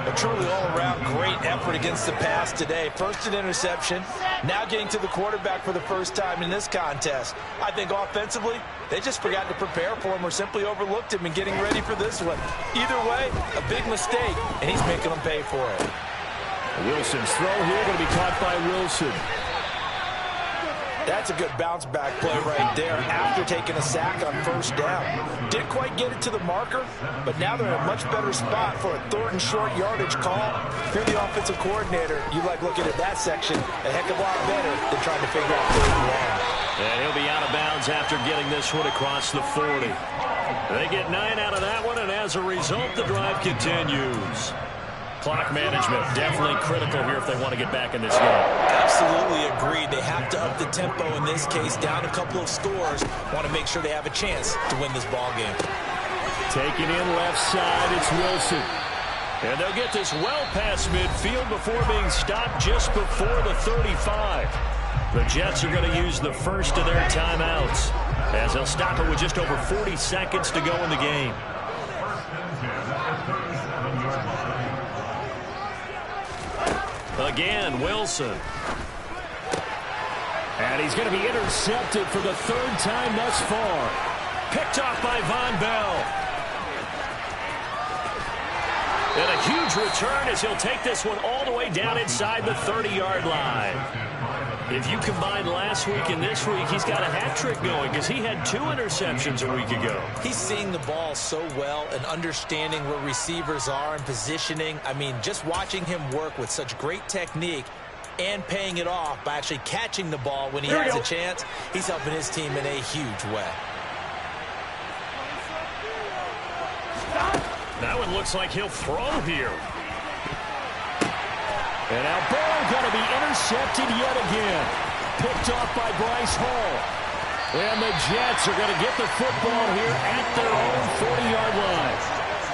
A truly all-around great effort against the pass today. First an interception, now getting to the quarterback for the first time in this contest. I think offensively, they just forgot to prepare for him or simply overlooked him in getting ready for this one. Either way, a big mistake, and he's making them pay for it. Wilson's throw here going to be caught by Wilson. That's a good bounce back play right there after taking a sack on first down. Didn't quite get it to the marker, but now they're in a much better spot for a 3rd and short yardage call. If you're the offensive coordinator, you like looking at that section a heck of a lot better than trying to figure out 3rd and long. And he'll be out of bounds after getting this one across the 40. They get 9 out of that one, and as a result, the drive continues. Clock management definitely critical here if they want to get back in this game. Absolutely agreed. They have to up the tempo in this case, down a couple of scores. Want to make sure they have a chance to win this ball game. Taking in left side, it's Wilson. And they'll get this well past midfield before being stopped just before the 35. The Jets are going to use the first of their timeouts as they'll stop it with just over 40 seconds to go in the game. Again, Wilson. And he's going to be intercepted for the 3rd time thus far. Picked off by Von Bell. And a huge return as he'll take this one all the way down inside the 30-yard line. If you combine last week and this week, he's got a hat trick going because he had 2 interceptions a week ago. He's seeing the ball so well and understanding where receivers are and positioning. I mean, just watching him work with such great technique and paying it off by actually catching the ball when he has a chance, he's helping his team in a huge way. That one looks like he'll throw here. And now Burrow going to be intercepted yet again. Picked off by Bryce Hall. And the Jets are going to get the football here at their own 40-yard line.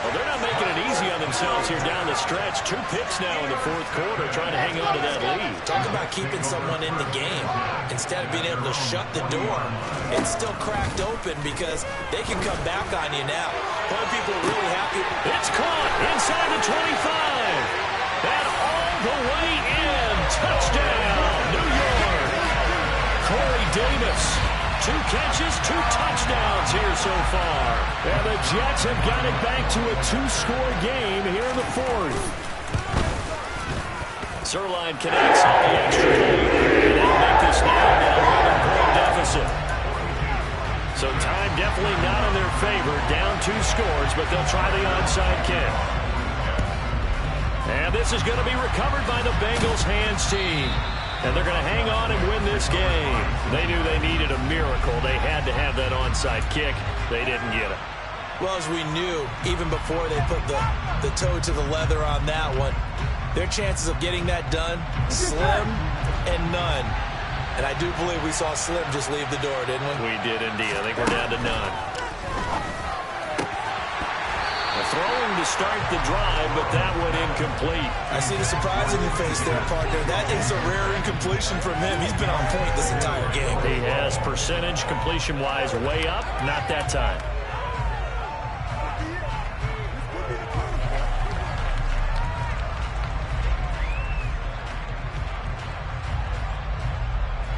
Well, they're not making it easy on themselves here down the stretch. 2 picks now in the 4th quarter trying to hang on to that lead. Talk about keeping someone in the game. Instead of being able to shut the door, it's still cracked open because they can come back on you now. Both people are really happy. It's caught inside the 25. And all the way in. Touchdown, New York. Corey Davis. 2 catches, 2 touchdowns here so far. And the Jets have got it back to a 2-score game here in the 4th. Zerline connects on the extra point. And that'll make this now an 11-point deficit. So time definitely not in their favor. Down 2 scores, but they'll try the onside kick. And this is going to be recovered by the Bengals hands team. And they're going to hang on and win this game. They knew they needed a miracle. They had to have that onside kick. They didn't get it. Well, as we knew, even before they put the toe to the leather on that one, their chances of getting that done, slim and none. And I do believe we saw Slim just leave the door, didn't we? We did indeed. I think we're down to none. Throwing to start the drive, but that one incomplete. I see the surprise in your face there, partner. That is a rare incompletion from him. He's been on point this entire game. He has percentage completion-wise way up. Not that time.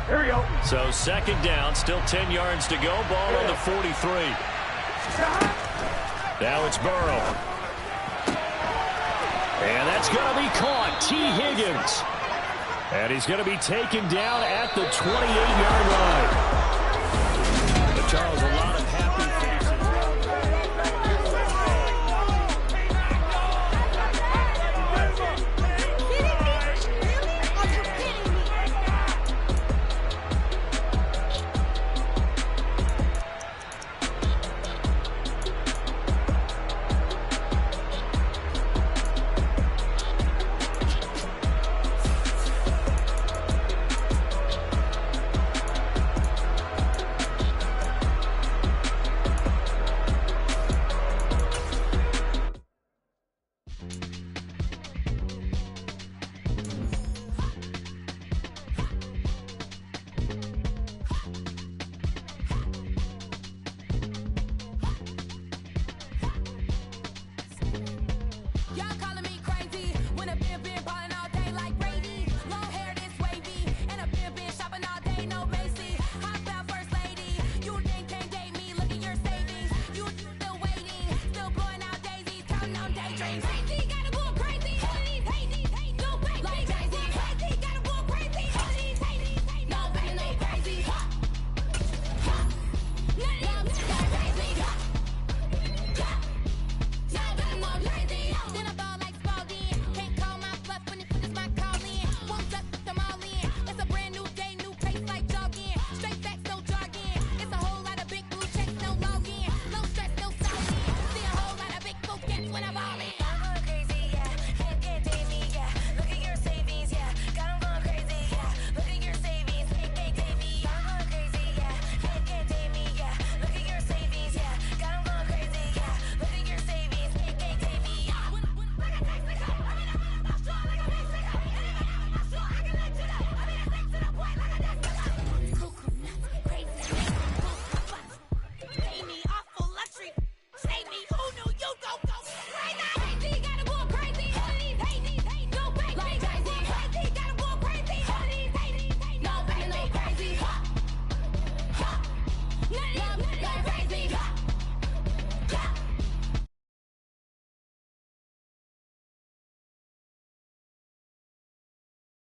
Here we go. So 2nd down, still 10 yards to go. Ball on the 43. Now it's Burrow. And that's going to be caught. T. Higgins. And he's going to be taken down at the 28-yard line. But Charles, a lot of